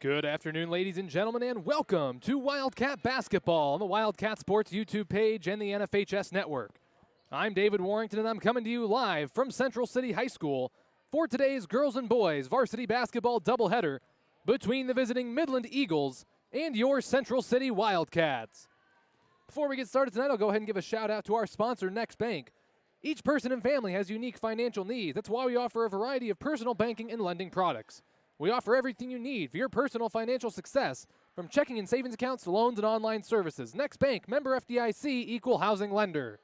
Good afternoon, ladies and gentlemen, and welcome to Wildcat Basketball on the Wildcat Sports YouTube page and the NFHS Network. I'm David Warrington, and I'm coming to you live from Central City High School for today's girls and boys varsity basketball doubleheader between the visiting Midland Eagles and your Central City Wildcats. Before we get started tonight, I'll go ahead and give a shout out to our sponsor, Next Bank. Each person and family has unique financial needs. That's why we offer a variety of personal banking and lending products. We offer everything you need for your personal financial success, from checking and savings accounts to loans and online services. Next Bank, member FDIC, equal housing lender.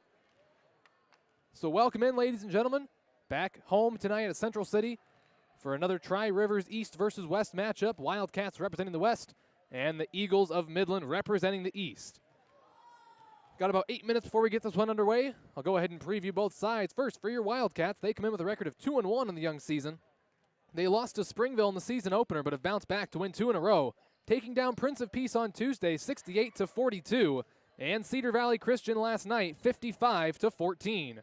So welcome in, ladies and gentlemen, back home tonight at Central City for another Tri-Rivers East versus West matchup. Wildcats representing the West and the Eagles of Midland representing the East. Got about 8 minutes before we get this one underway. I'll go ahead and preview both sides. First, for your Wildcats, they come in with a record of 2-1 in the young season. They lost to Springville in the season opener, but have bounced back to win 2 in a row, taking down Prince of Peace on Tuesday, 68-42, and Cedar Valley Christian last night, 55-14.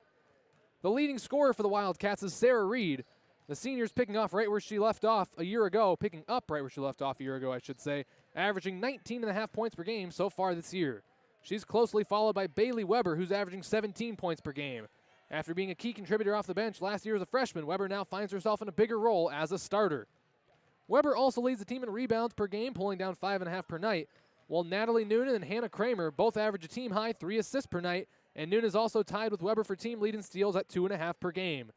The leading scorer for the Wildcats is Sarah Reed. The senior's picking up right where she left off a year ago, I should say, averaging 19.5 points per game so far this year. She's closely followed by Bailey Weber, who's averaging 17 points per game. After being a key contributor off the bench last year as a freshman, Weber now finds herself in a bigger role as a starter. Weber also leads the team in rebounds per game, pulling down 5.5 per night, while Natalie Noonan and Hannah Kramer both average a team-high 3 assists per night, and Noonan is also tied with Weber for team lead in steals at 2.5 per game.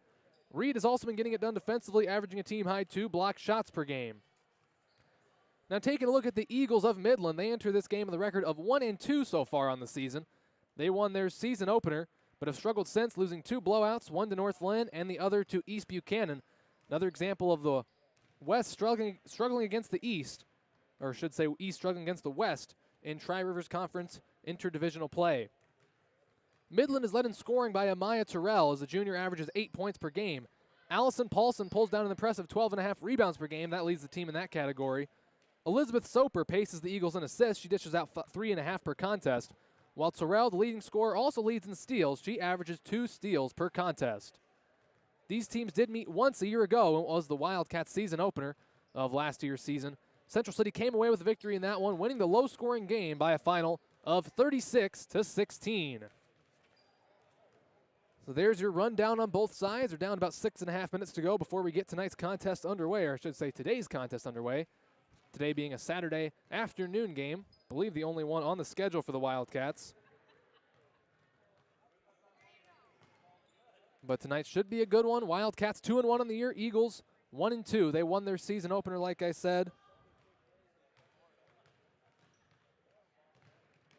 Reed has also been getting it done defensively, averaging a team-high 2 block shots per game. Now taking a look at the Eagles of Midland, they enter this game with a record of 1-2 so far on the season. They won their season opener, but have struggled since, losing 2 blowouts, one to Northland and the other to East Buchanan. Another example of the West struggling against the East, or I should say East struggling against the West in Tri-Rivers Conference interdivisional play. Midland is led in scoring by Amaya Terrell as the junior averages 8 points per game. Allison Paulson pulls down an impressive 12.5 rebounds per game. That leads the team in that category. Elizabeth Soper paces the Eagles in assists. She dishes out 3.5 per contest, while Terrell, the leading scorer, also leads in steals. She averages 2 steals per contest. These teams did meet once a year ago, and it was the Wildcats season opener of last year's season. Central City came away with a victory in that one, winning the low-scoring game by a final of 36-16. So there's your rundown on both sides. We're down about 6.5 minutes to go before we get tonight's contest underway, or I should say today's contest underway. Today being a Saturday afternoon game. I believe the only one on the schedule for the Wildcats. But tonight should be a good one. Wildcats 2-1 on the year. Eagles 1-2. They won their season opener, like I said.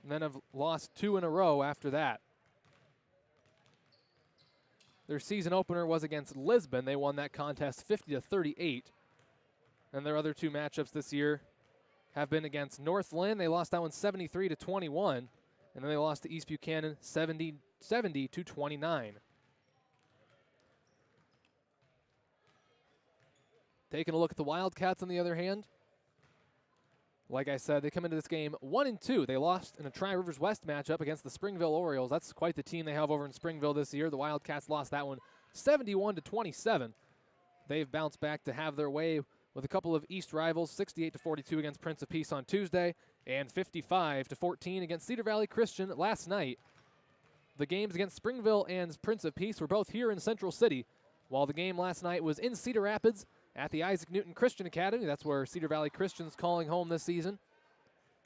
And then have lost 2 in a row after that. Their season opener was against Lisbon. They won that contest 50-38. And their other 2 matchups this year have been against Northland. They lost that one 73-21. And then they lost to East Buchanan 70-29. Taking a look at the Wildcats on the other hand. Like I said, they come into this game 1-2. They lost in a Tri-Rivers West matchup against the Springville Orioles. That's quite the team they have over in Springville this year. The Wildcats lost that one 71-27. They've bounced back to have their way with a couple of East rivals, 68-42 against Prince of Peace on Tuesday, and 55-14 against Cedar Valley Christian last night. The games against Springville and Prince of Peace were both here in Central City, while the game last night was in Cedar Rapids at the Isaac Newton Christian Academy. That's where Cedar Valley Christian's calling home this season,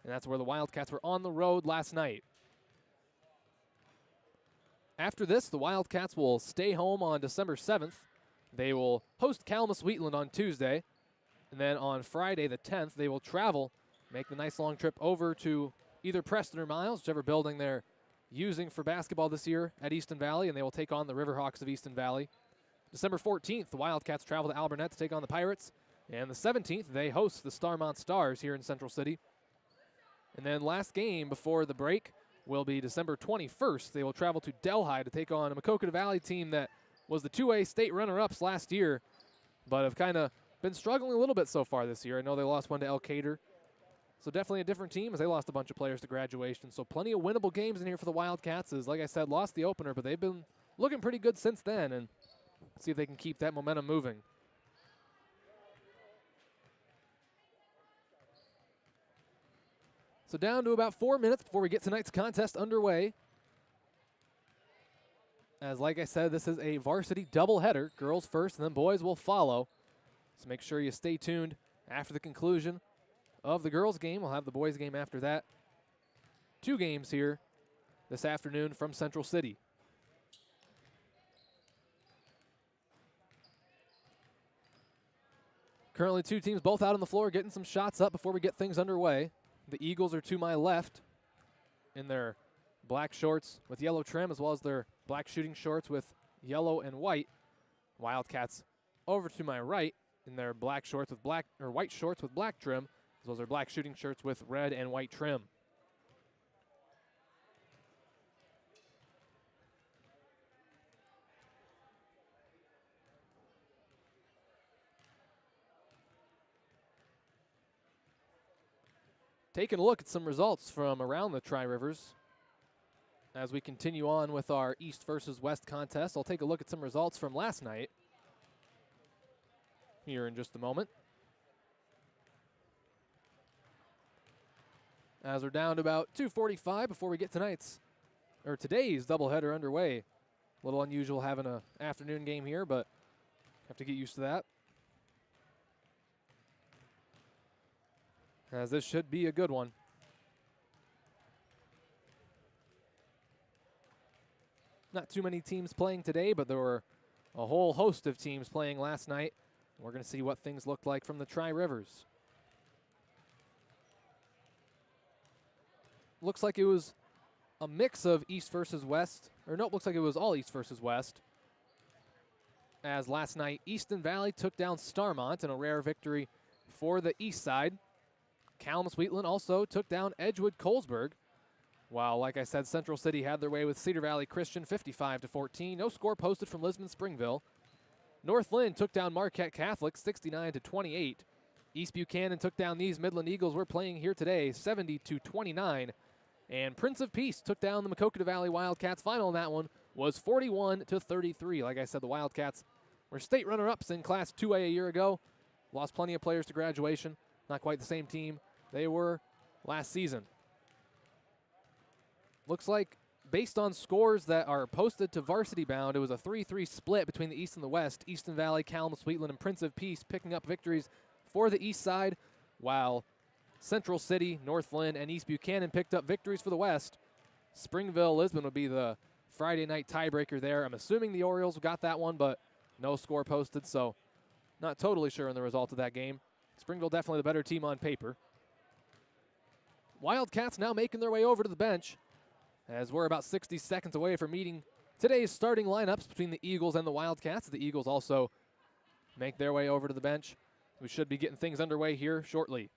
and that's where the Wildcats were on the road last night. After this, the Wildcats will stay home on December 7th. They will host Kalamazoo-Wheatland on Tuesday. And then on Friday, the 10th, they will travel, make the nice long trip over to either Preston or Miles, whichever building they're using for basketball this year at Easton Valley, and they will take on the Riverhawks of Easton Valley. December 14th, the Wildcats travel to Alburnett to take on the Pirates. And the 17th, they host the Starmont Stars here in Central City. And then last game before the break will be December 21st. They will travel to Delhi to take on a Maquoketa Valley team that was the 2A state runner-ups last year, but have kind of been struggling a little bit so far this year. I know they lost one to El Cater. So definitely a different team as they lost a bunch of players to graduation. So plenty of winnable games in here for the Wildcats. As, like I said, lost the opener, but they've been looking pretty good since then. And see if they can keep that momentum moving. So down to about 4 minutes before we get tonight's contest underway. As like I said, this is a varsity doubleheader. Girls first and then boys will follow. So make sure you stay tuned after the conclusion of the girls' game. We'll have the boys' game after that. 2 games here this afternoon from Central City. Currently 2 teams both out on the floor getting some shots up before we get things underway. The Eagles are to my left in their black shorts with yellow trim, as well as their black shooting shorts with yellow and white. Wildcats over to my right in their black shorts with black or white shorts with black trim, as well as their black shooting shirts with red and white trim. Taking a look at some results from around the Tri-Rivers. As we continue on with our East versus West contest, I'll take a look at some results from last night here in just a moment. As we're down to about 2:45 before we get today's doubleheader underway. A little unusual having an afternoon game here, but have to get used to that. As this should be a good one. Not too many teams playing today, but there were a whole host of teams playing last night. We're going to see what things looked like from the Tri-Rivers. Looks like it was a mix of East versus West. Or no, it looks like it was all East versus West. As last night, Easton Valley took down Starmont in a rare victory for the East side. Kalamazoo also took down Edgewood Colesburg. While, like I said, Central City had their way with Cedar Valley Christian 55-14. No score posted from Lisbon Springville. Northland took down Marquette Catholic 69-28. East Buchanan took down these Midland Eagles we're playing here today 70-29. And Prince of Peace took down the Maquoketa Valley Wildcats. Final in that one was 41-33. Like I said, the Wildcats were state runner-ups in Class 2A a year ago. Lost plenty of players to graduation. Not quite the same team they were last season. Looks like, based on scores that are posted to Varsity Bound, it was a 3-3 split between the East and the West. Easton Valley, Kalamazoo, and Prince of Peace picking up victories for the East side, while Central City, Northland, and East Buchanan picked up victories for the West. Springville, Lisbon would be the Friday night tiebreaker there. I'm assuming the Orioles got that one, but no score posted, so not totally sure on the result of that game. Springville definitely the better team on paper. Wildcats now making their way over to the bench as we're about 60 seconds away from meeting today's starting lineups between the Eagles and the Wildcats. The Eagles also make their way over to the bench. We should be getting things underway here shortly.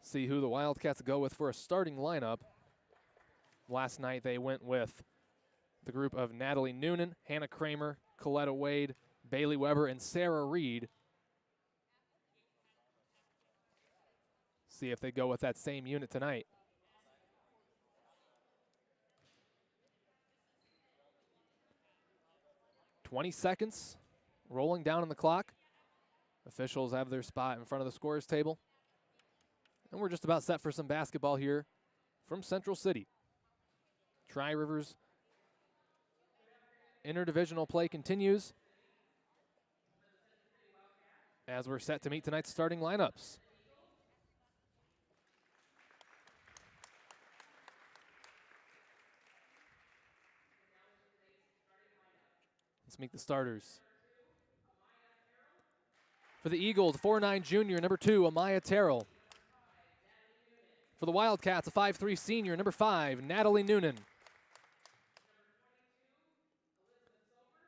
See who the Wildcats go with for a starting lineup. Last night they went with the group of Natalie Noonan, Hannah Kramer, Coletta Wade, Bailey Weber, and Sarah Reed. See if they go with that same unit tonight. "20 seconds rolling down on the clock. Officials have their spot in front of the scorers table. And we're just about set for some basketball here from Central City. Tri-Rivers interdivisional play continues as we're set to meet tonight's starting lineups. Let's meet the starters. For the Eagles, a 4'9" junior, number 2, Amaya Terrell. For the Wildcats, a 5'3" senior, number 5, Natalie Noonan.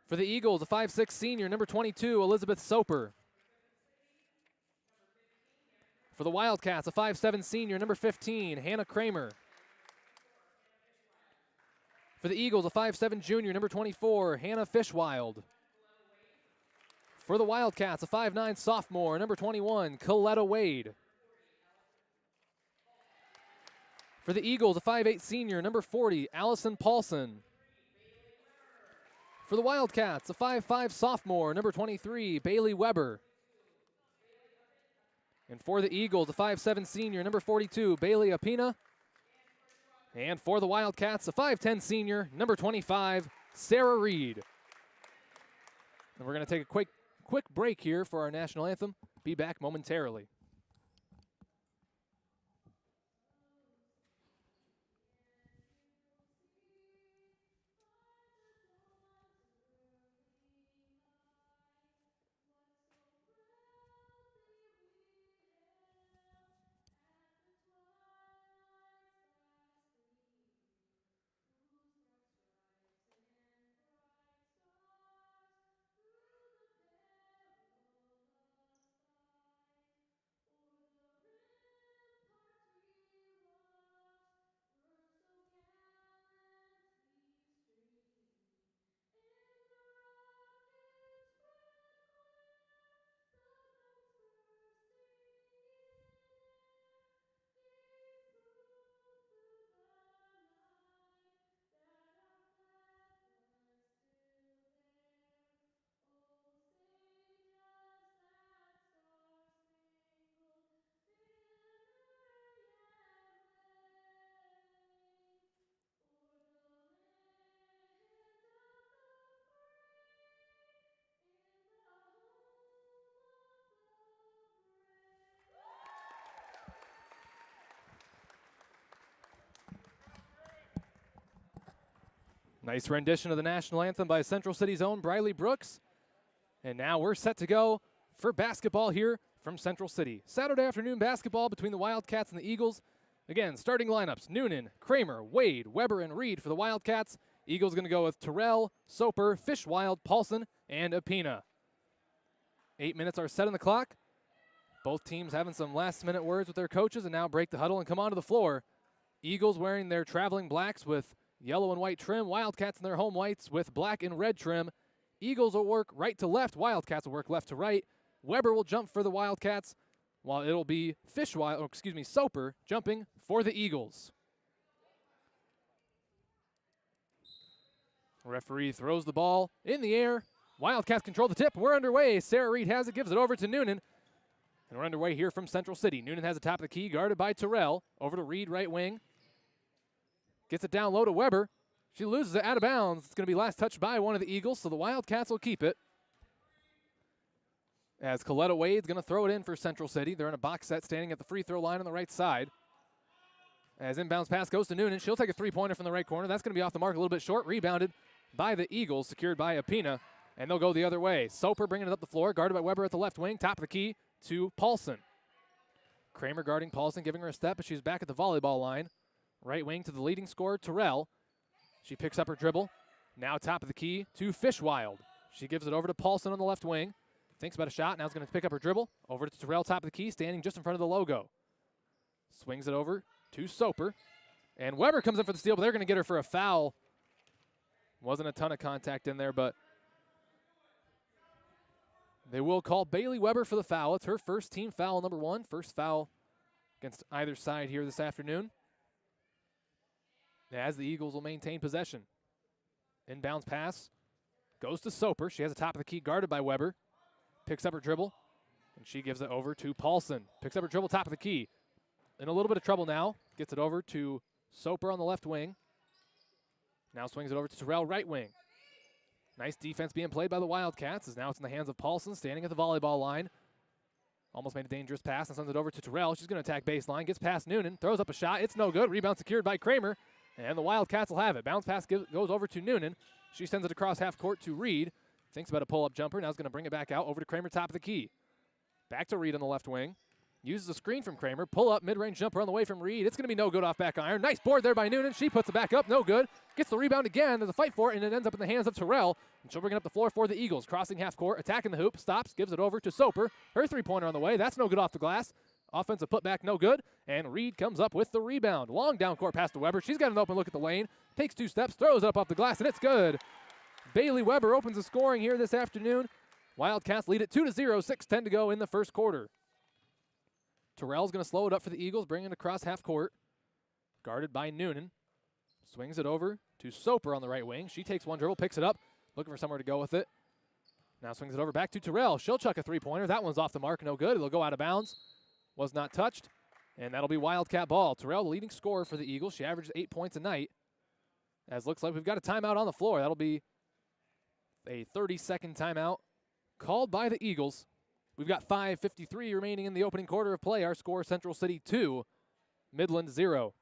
For the Eagles, a 5'6" senior, number 22, Elizabeth Soper. For the Wildcats, a 5'7" senior, number 15, Hannah Kramer. For the Eagles, a 5'7" junior, number 24, Hannah Fishwild. For the Wildcats, a 5'9" sophomore, number 21, Coletta Wade. For the Eagles, a 5'8" senior, number 40, Allison Paulson. For the Wildcats, a 5'5" sophomore, number 23, Bailey Weber. And for the Eagles, the 5'7" senior, number 42, Bailey Apina. And for the Wildcats, the 5'10" senior, number 25, Sarah Reed. And we're going to take a quick break here for our national anthem. Be back momentarily. Nice rendition of the national anthem by Central City's own Briley Brooks. And now we're set to go for basketball here from Central City. Saturday afternoon basketball between the Wildcats and the Eagles. Again, starting lineups, Noonan, Kramer, Wade, Weber, and Reed for the Wildcats. Eagles going to go with Terrell, Soper, Fishwild, Paulson, and Apina. 8 minutes are set on the clock. Both teams having some last-minute words with their coaches and now break the huddle and come onto the floor. Eagles wearing their traveling blacks with yellow and white trim. Wildcats in their home whites with black and red trim. Eagles will work right to left. Wildcats will work left to right. Weber will jump for the Wildcats, while it'll be Soper jumping for the Eagles. Referee throws the ball in the air. Wildcats control the tip. We're underway. Sarah Reed has it, gives it over to Noonan. And we're underway here from Central City. Noonan has the top of the key, guarded by Terrell. Over to Reed, right wing. Gets it down low to Weber. She loses it out of bounds. It's going to be last touched by one of the Eagles, so the Wildcats will keep it. As Coletta Wade's going to throw it in for Central City. They're in a box set standing at the free throw line on the right side. As inbounds pass goes to Noonan. She'll take a three-pointer from the right corner. That's going to be off the mark a little bit short. Rebounded by the Eagles, secured by Apina. And they'll go the other way. Soper bringing it up the floor, guarded by Weber at the left wing. Top of the key to Paulson. Kramer guarding Paulson, giving her a step, but she's back at the volleyball line. Right wing to the leading scorer, Terrell. She picks up her dribble. Now top of the key to Fishwild. She gives it over to Paulson on the left wing. Thinks about a shot. Now is going to pick up her dribble. Over to Terrell, top of the key, standing just in front of the logo. Swings it over to Soper. And Weber comes in for the steal, but they're going to get her for a foul. Wasn't a ton of contact in there, but they will call Bailey Weber for the foul. It's her first team foul, number 1. First foul against either side here this afternoon. As the Eagles will maintain possession. Inbounds pass goes to Soper. She has the top of the key, guarded by Weber. Picks up her dribble, and she gives it over to Paulson. Picks up her dribble, top of the key. In a little bit of trouble now. Gets it over to Soper on the left wing. Now swings it over to Terrell, right wing. Nice defense being played by the Wildcats, as now it's in the hands of Paulson, standing at the volleyball line. Almost made a dangerous pass and sends it over to Terrell. She's going to attack baseline, gets past Noonan, throws up a shot. It's no good. Rebound secured by Kramer. And the Wildcats will have it. Bounce pass goes over to Noonan. She sends it across half court to Reed. Thinks about a pull-up jumper. Now is going to bring it back out over to Kramer, top of the key. Back to Reed on the left wing. Uses a screen from Kramer. Pull-up, mid-range jumper on the way from Reed. It's going to be no good off back iron. Nice board there by Noonan. She puts it back up. No good. Gets the rebound again. There's a fight for it, and it ends up in the hands of Terrell. And she'll bring it up the floor for the Eagles. Crossing half court, attacking the hoop. Stops, gives it over to Soper. Her three-pointer on the way. That's no good off the glass. Offensive putback, no good. And Reed comes up with the rebound. Long down court pass to Weber. She's got an open look at the lane. Takes 2 steps, throws it up off the glass, and it's good. Bailey Weber opens the scoring here this afternoon. Wildcats lead it 2-0, 6:10 to go in the first quarter. Terrell's going to slow it up for the Eagles, bringing it across half court. Guarded by Noonan. Swings it over to Soper on the right wing. She takes one dribble, picks it up, looking for somewhere to go with it. Now swings it over back to Terrell. She'll chuck a three-pointer. That one's off the mark, no good. It'll go out of bounds. was not touched, and that'll be Wildcat ball. Terrell, the leading scorer for the Eagles. She averages 8 points a night. As looks like we've got a timeout on the floor. That'll be a 30-second timeout called by the Eagles. We've got 5:53 remaining in the opening quarter of play. Our score, Central City 2, Midland 0.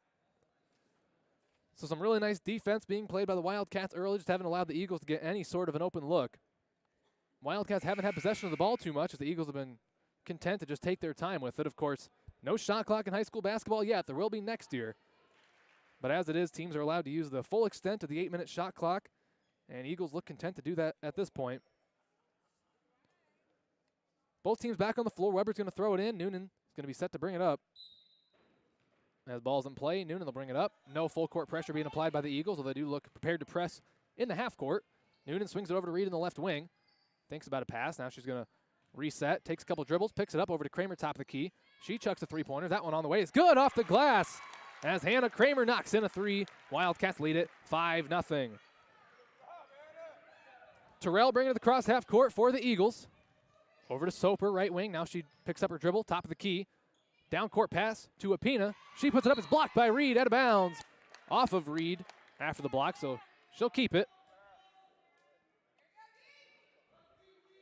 So some really nice defense being played by the Wildcats early, just haven't allowed the Eagles to get any sort of an open look. Wildcats haven't had possession of the ball too much, as the Eagles have been content to just take their time with it. Of course, no shot clock in high school basketball yet. There will be next year. But as it is, teams are allowed to use the full extent of the 8-minute shot clock, and Eagles look content to do that at this point. Both teams back on the floor. Weber's going to throw it in. Noonan is going to be set to bring it up. As ball's in play, Noonan will bring it up. No full court pressure being applied by the Eagles, although they do look prepared to press in the half court. Noonan swings it over to Reed in the left wing. Thinks about a pass. Now she's going to reset. Takes a couple dribbles. Picks it up over to Kramer, top of the key. She chucks a three-pointer. That one on the way. It's good off the glass as Hannah Kramer knocks in a three. Wildcats lead it 5-0. Terrell bringing it to the cross half court for the Eagles. Over to Soper, right wing. Now she picks up her dribble, top of the key. Down court pass to Apina. She puts it up. It's blocked by Reed, out of bounds. Off of Reed after the block, so she'll keep it.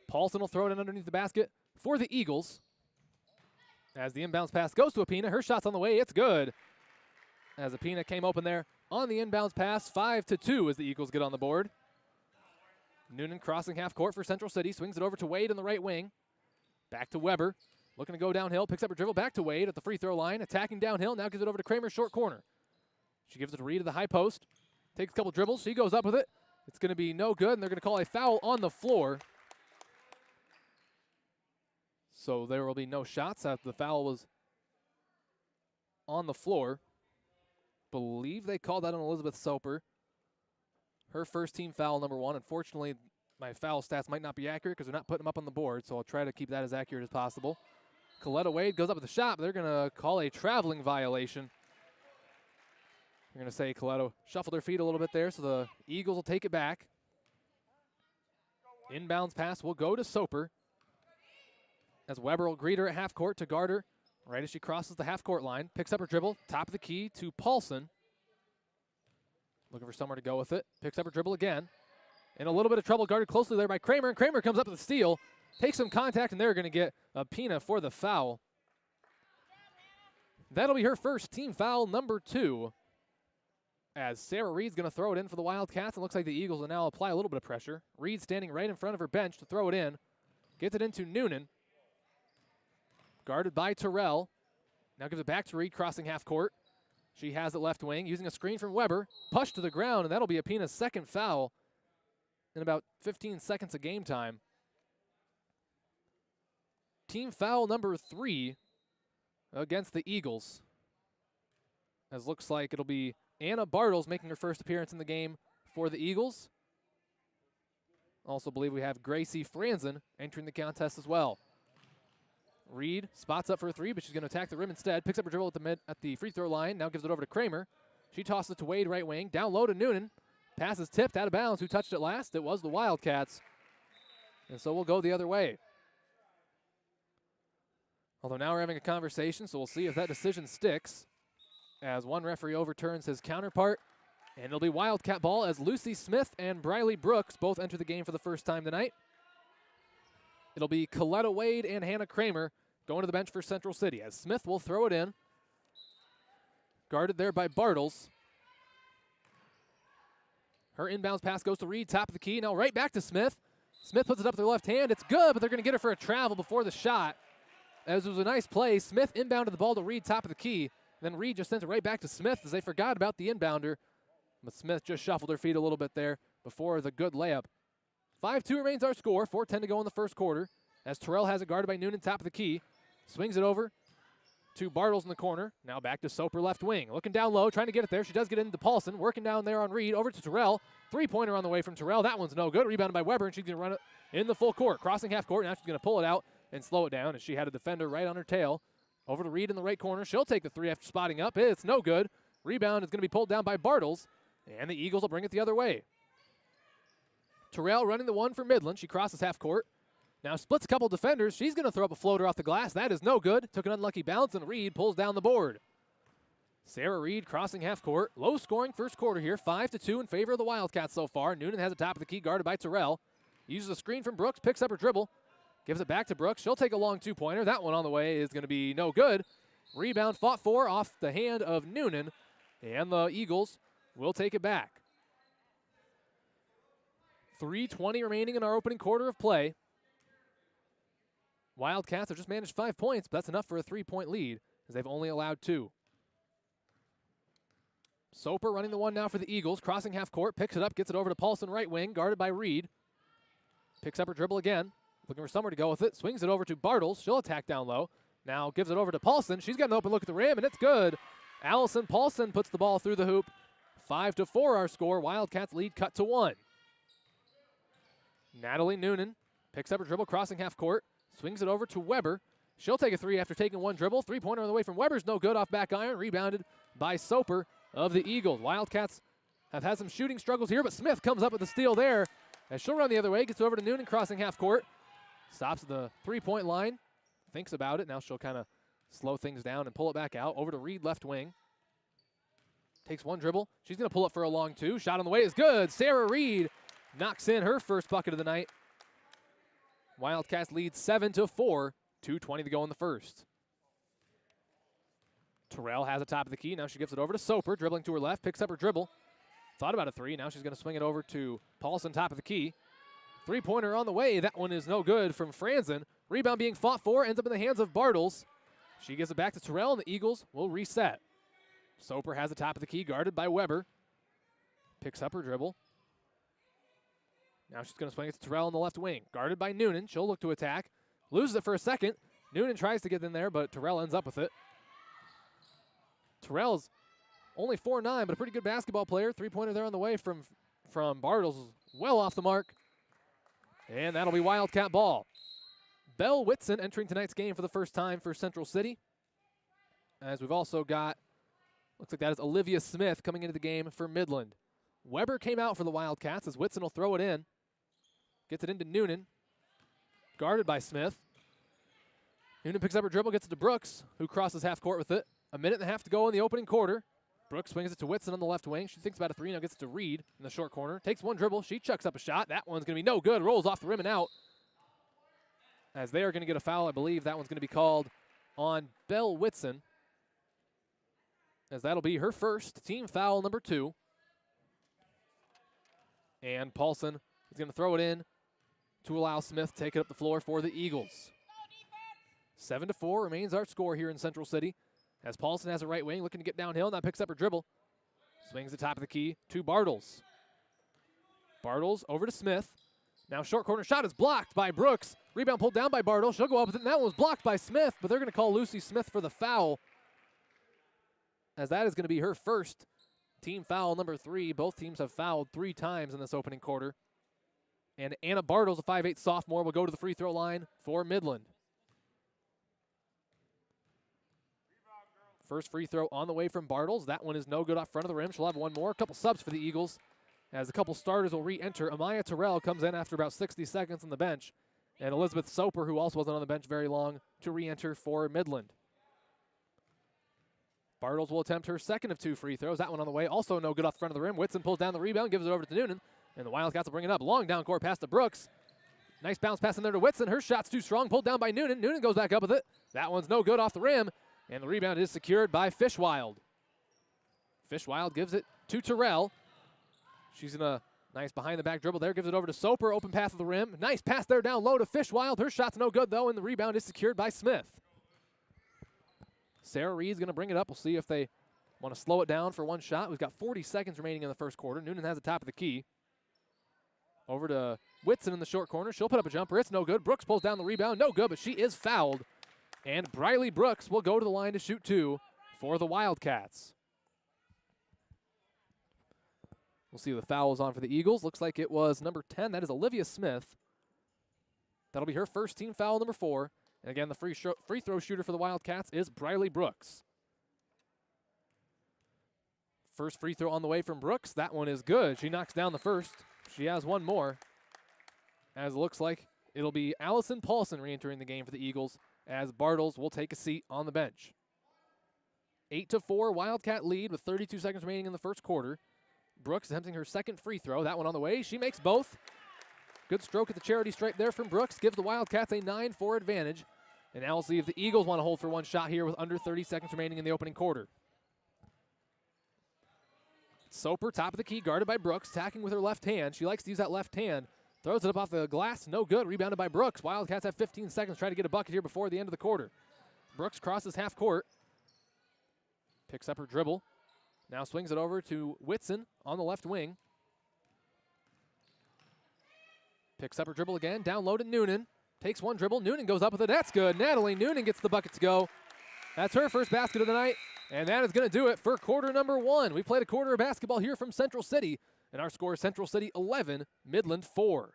Paulson will throw it in underneath the basket for the Eagles. As the inbounds pass goes to Apina. Her shot's on the way. It's good. As Apina came open there on the inbounds pass. 5-2 as the Eagles get on the board. Noonan crossing half court for Central City. Swings it over to Wade in the right wing. Back to Weber. Looking to go downhill. Picks up her dribble. Back to Wade at the free throw line. Attacking downhill. Now gives it over to Kramer, short corner. She gives it to Reed to the high post. Takes a couple dribbles. She goes up with it. It's going to be no good, and they're going to call a foul on the floor. So there will be no shots after the foul was on the floor. Believe they called that on Elizabeth Soper. Her first team foul, number 1. Unfortunately, my foul stats might not be accurate because they're not putting them up on the board, so I'll try to keep that as accurate as possible. Coletta Wade goes up with the shot, but they're going to call a traveling violation. They're going to say Coletta shuffled their feet a little bit there, so the Eagles will take it back. Inbounds pass will go to Soper, as Weber will greet her at half court to guard her right as she crosses the half court line. Picks up her dribble, top of the key to Paulson. Looking for somewhere to go with it. Picks up her dribble again. In a little bit of trouble, guarded closely there by Kramer. And Kramer comes up with a steal. Takes some contact, and they're going to get Apina for the foul. That'll be her first team foul, number 2. As Sarah Reed's going to throw it in for the Wildcats. It looks like the Eagles will now apply a little bit of pressure. Reed standing right in front of her bench to throw it in. Gets it into Noonan. Guarded by Terrell. Now gives it back to Reed, crossing half court. She has it left wing, using a screen from Weber. Pushed to the ground, and that'll be Apina's second foul in about 15 seconds of game time. Team foul number 3 against the Eagles. As looks like it'll be Anna Bartles making her first appearance in the game for the Eagles. Also believe we have Gracie Franzen entering the contest as well. Reed spots up for a 3, but she's going to attack the rim instead. Picks up her dribble at the free throw line. Now gives it over to Kramer. She tosses it to Wade, right wing. Down low to Noonan. Pass is tipped out of bounds. Who touched it last? It was the Wildcats. And so we'll go the other way. Although now we're having a conversation, so we'll see if that decision sticks. As one referee overturns his counterpart. And it'll be Wildcat ball as Lucy Smith and Briley Brooks both enter the game for the first time tonight. It'll be Coletta Wade and Hannah Kramer going to the bench for Central City, as Smith will throw it in. Guarded there by Bartles. Her inbounds pass goes to Reed, top of the key. Now right back to Smith. Smith puts it up with her left hand. It's good, but they're going to get her for a travel before the shot. As it was a nice play, Smith inbounded the ball to Reed, top of the key. Then Reed just sends it right back to Smith as they forgot about the inbounder. But Smith just shuffled her feet a little bit there before the good layup. 5-2 remains our score. 4:10 to go in the first quarter. As Terrell has it guarded by Noonan, top of the key. Swings it over to Bartles in the corner. Now back to Soper, left wing. Looking down low, trying to get it there. She does get into Paulson. Working down there on Reed. Over to Terrell. Three-pointer on the way from Terrell. That one's no good. Rebounded by Weber, and she's going to run it in the full court. Crossing half court. Now she's going to pull it out and slow it down, as she had a defender right on her tail. Over to Reed in the right corner. She'll take the 3 after spotting up. It's no good. Rebound is going to be pulled down by Bartles, and the Eagles will bring it the other way. Terrell running the 1 for Midland. She crosses half court. Now splits a couple defenders. She's going to throw up a floater off the glass. That is no good. Took an unlucky bounce, and Reed pulls down the board. Sarah Reed crossing half court. Low scoring first quarter here. 5-2 in favor of the Wildcats so far. Noonan has the top of the key, guarded by Terrell. Uses a screen from Brooks, picks up her dribble. Gives it back to Brooks. She'll take a long two-pointer. That one on the way is going to be no good. Rebound fought for off the hand of Noonan. And the Eagles will take it back. 3:20 remaining in our opening quarter of play. Wildcats have just managed 5 points, but that's enough for a 3-point lead, as they've only allowed 2. Soper running the one now for the Eagles, crossing half court, picks it up, gets it over to Paulson, right wing, guarded by Reed. Picks up her dribble again, looking for somewhere to go with it, swings it over to Bartles. She'll attack down low. Now gives it over to Paulson. She's got an open look at the rim, and it's good. Allison Paulson puts the ball through the hoop. 5-4 our score. Wildcats lead cut to 1. Natalie Noonan picks up her dribble, crossing half court, swings it over to Weber. She'll take a three after taking one dribble. Three-pointer on the way from Weber's no good off back iron. Rebounded by Soper of the Eagles. Wildcats have had some shooting struggles here, but Smith comes up with the steal there. As she'll run the other way, gets over to Noonan, crossing half court. Stops at the three-point line. Thinks about it. Now she'll kind of slow things down and pull it back out. Over to Reed, left wing. Takes one dribble. She's going to pull it for a long two. Shot on the way is good. Sarah Reed knocks in her first bucket of the night. Wildcats lead 7-4. 2:20 to go in the first. Terrell has the top of the key. Now she gives it over to Soper, dribbling to her left, picks up her dribble. Thought about a three. Now she's going to swing it over to Paulson, top of the key. Three-pointer on the way. That one is no good from Franzen. Rebound being fought for, ends up in the hands of Bartles. She gives it back to Terrell, and the Eagles will reset. Soper has the top of the key, guarded by Weber. Picks up her dribble. Now she's going to swing it to Terrell on the left wing. Guarded by Noonan. She'll look to attack. Loses it for a second. Noonan tries to get in there, but Terrell ends up with it. Terrell's only 4'9", but a pretty good basketball player. Three-pointer there on the way from Bartles. Well off the mark. And that'll be Wildcat ball. Belle Whitson entering tonight's game for the first time for Central City. As we've also got, looks like that is Olivia Smith coming into the game for Midland. Weber came out for the Wildcats as Whitson will throw it in. Gets it into Noonan. Guarded by Smith. Noonan picks up her dribble, gets it to Brooks, who crosses half court with it. A minute and a half to go in the opening quarter. Brooks swings it to Whitson on the left wing. She thinks about a three, now gets it to Reed in the short corner. Takes one dribble, she chucks up a shot. That one's going to be no good, rolls off the rim and out. As they are going to get a foul, I believe that one's going to be called on Belle Whitson. As that'll be her first, team foul number 2. And Paulson is going to throw it in to allow Smith to take it up the floor for the Eagles. 7-4 remains our score here in Central City. As Paulson has a right wing, looking to get downhill, now picks up her dribble. Swings the top of the key to Bartles. Bartles over to Smith. Now short corner shot is blocked by Brooks. Rebound pulled down by Bartles. She'll go up with it, and that one was blocked by Smith, but they're going to call Lucy Smith for the foul, as that is going to be her first team foul number 3. Both teams have fouled 3 times in this opening quarter. And Anna Bartles, a 5'8" sophomore, will go to the free throw line for Midland. First free throw on the way from Bartles. That one is no good off front of the rim. She'll have one more. A couple subs for the Eagles, as a couple starters will re-enter. Amaya Terrell comes in after about 60 seconds on the bench. And Elizabeth Soper, who also wasn't on the bench very long, to re-enter for Midland. Bartles will attempt her second of 2 free throws. That one on the way. Also no good off the front of the rim. Whitson pulls down the rebound, gives it over to Noonan. And the Wildcats will bring it up. Long down court pass to Brooks. Nice bounce pass in there to Whitson. Her shot's too strong. Pulled down by Noonan. Noonan goes back up with it. That one's no good off the rim. And the rebound is secured by Fishwild. Fishwild gives it to Terrell. She's in a nice behind-the-back dribble there. Gives it over to Soper. Open pass to the rim. Nice pass there down low to Fishwild. Her shot's no good, though, and the rebound is secured by Smith. Sarah Reed's going to bring it up. We'll see if they want to slow it down for one shot. We've got 40 seconds remaining in the first quarter. Noonan has the top of the key. Over to Whitson in the short corner. She'll put up a jumper. It's no good. Brooks pulls down the rebound. No good, but she is fouled. And Briley Brooks will go to the line to shoot 2 for the Wildcats. We'll see who the foul is on for the Eagles. Looks like it was number 10. That is Olivia Smith. That'll be her first team foul, number 4. And again, the free throw shooter for the Wildcats is Briley Brooks. First free throw on the way from Brooks. That one is good. She knocks down the first. She has one more, as it looks like It'll be Allison Paulson re-entering the game for the Eagles as Bartles will take a seat on the bench. 8-4 Wildcat lead with 32 seconds remaining in the first quarter. Brooks attempting her second free throw. That one on the way. She makes both. Good stroke at the charity stripe there from Brooks. Gives the Wildcats a 9-4 advantage. And now we'll see if the Eagles want to hold for one shot here with under 30 seconds remaining in the opening quarter. Soper, top of the key, guarded by Brooks, attacking with her left hand. She likes to use that left hand. Throws it up off the glass. No good. Rebounded by Brooks. Wildcats have 15 seconds. Try to get a bucket here before the end of the quarter. Brooks crosses half court. Picks up her dribble. Now swings it over to Whitson on the left wing. Picks up her dribble again. Down low to Noonan. Takes one dribble. Noonan goes up with it. That's good. Natalie Noonan gets the bucket to go. That's her first basket of the night. And that is going to do it for quarter number 1. We played a quarter of basketball here from Central City. And our score is Central City 11, Midland 4.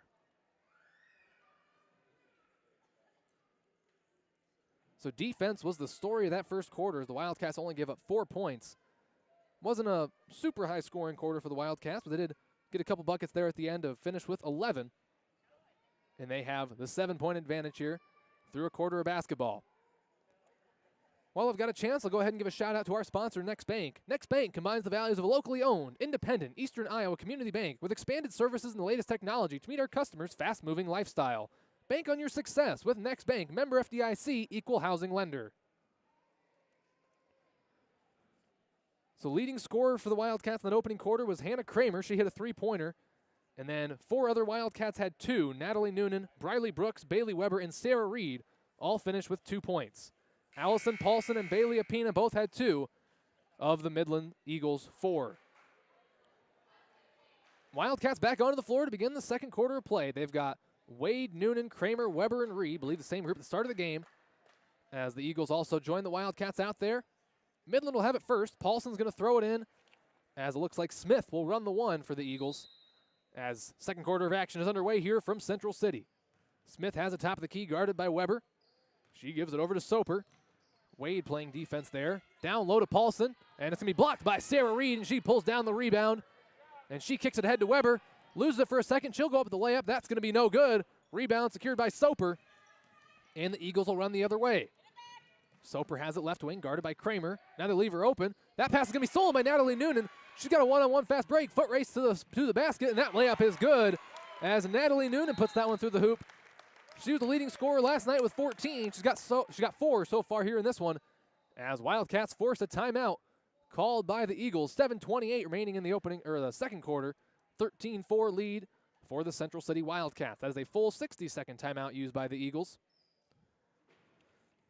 So defense was the story of that first quarter as the Wildcats only gave up 4 points. Wasn't a super high scoring quarter for the Wildcats, but they did get a couple buckets there at the end to finish with 11. And they have the 7-point advantage here through a quarter of basketball. While I've got a chance, I'll go ahead and give a shout out to our sponsor, Next Bank. Next Bank combines the values of a locally owned, independent, Eastern Iowa community bank with expanded services and the latest technology to meet our customers' fast-moving lifestyle. Bank on your success with Next Bank, member FDIC, equal housing lender. So leading scorer for the Wildcats in that opening quarter was Hannah Kramer. She hit a three-pointer. And then 4 other Wildcats had 2. Natalie Noonan, Briley Brooks, Bailey Weber, and Sarah Reed all finished with 2 points. Allison Paulson and Bailey Apina both had 2 of the Midland Eagles' 4. Wildcats back onto the floor to begin the second quarter of play. They've got Wade, Noonan, Kramer, Weber, and Reed, believe the same group at the start of the game, as the Eagles also join the Wildcats out there. Midland will have it first. Paulson's going to throw it in, as it looks like Smith will run the one for the Eagles, as second quarter of action is underway here from Central City. Smith has the top of the key, guarded by Weber. She gives it over to Soper. Wade playing defense there. Down low to Paulson, and it's going to be blocked by Sarah Reed, and she pulls down the rebound, and she kicks it ahead to Weber. Loses it for a second. She'll go up with the layup. That's going to be no good. Rebound secured by Soper, and the Eagles will run the other way. Soper has it left wing, guarded by Kramer. Now they leave her open. That pass is going to be stolen by Natalie Noonan. She's got a one-on-one fast break. Foot race to the basket, and that layup is good as Natalie Noonan puts that one through the hoop. She was the leading scorer last night with 14. She got 4 so far here in this one, as Wildcats force a timeout called by the Eagles. 7:28 remaining in the second quarter. 13-4 lead for the Central City Wildcats. That is a full 60-second timeout used by the Eagles.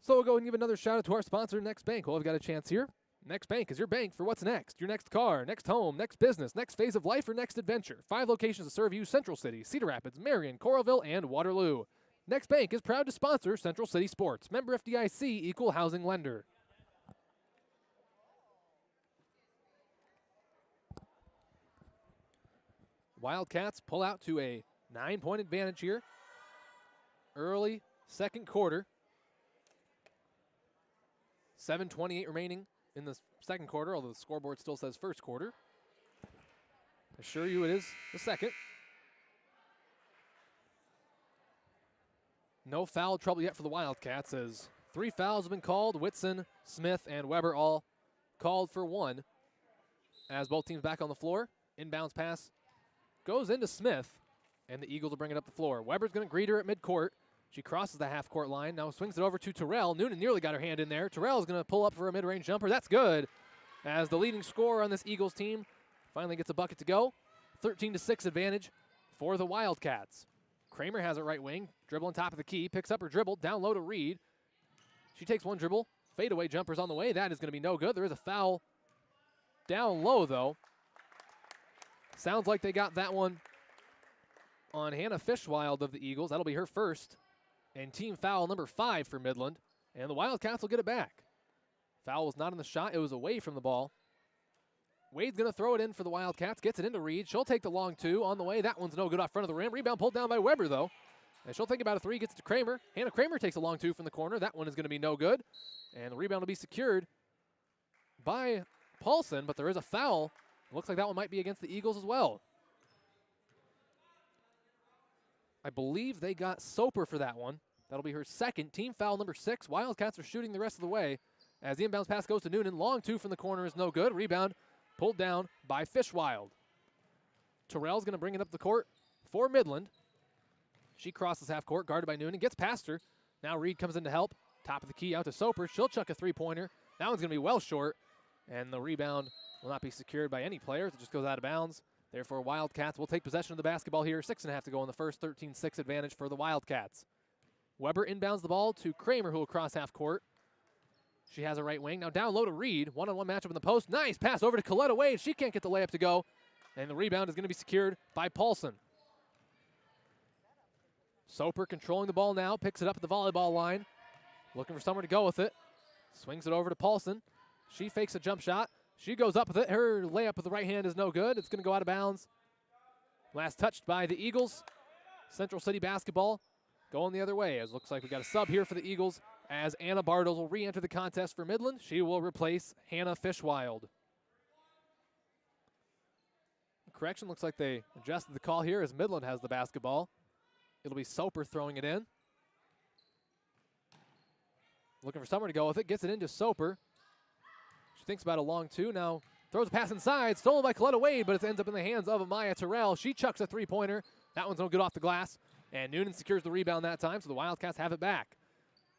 So we'll go and give another shout out to our sponsor, Next Bank. Well, I've got a chance here. Next Bank is your bank for what's next. Your next car, next home, next business, next phase of life, or next adventure. 5 locations to serve you: Central City, Cedar Rapids, Marion, Coralville, and Waterloo. Next Bank is proud to sponsor Central City Sports. Member FDIC, equal housing lender. Wildcats pull out to a 9-point advantage here. Early second quarter. 7:28 remaining in the second quarter, although the scoreboard still says first quarter. Assure you it is the second. No foul trouble yet for the Wildcats, as 3 fouls have been called. Whitson, Smith, and Weber all called for 1. As both teams back on the floor, inbounds pass goes into Smith, and the Eagles will bring it up the floor. Weber's going to greet her at midcourt. She crosses the half-court line, now swings it over to Terrell. Noonan nearly got her hand in there. Terrell's going to pull up for a mid-range jumper. That's good, as the leading scorer on this Eagles team finally gets a bucket to go. 13-6 advantage for the Wildcats. Kramer has it right wing, dribbling top of the key, picks up her dribble, down low to Reed. She takes one dribble, fadeaway jumper's on the way. That is going to be no good. There is a foul down low, though. Sounds like they got that one on Hannah Fishwild of the Eagles. That'll be her first, and team foul number 5 for Midland, and the Wildcats will get it back. Foul was not in the shot. It was away from the ball. Wade's going to throw it in for the Wildcats, gets it into Reed. She'll take the long 2 on the way. That one's no good off front of the rim. Rebound pulled down by Weber, though, and she'll think about a 3, gets it to Kramer. Hannah Kramer takes a long 2 from the corner. That one is going to be no good, and the rebound will be secured by Paulson, but there is a foul. Looks like that one might be against the Eagles as well. I believe they got Soper for that one. That'll be her second. Team foul number 6. Wildcats are shooting the rest of the way as the inbounds pass goes to Noonan. Long two from the corner is no good. Rebound pulled down by Fishwild. Terrell's going to bring it up the court for Midland. She crosses half court, guarded by Noonan, gets past her. Now Reed comes in to help. Top of the key out to Soper. She'll chuck a three-pointer. That one's going to be well short, and the rebound will not be secured by any players. It just goes out of bounds. Therefore, Wildcats will take possession of the basketball here. 6.5 to go in the first. 13-6 advantage for the Wildcats. Weber inbounds the ball to Kramer, who will cross half court. She has a right wing. Now down low to Reed. One-on-one matchup in the post. Nice pass over to Coletta Wade. She can't get the layup to go. And the rebound is going to be secured by Paulson. Soper controlling the ball now. Picks it up at the volleyball line. Looking for somewhere to go with it. Swings it over to Paulson. She fakes a jump shot. She goes up with it. Her layup with the right hand is no good. It's going to go out of bounds. Last touched by the Eagles. Central City basketball going the other way. As looks like we got a sub here for the Eagles as Anna Bartles will re-enter the contest for Midland. She will replace Hannah Fishwild. Correction, looks like they adjusted the call here as Midland has the basketball. It'll be Soper throwing it in. Looking for somewhere to go with it. Gets it into Soper. She thinks about a long two. Now throws a pass inside. Stolen by Coletta Wade, but it ends up in the hands of Amaya Terrell. She chucks a three-pointer. That one's no good off the glass. And Noonan secures the rebound that time, so the Wildcats have it back.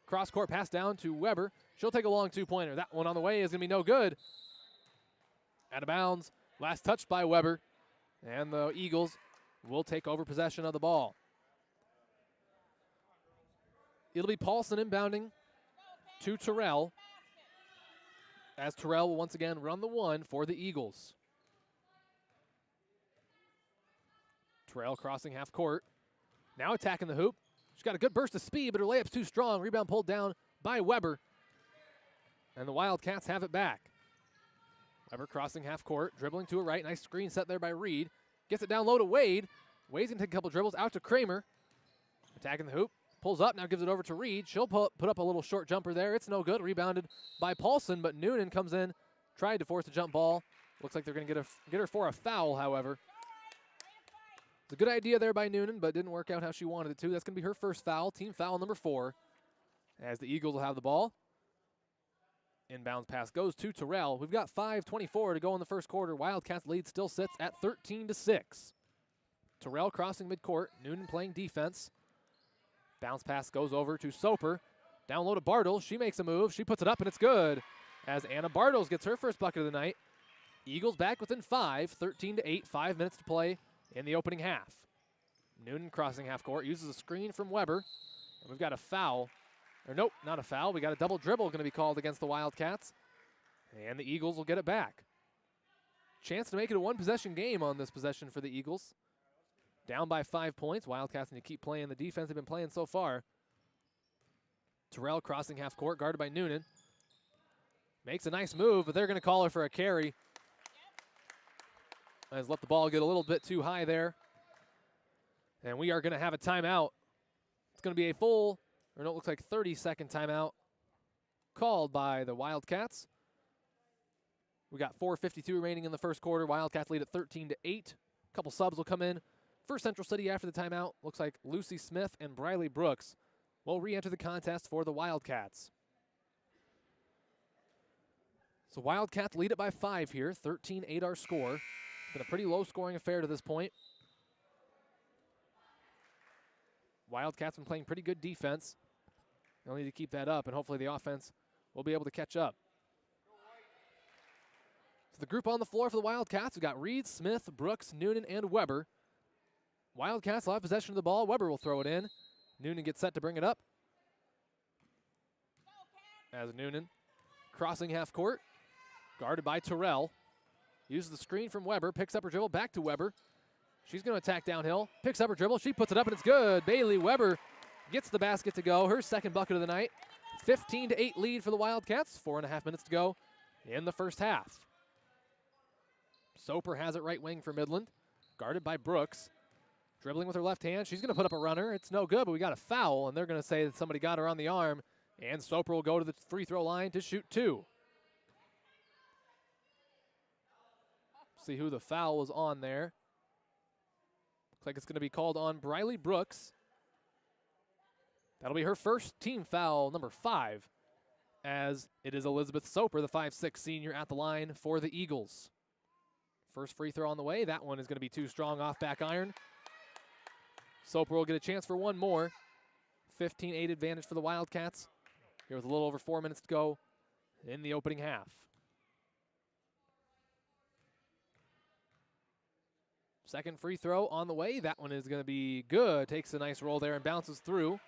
Cross-court pass down to Weber. She'll take a long two-pointer. That one on the way is going to be no good. Out of bounds. Last touched by Weber. And the Eagles will take over possession of the ball. It'll be Paulson inbounding to Terrell, as Terrell will once again run the one for the Eagles. Terrell crossing half court. Now attacking the hoop. She's got a good burst of speed, but her layup's too strong. Rebound pulled down by Weber. And the Wildcats have it back. Weber crossing half court, dribbling to her right. Nice screen set there by Reed. Gets it down low to Wade. Wade's going to take a couple dribbles out to Kramer. Attacking the hoop. Pulls up, now gives it over to Reed. She'll put up a little short jumper there. It's no good. Rebounded by Paulson, but Noonan comes in, tried to force a jump ball. Looks like they're going to get her for a foul, however. It's a good idea there by Noonan, but didn't work out how she wanted it to. That's going to be her first foul, team foul number 4, as the Eagles will have the ball. Inbounds pass goes to Terrell. We've got 5:24 to go in the first quarter. Wildcats lead still sits at 13-6. Terrell crossing midcourt. Noonan playing defense. Bounce pass goes over to Soper. Down low to Bartles. She makes a move. She puts it up, and it's good. As Anna Bartles gets her first bucket of the night. Eagles back within 5, 13-8, 5 minutes to play in the opening half. Noonan crossing half court. Uses a screen from Weber. And we've got a foul. Or nope, not a foul. We got a double dribble going to be called against the Wildcats. And the Eagles will get it back. Chance to make it a one-possession game on this possession for the Eagles. Down by 5 points. Wildcats need to keep playing the defense they've been playing so far. Terrell crossing half court, guarded by Noonan. Makes a nice move, but they're going to call her for a carry. Has let the ball get a little bit too high there. And we are going to have a timeout. It's going to be a full, or no, it looks like 30-second timeout called by the Wildcats. We got 4:52 remaining in the first quarter. Wildcats lead at 13-8. A couple subs will come in. For Central City after the timeout, looks like Lucy Smith and Briley Brooks will re-enter the contest for the Wildcats. So Wildcats lead it by 5 here, 13-8 our score. It's been a pretty low-scoring affair to this point. Wildcats been playing pretty good defense. They'll need to keep that up, and hopefully the offense will be able to catch up. So the group on the floor for the Wildcats, we've got Reed, Smith, Brooks, Noonan, and Weber. Wildcats will have possession of the ball. Weber will throw it in. Noonan gets set to bring it up. As Noonan crossing half court, guarded by Terrell. Uses the screen from Weber, picks up her dribble, back to Weber. She's going to attack downhill, picks up her dribble, she puts it up, and it's good. Bailey Weber gets the basket to go, her second bucket of the night. 15-8 lead for the Wildcats, 4.5 minutes to go in the first half. Soper has it right wing for Midland, guarded by Brooks. Dribbling with her left hand. She's going to put up a runner. It's no good, but we got a foul, and they're going to say that somebody got her on the arm, and Soper will go to the free throw line to shoot 2. See who the foul was on there. Looks like it's going to be called on Briley Brooks. That'll be her first team foul, number 5, as it is Elizabeth Soper, the 5'6" senior, at the line for the Eagles. First free throw on the way. That one is going to be too strong off back iron. Soper will get a chance for one more. 15-8 advantage for the Wildcats. Here with a little over 4 minutes to go in the opening half. Second free throw on the way. That one is going to be good. Takes a nice roll there and bounces through.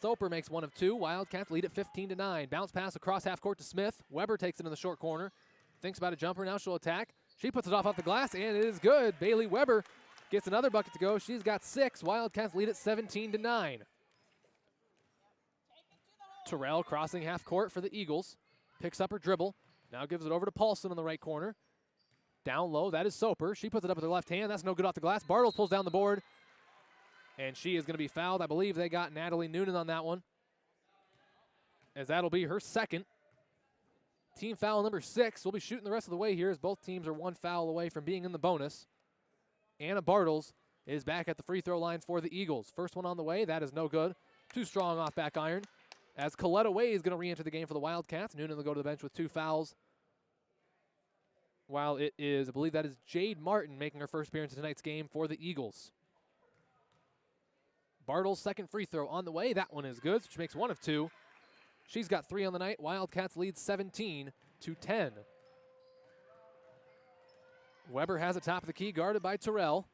Soper makes 1 of 2. Wildcats lead at 15-9. Bounce pass across half court to Smith. Weber takes it in the short corner. Thinks about a jumper. Now she'll attack. She puts it off the glass, and it is good. Bailey Weber gets another bucket to go. She's got 6. Wildcats lead at 17-9. Terrell crossing half court for the Eagles. Picks up her dribble. Now gives it over to Paulson in the right corner. Down low, that is Soper. She puts it up with her left hand. That's no good off the glass. Bartles pulls down the board, and she is going to be fouled. I believe they got Natalie Noonan on that one, as that'll be her second. Team foul number 6. We'll be shooting the rest of the way here as both teams are 1 foul away from being in the bonus. Anna Bartles is back at the free throw line for the Eagles. First one on the way. That is no good. Too strong off back iron. As Coletta Way is going to re-enter the game for the Wildcats. Noonan will go to the bench with 2 fouls. While it is, I believe that is Jade Martin making her first appearance in tonight's game for the Eagles. Bartles' second free throw on the way. That one is good. So she makes 1 of 2. She's got 3 on the night. Wildcats lead 17-10. Weber has it top of the key, guarded by Terrell.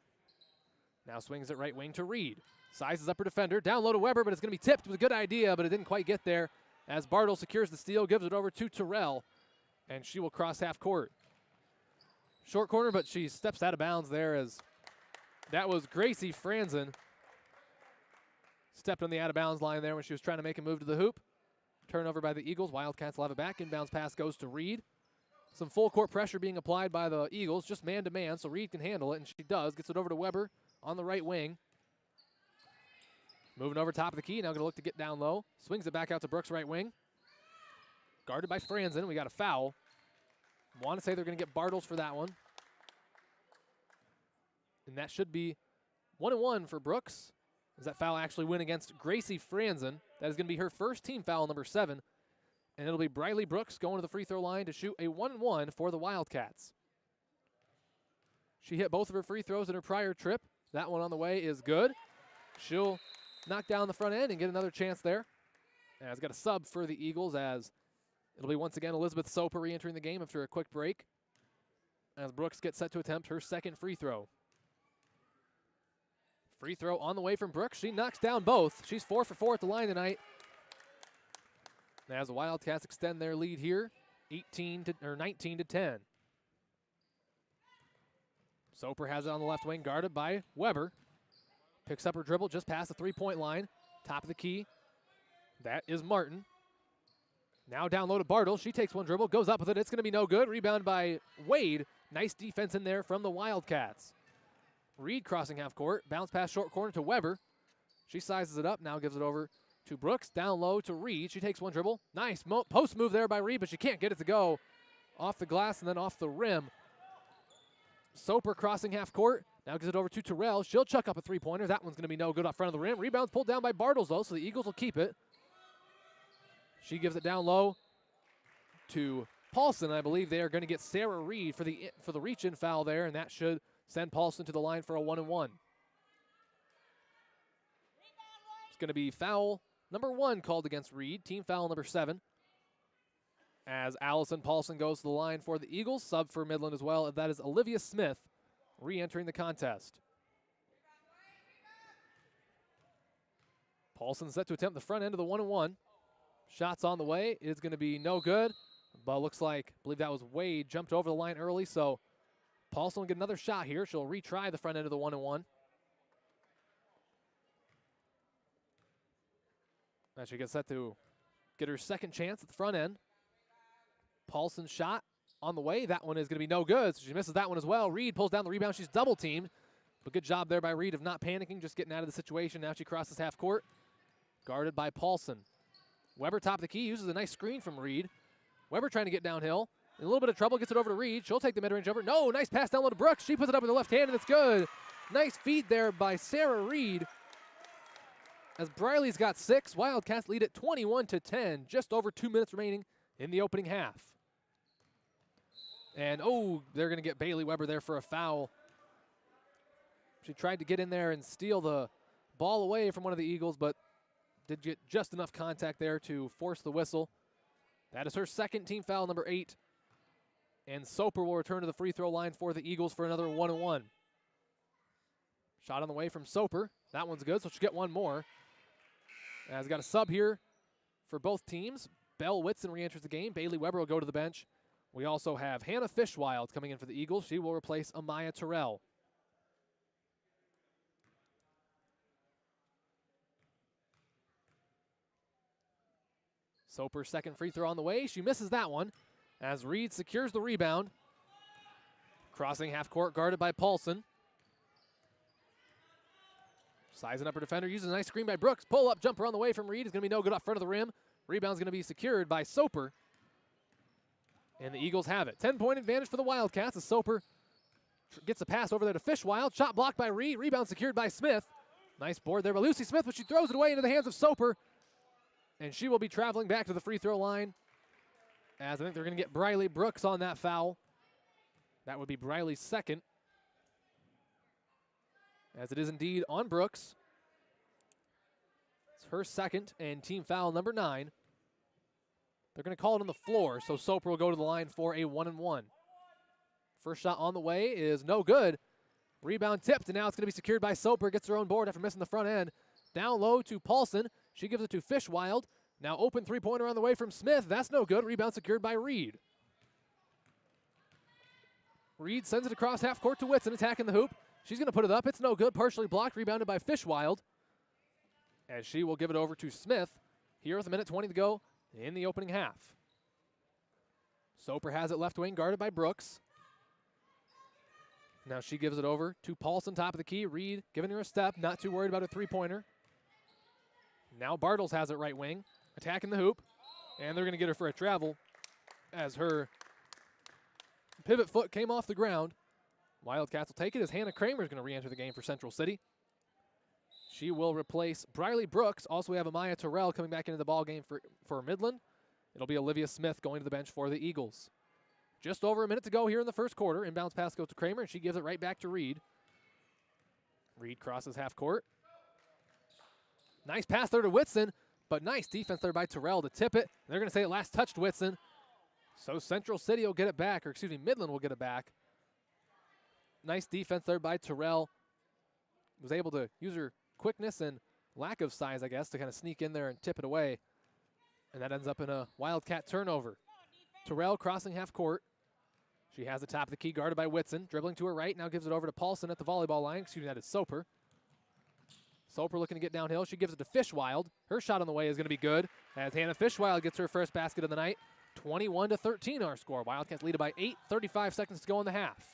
Now swings it right wing to Reed. Sizes up her defender. Down low to Weber, but it's going to be tipped. It was a good idea, but it didn't quite get there. As Bartles secures the steal, gives it over to Terrell, and she will cross half court. Short corner, but she steps out of bounds there, as that was Gracie Franzen. Stepped on the out of bounds line there when she was trying to make a move to the hoop. Turnover by the Eagles. Wildcats will have it back. Inbounds pass goes to Reed. Some full court pressure being applied by the Eagles, just man to man, so Reed can handle it, and she does. Gets it over to Weber on the right wing. Moving over top of the key, now going to look to get down low. Swings it back out to Brooks right wing. Guarded by Franzen. We got a foul. Want to say they're going to get Bartles for that one. And that should be 1-1 for Brooks. Does that foul actually win against Gracie Franzen? That is going to be her first team foul, number 7. And it'll be Briley Brooks going to the free throw line to shoot a 1-1 for the Wildcats. She hit both of her free throws in her prior trip. That one on the way is good. She'll knock down the front end and get another chance there. And it's got a sub for the Eagles, as it'll be once again Elizabeth Soper re-entering the game after a quick break, as Brooks gets set to attempt her second free throw. Free throw on the way from Brooks. She knocks down both. She's 4 for 4 at the line tonight. And as the Wildcats extend their lead here, 19-10. Soper has it on the left wing, guarded by Weber. Picks up her dribble just past the three-point line. Top of the key. That is Martin. Now down low to Bartles. She takes one dribble, goes up with it. It's going to be no good. Rebound by Wade. Nice defense in there from the Wildcats. Reed crossing half court. Bounce pass short corner to Weber. She sizes it up. Now gives it over to Brooks. Down low to Reed. She takes one dribble. Nice post move there by Reed, but she can't get it to go. Off the glass and then off the rim. Soper crossing half court. Now gives it over to Terrell. She'll chuck up a three-pointer. That one's going to be no good off front of the rim. Rebound's pulled down by Bartles, though, so the Eagles will keep it. She gives it down low to Paulson. I believe they are going to get Sarah Reed for the reach-in foul there, and that should send Paulson to the line for a 1-and-1. It's going to be foul number 1 called against Reed. Team foul number 7. As Allison Paulson goes to the line for the Eagles. Sub for Midland as well. That is Olivia Smith re-entering the contest. Paulson set to attempt the front end of the 1-and-1. Shots on the way. It's going to be no good. But looks like, I believe that was Wade, jumped over the line early. So Paulson will get another shot here. She'll retry the front end of the 1-and-1. And she gets set to get her second chance at the front end. Paulson's shot on the way. That one is going to be no good, so she misses that one as well. Reed pulls down the rebound. She's double-teamed. But good job there by Reed of not panicking, just getting out of the situation. Now she crosses half court, guarded by Paulson. Weber top of the key, uses a nice screen from Reed. Weber trying to get downhill. In a little bit of trouble, gets it over to Reed. She'll take the mid-range jumper. No, nice pass down low to Brooks. She puts it up with the left hand, and it's good. Nice feed there by Sarah Reed. As Briley's got 6, Wildcats lead at 21-10, just over 2 minutes remaining in the opening half. And, oh, they're going to get Bailey Weber there for a foul. She tried to get in there and steal the ball away from one of the Eagles, but did get just enough contact there to force the whistle. That is her second team foul, number 8. And Soper will return to the free throw line for the Eagles for another 1-on-1. Shot on the way from Soper. That one's good, so she'll get one more. As got a sub here for both teams. Belle Whitson re-enters the game. Bailey Weber will go to the bench. We also have Hannah Fishwild coming in for the Eagles. She will replace Amaya Terrell. Soper's second free throw on the way. She misses that one as Reed secures the rebound. Crossing half court, guarded by Paulson. Sizing up her defender, uses a nice screen by Brooks. Pull-up jumper on the way from Reed is going to be no good off front of the rim. Rebound's going to be secured by Soper. And the Eagles have it. 10-point advantage for the Wildcats as Soper gets a pass over there to Fishwild. Shot blocked by Reed. Rebound secured by Smith. Nice board there by Lucy Smith, but she throws it away into the hands of Soper. And she will be traveling back to the free throw line, as I think they're going to get Briley Brooks on that foul. That would be Briley's second, as it is indeed on Brooks. It's her second and team foul number 9. They're going to call it on the floor, so Soper will go to the line for a 1-and-1. First shot on the way is no good. Rebound tipped, and now it's going to be secured by Soper. Gets her own board after missing the front end. Down low to Paulson. She gives it to Fishwild. Now open three-pointer on the way from Smith. That's no good. Rebound secured by Reed. Reed sends it across half court to Whitson, attacking the hoop. She's going to put it up. It's no good. Partially blocked. Rebounded by Fishwild. As she will give it over to Smith here with 1:20 to go in the opening half. Soper has it left wing, guarded by Brooks. Now she gives it over to Paulson, top of the key. Reed giving her a step, not too worried about a three-pointer. Now Bartles has it right wing, attacking the hoop, and they're going to get her for a travel as her pivot foot came off the ground. Wildcats will take it as Hannah Kramer is going to re-enter the game for Central City. She will replace Briley Brooks. Also, we have Amaya Terrell coming back into the ball game for Midland. It'll be Olivia Smith going to the bench for the Eagles. Just over a minute to go here in the first quarter. Inbounds pass goes to Kramer, and she gives it right back to Reed. Reed crosses half court. Nice pass there to Whitson, but nice defense there by Terrell to tip it. They're going to say it last touched Whitson. So Central City will get it back, or excuse me, Midland will get it back. Nice defense there by Terrell. Was able to use her quickness and lack of size, I guess, to kind of sneak in there and tip it away. And that ends up in a Wildcat turnover. Terrell crossing half court. She has the top of the key, guarded by Whitson. Dribbling to her right, now gives it over to Paulson at the volleyball line. Excuse me, that is Soper. Soper looking to get downhill. She gives it to Fishwild. Her shot on the way is going to be good as Hannah Fishwild gets her first basket of the night. 21-13 our score. Wildcats lead it by 8, 35 seconds to go in the half.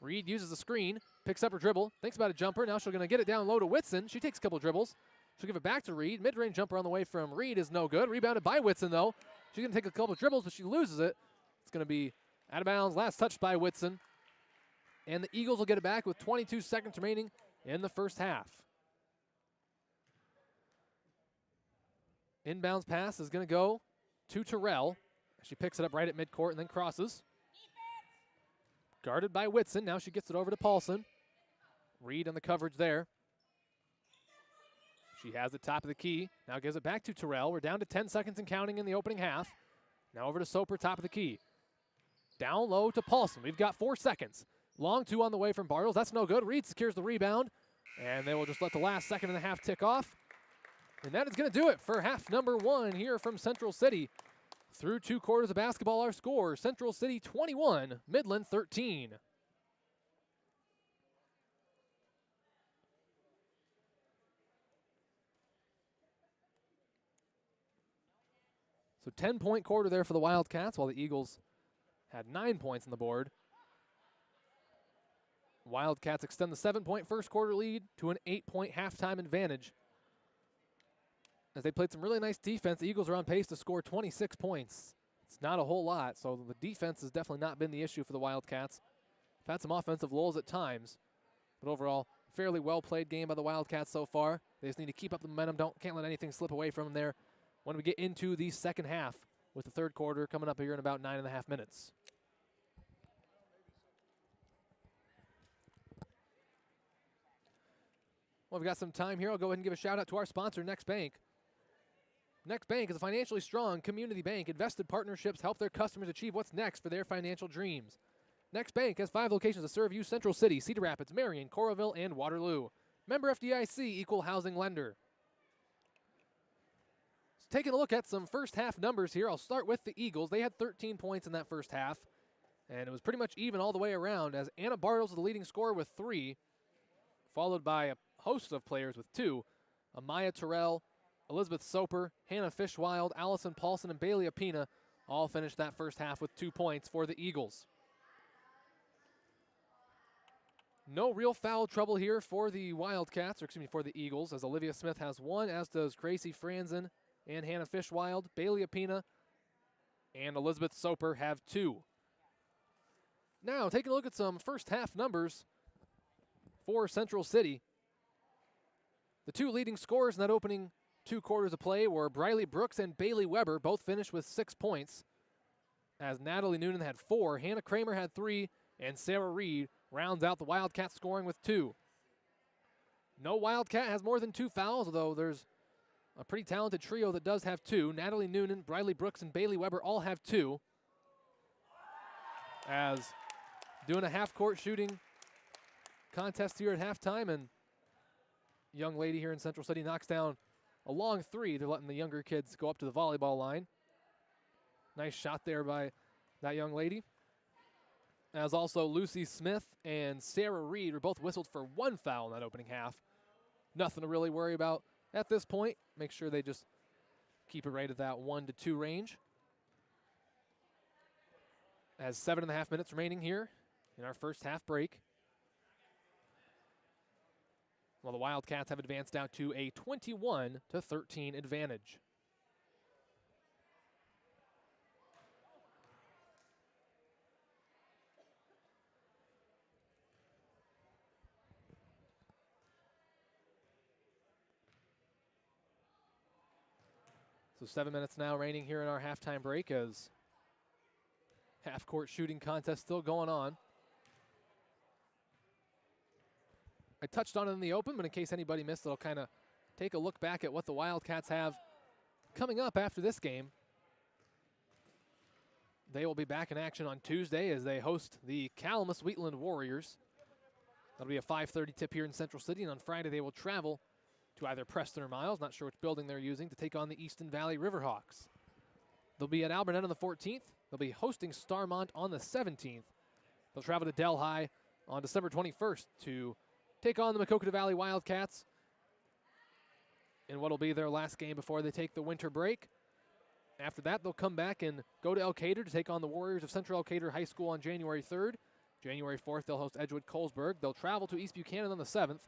Reed uses the screen, picks up her dribble, thinks about a jumper. Now she's going to get it down low to Whitson. She takes a couple dribbles. She'll give it back to Reed. Mid-range jumper on the way from Reed is no good. Rebounded by Whitson, though. She's going to take a couple dribbles, but she loses it. It's going to be out of bounds. Last touched by Whitson. And the Eagles will get it back with 22 seconds remaining in the first half. Inbounds pass is going to go to Terrell. She picks it up right at midcourt and then crosses. Guarded by Whitson. Now she gets it over to Paulson. Reed on the coverage there. She has the top of the key. Now gives it back to Terrell. We're down to 10 seconds and counting in the opening half. Now over to Soper, top of the key. Down low to Paulson. We've got 4 seconds. Long two on the way from Bartles. That's no good. Reed secures the rebound. And they will just let the last second and a half tick off. And that is going to do it for half number 1 here from Central City. Through 2 quarters of basketball, our score, Central City 21, Midland 13. So 10-point quarter there for the Wildcats, while the Eagles had 9 points on the board. Wildcats extend the 7-point first quarter lead to an 8-point halftime advantage. As they played some really nice defense, the Eagles are on pace to score 26 points. It's not a whole lot, so the defense has definitely not been the issue for the Wildcats. They've had some offensive lulls at times, But overall, fairly well-played game by the Wildcats so far. They just need to keep up the momentum. Can't let anything slip away from them there when we get into the second half with the third quarter coming up here in about 9.5 minutes. Well, we've got some time here. I'll go ahead and give a shout out to our sponsor, Next Bank. Next Bank is a financially strong community bank. Invested partnerships help their customers achieve what's next for their financial dreams. Next Bank has 5 locations to serve you: Central City, Cedar Rapids, Marion, Coralville, and Waterloo. Member FDIC, equal housing lender. So taking a look at some first half numbers here, I'll start with the Eagles. They had 13 points in that first half, and it was pretty much even all the way around as Anna Bartles was the leading scorer with 3, followed by a host of players with 2. Amaya Terrell, Elizabeth Soper, Hannah Fishwild, Allison Paulson, and Bailey Apina all finished that first half with 2 points for the Eagles. No real foul trouble here for the Wildcats, or excuse me, for the Eagles, as Olivia Smith has 1, as does Gracie Franzen and Hannah Fishwild. Bailey Apina and Elizabeth Soper have 2. Now, taking a look at some first half numbers for Central City. The 2 leading scorers in that opening 2 quarters of play were Briley Brooks and Bailey Weber, both finished with 6 points, as Natalie Noonan had 4, Hannah Kramer had 3, and Sarah Reed rounds out the Wildcats scoring with 2. No Wildcat has more than 2 fouls, although there's a pretty talented trio that does have 2. Natalie Noonan, Briley Brooks, and Bailey Weber all have 2. As doing a half-court shooting contest here at halftime, and young lady here in Central City knocks down a long 3. They're letting the younger kids go up to the volleyball line. Nice shot there by that young lady. As also Lucy Smith and Sarah Reed were both whistled for 1 foul in that opening half. Nothing to really worry about at this point. Make sure they just keep it right at that 1 to 2 range. As 7.5 minutes remaining here in our first half break. Well, the Wildcats have advanced out to a 21 to 13 advantage. So 7 minutes now reigning here in our halftime break, as half-court shooting contest still going on. I touched on it in the open, but in case anybody missed it, I'll kind of take a look back at what the Wildcats have coming up after this game. They will be back in action on Tuesday as they host the Calamus Wheatland Warriors. That'll be a 5:30 tip here in Central City, and on Friday they will travel to either Preston or Miles, not sure which building they're using, to take on the Easton Valley Riverhawks. They'll be at Alburnett on the 14th. They'll be hosting Starmont on the 17th. They'll travel to Delhi on December 21st to take on the Maquoketa Valley Wildcats in what will be their last game before they take the winter break. After that, they'll come back and go to Elkader to take on the Warriors of Central Elkader High School on January 3rd. January 4th, they'll host Edgewood Colesburg. They'll travel to East Buchanan on the 7th.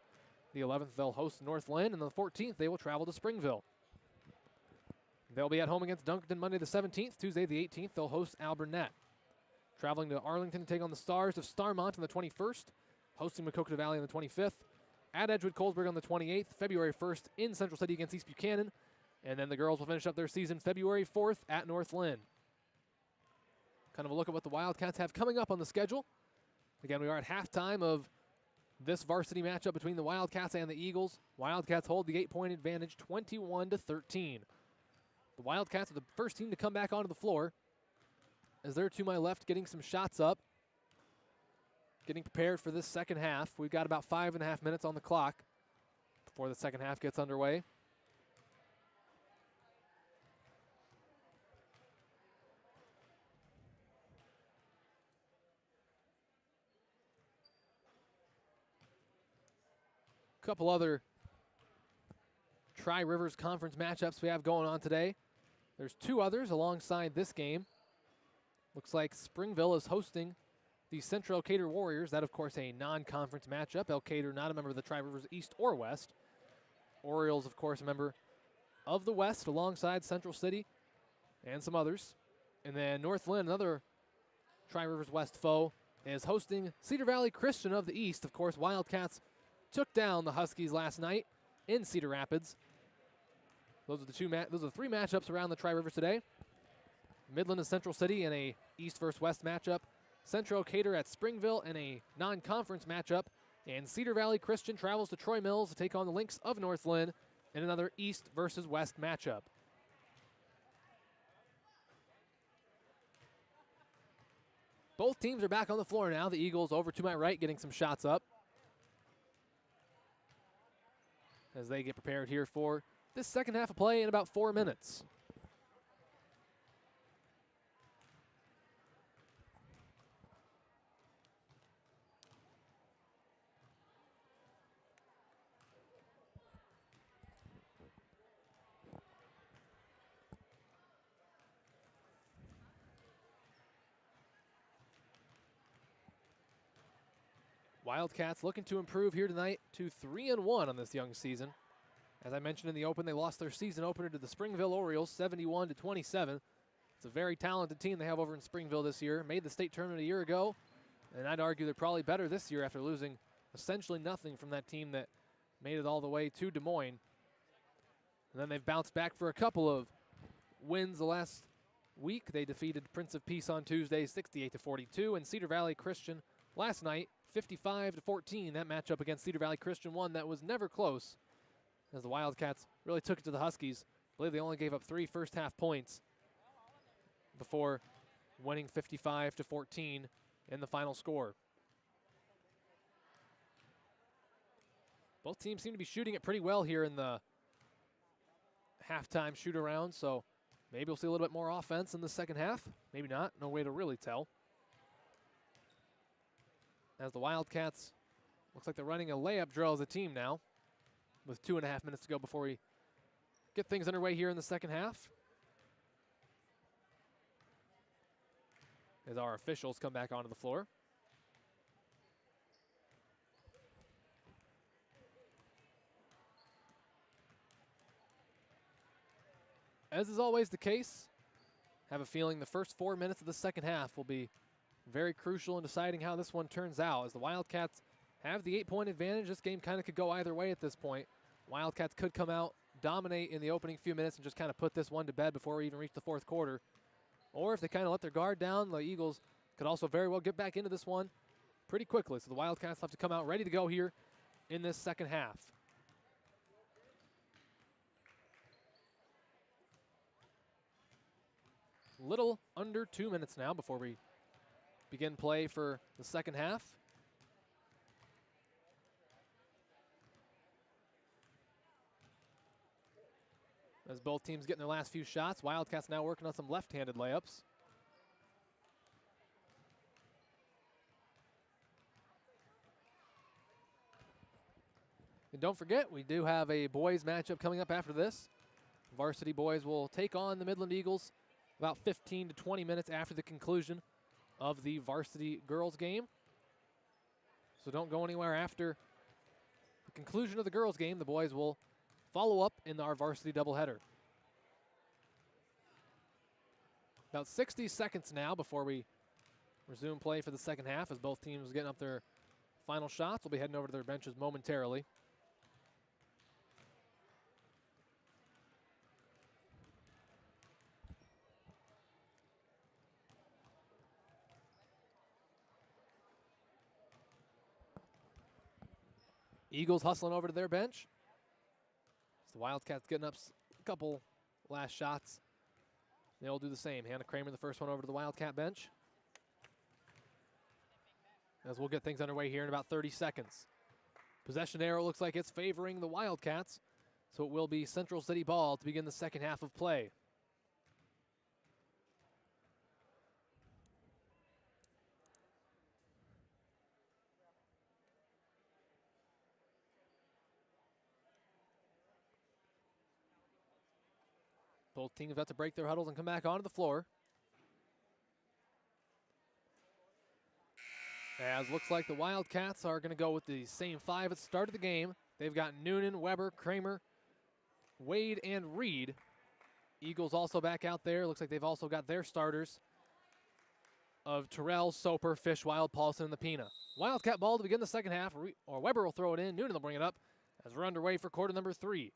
The 11th, they'll host North Lynn, and on the 14th, they will travel to Springville. They'll be at home against Duncanton Monday the 17th. Tuesday the 18th, they'll host Alburnett. Traveling to Arlington to take on the Stars of Starmont on the 21st, hosting Maquoketa Valley on the 25th, at Edgewood Colesburg on the 28th, February 1st in Central City against East Buchanan, and then the girls will finish up their season February 4th at North Lynn. Kind of a look at what the Wildcats have coming up on the schedule. Again, we are at halftime of this varsity matchup between the Wildcats and the Eagles. Wildcats hold the 8-point advantage, 21 to 13. The Wildcats are the first team to come back onto the floor, as they're to my left getting some shots up, getting prepared for this second half. We've got about 5.5 minutes on the clock before the second half gets underway. Couple other Tri-Rivers Conference matchups we have going on today. There's 2 others alongside this game. Looks like Springville is hosting the Central Elkader Warriors. That, of course, a non-conference matchup. Elkader not a member of the Tri-Rivers East or West. Orioles, of course, a member of the West alongside Central City and some others. And then North Lynn, another Tri-Rivers West foe, is hosting Cedar Valley Christian of the East. Of course, Wildcats took down the Huskies last night in Cedar Rapids. Those are the three matchups around the Tri-Rivers today. Midland and Central City in a East versus West matchup. Central Cater at Springville in a non-conference matchup. And Cedar Valley Christian travels to Troy Mills to take on the Lynx of Northland in another East versus West matchup. Both teams are back on the floor now. The Eagles over to my right getting some shots up as they get prepared here for this second half of play in about 4 minutes. Wildcats looking to improve here tonight to 3-1 on this young season. As I mentioned in the open, they lost their season opener to the Springville Orioles, 71-27. It's a very talented team they have over in Springville this year. Made the state tournament a year ago, and I'd argue they're probably better this year after losing essentially nothing from that team that made it all the way to Des Moines. And then they've bounced back for a couple of wins the last week. They defeated Prince of Peace on Tuesday, 68-42, and Cedar Valley Christian last night, 55-14. That matchup against Cedar Valley Christian, one that was never close, as the Wildcats really took it to the Huskies. I believe they only gave up 3 first-half points before winning 55-14 in the final score. Both teams seem to be shooting it pretty well here in the halftime shoot-around, so maybe we'll see a little bit more offense in the second half. Maybe not. No way to really tell. As the Wildcats, looks like they're running a layup drill as a team now, with 2.5 minutes to go before we get things underway here in the second half. As our officials come back onto the floor. As is always the case, I have a feeling the first 4 minutes of the second half will be very crucial in deciding how this one turns out. As the Wildcats have the 8-point advantage, this game kind of could go either way at this point. Wildcats could come out, dominate in the opening few minutes, and just kind of put this one to bed before we even reach the fourth quarter. Or if they kind of let their guard down, the Eagles could also very well get back into this one pretty quickly. So the Wildcats have to come out ready to go here in this second half. Little under 2 minutes now before we begin play for the second half. As both teams getting their last few shots, Wildcats now working on some left-handed layups. And don't forget, we do have a boys matchup coming up after this. Varsity boys will take on the Midland Eagles about 15 to 20 minutes after the conclusion of the varsity girls game. So don't go anywhere after the conclusion of the girls game. The boys will follow up in our varsity doubleheader. About 60 seconds now before we resume play for the second half, as both teams getting up their final shots. We'll be heading over to their benches momentarily. Eagles hustling over to their bench. So the Wildcats getting up a couple last shots. They'll do the same. Hannah Kramer, the first one over to the Wildcat bench. As we'll get things underway here in about 30 seconds. Possession arrow looks like it's favoring the Wildcats. So it will be Central City ball to begin the second half of play. Both teams have to break their huddles and come back onto the floor. As looks like the Wildcats are going to go with the same 5 at the start of the game. They've got Noonan, Weber, Kramer, Wade, and Reed. Eagles also back out there. Looks like they've also got their starters. of Terrell, Soper, Fishwild, Paulson, and the Pina. Wildcat ball to begin the second half, or Weber will throw it in. Noonan will bring it up as we're underway for quarter number 3.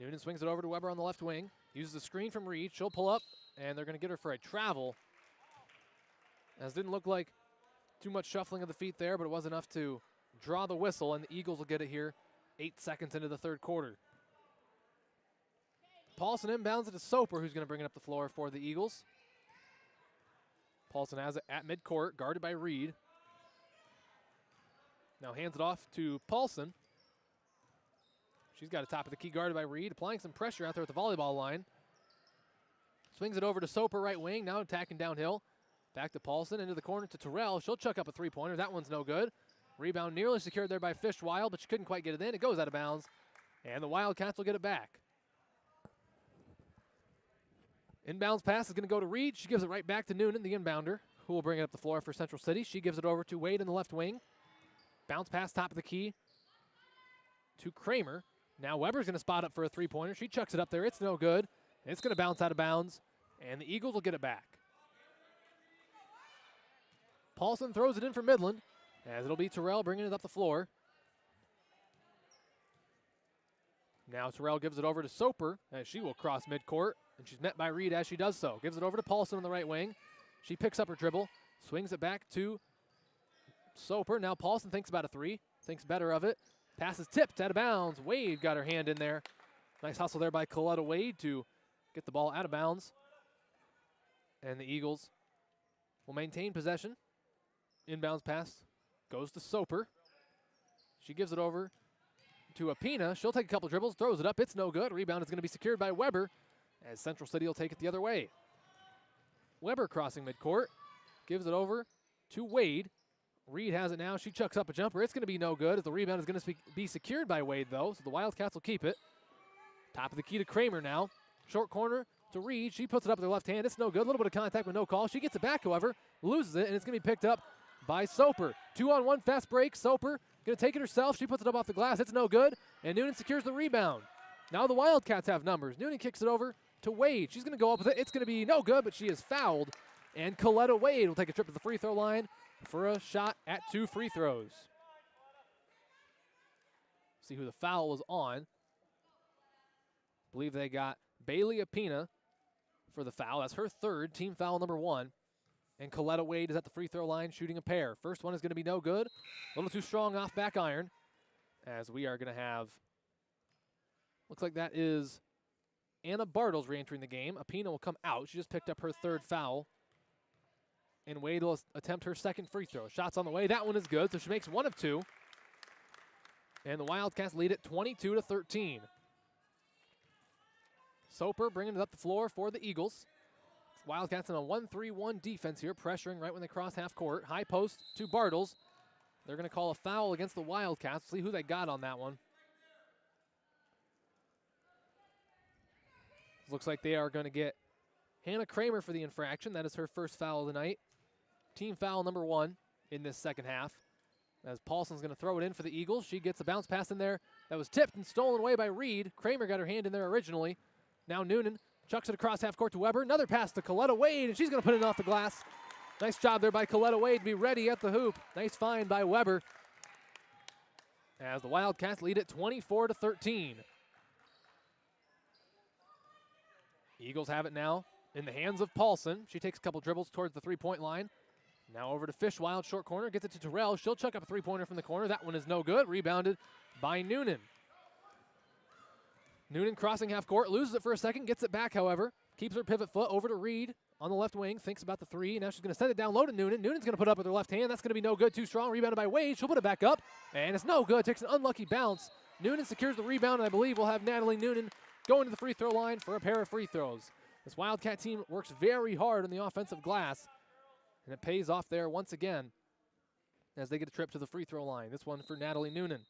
Noonan swings it over to Weber on the left wing. Uses the screen from Reed. She'll pull up, and they're going to get her for a travel. As didn't look like too much shuffling of the feet there, but it was enough to draw the whistle, and the Eagles will get it here 8 seconds into the third quarter. Paulson inbounds it to Soper, who's going to bring it up the floor for the Eagles. Paulson has it at midcourt, guarded by Reed. Now hands it off to Paulson. She's got a top of the key guarded by Reed, applying some pressure out there at the volleyball line. Swings it over to Soper, right wing, now attacking downhill. Back to Paulson, into the corner to Terrell. She'll chuck up a three-pointer. That one's no good. Rebound nearly secured there by Fishwild, but she couldn't quite get it in. It goes out of bounds, and the Wildcats will get it back. Inbounds pass is going to go to Reed. She gives it right back to Noonan, the inbounder, who will bring it up the floor for Central City. She gives it over to Wade in the left wing. Bounce pass top of the key to Kramer. Now Weber's going to spot up for a three-pointer. She chucks it up there. It's no good. It's going to bounce out of bounds, and the Eagles will get it back. Paulson throws it in for Midland, as it'll be Terrell bringing it up the floor. Now Terrell gives it over to Soper, as she will cross midcourt, and she's met by Reed as she does so. Gives it over to Paulson on the right wing. She picks up her dribble, swings it back to Soper. Now Paulson thinks about a three, thinks better of it. Pass is tipped out of bounds. Wade got her hand in there. Nice hustle there by Coletta Wade to get the ball out of bounds. And the Eagles will maintain possession. Inbounds pass goes to Soper. She gives it over to Apina. She'll take a couple dribbles, throws it up. It's no good. Rebound is going to be secured by Weber, as Central City will take it the other way. Weber crossing midcourt. Gives it over to Wade. Reed has it now. She chucks up a jumper. It's going to be no good, as the rebound is going to be secured by Wade, though, so the Wildcats will keep it. Top of the key to Kramer now. Short corner to Reed. She puts it up with her left hand. It's no good. A little bit of contact with no call. She gets it back, however, loses it, and it's going to be picked up by Soper. 2-on-1 fast break. Soper going to take it herself. She puts it up off the glass. It's no good, and Noonan secures the rebound. Now the Wildcats have numbers. Noonan kicks it over to Wade. She's going to go up with it. It's going to be no good, but she is fouled, and Coletta Wade will take a trip to the free throw line for a shot at 2 free throws. See who the foul was on. Believe they got Bailey Apina for the foul. That's her third, team foul number 1. And Coletta Wade is at the free throw line shooting a pair. First one is going to be no good. A little too strong off back iron, as we are going to have, looks like that is Anna Bartles re-entering the game. Apina will come out. She just picked up her third foul. And Wade will attempt her second free throw. Shots on the way. That one is good, so she makes 1 of 2. And the Wildcats lead it 22-13. Soper bringing it up the floor for the Eagles. Wildcats in a 1-3-1 defense here, pressuring right when they cross half court. High post to Bartles. They're going to call a foul against the Wildcats. See who they got on that one. Looks like they are going to get Hannah Kramer for the infraction. That is her first foul of the night. Team foul number 1 in this second half. As Paulson's going to throw it in for the Eagles. She gets a bounce pass in there that was tipped and stolen away by Reed. Kramer got her hand in there originally. Now Noonan chucks it across half court to Weber. Another pass to Coletta Wade, and she's going to put it off the glass. Nice job there by Coletta Wade to be ready at the hoop. Nice find by Weber, as the Wildcats lead it 24-13. Eagles have it now in the hands of Paulson. She takes a couple dribbles towards the three-point line. Now over to Fishwild, short corner, gets it to Terrell. She'll chuck up a three-pointer from the corner. That one is no good. Rebounded by Noonan. Noonan crossing half court, loses it for a second, gets it back, however. Keeps her pivot foot over to Reed on the left wing, thinks about the three. Now she's going to send it down low to Noonan. Noonan's going to put it up with her left hand. That's going to be no good, too strong. Rebounded by Wade. She'll put it back up, and it's no good. Takes an unlucky bounce. Noonan secures the rebound, and I believe we'll have Natalie Noonan going to the free throw line for a pair of free throws. This Wildcat team works very hard on the offensive glass, and it pays off there once again as they get a trip to the free throw line. This one for Natalie Noonan.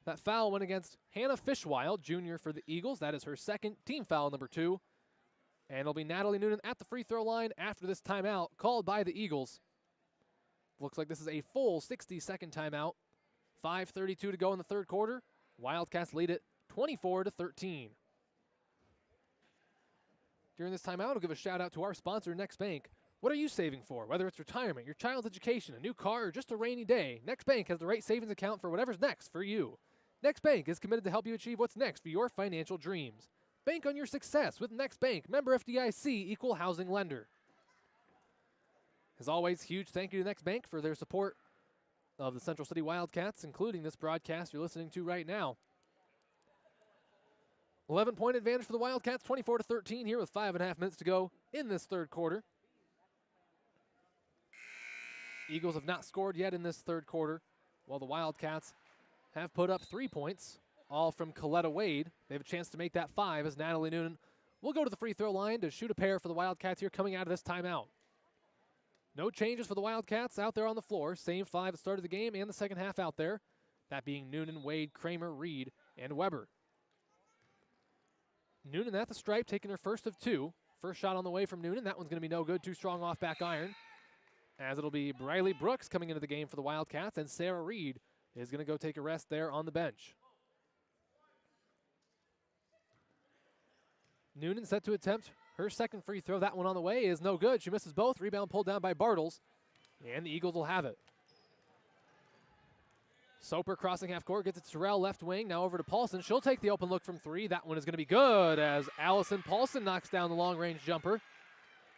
That foul went against Hannah Fishwild, junior for the Eagles. That is her second, team foul number 2. And it'll be Natalie Noonan at the free throw line after this timeout called by the Eagles. Looks like this is a full 60-second timeout. 5:32 to go in the third quarter. Wildcats lead it 24-13. During this timeout, I'll give a shout out to our sponsor, Next Bank. What are you saving for? Whether it's retirement, your child's education, a new car, or just a rainy day, Next Bank has the right savings account for whatever's next for you. Next Bank is committed to help you achieve what's next for your financial dreams. Bank on your success with Next Bank, member FDIC, equal housing lender. As always, huge thank you to Next Bank for their support of the Central City Wildcats, including this broadcast you're listening to right now. 11-point advantage for the Wildcats, 24-13 here with 5.5 minutes to go in this third quarter. Eagles have not scored yet in this third quarter, while the Wildcats have put up 3 points, all from Coletta Wade. They have a chance to make that 5 as Natalie Noonan will go to the free throw line to shoot a pair for the Wildcats here coming out of this timeout. No changes for the Wildcats out there on the floor. Same 5 at the start of the game and the second half out there. That being Noonan, Wade, Kramer, Reed, and Weber. Noonan at the stripe, taking her first of 2. First shot on the way from Noonan. That one's going to be no good. Too strong off back iron. As it'll be Briley Brooks coming into the game for the Wildcats, and Sarah Reed is going to go take a rest there on the bench. Noonan set to attempt her second free throw. That one on the way is no good. She misses both. Rebound pulled down by Bartles, and the Eagles will have it. Soper crossing half court, gets it to Terrell left wing. Now over to Paulson. She'll take the open look from 3. That one is going to be good as Allison Paulson knocks down the long-range jumper.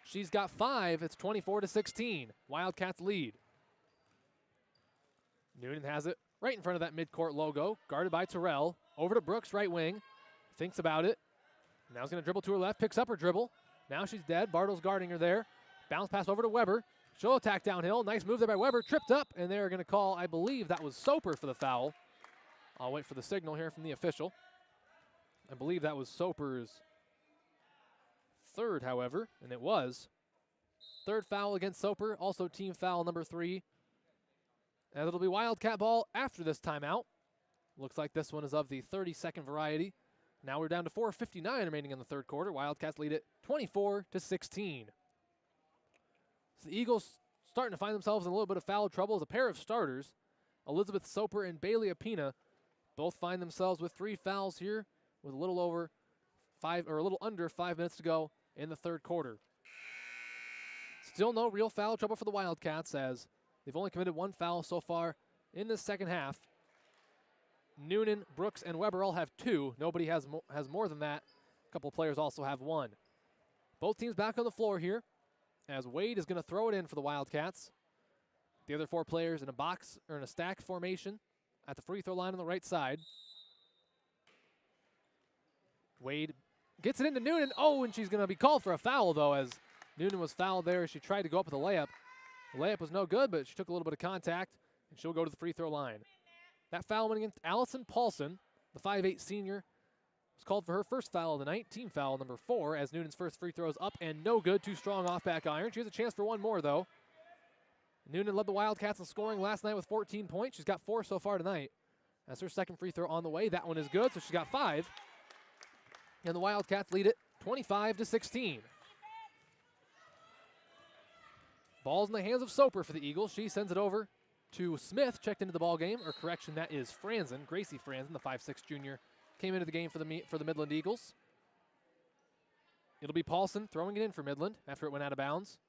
She's got 5. It's 24-16. Wildcats lead. Noonan has it right in front of that midcourt logo, guarded by Terrell. Over to Brooks, right wing. Thinks about it. Now he's going to dribble to her left, picks up her dribble. Now she's dead. Bartles guarding her there. Bounce pass over to Weber. She'll attack downhill. Nice move there by Weber. Tripped up, and they're going to call, I believe that was Soper for the foul. I'll wait for the signal here from the official. I believe that was Soper's third, however, and it was. Third foul against Soper, also team foul number 3. And it'll be Wildcat ball after this timeout. Looks like this one is of the 30-second variety. Now we're down to 4:59 remaining in the third quarter. Wildcats lead it 24-16. So the Eagles starting to find themselves in a little bit of foul trouble as a pair of starters, Elizabeth Soper and Bailey Apina, both find themselves with 3 fouls here with a little under 5 minutes to go in the third quarter. Still no real foul trouble for the Wildcats as they've only committed 1 foul so far in the second half. Noonan, Brooks, and Weber all have 2. Nobody has more than that. A couple players also have 1. Both teams back on the floor here as Wade is going to throw it in for the Wildcats. The other 4 players in a box or in a stack formation at the free throw line on the right side. Wade gets it into Noonan. Oh, and she's going to be called for a foul, though, as Noonan was fouled there as she tried to go up with a layup. The layup was no good, but she took a little bit of contact, and she'll go to the free throw line. That foul went against Allison Paulson, the 5'8 senior. Was called for her first foul of the night, team foul number 4, as Noonan's first free throw is up and no good. Too strong off back iron. She has a chance for 1 more, though. Noonan led the Wildcats in scoring last night with 14 points. She's got 4 so far tonight. That's her second free throw on the way. That one is good, so she's got 5. And the Wildcats lead it 25-16. Ball's in the hands of Soper for the Eagles. She sends it over to Smith, checked into the ball game, or correction, that is Franzen, Gracie Franzen, the 5'6 junior, came into the game for the Midland Eagles. It'll be Paulson throwing it in for Midland after it went out of bounds.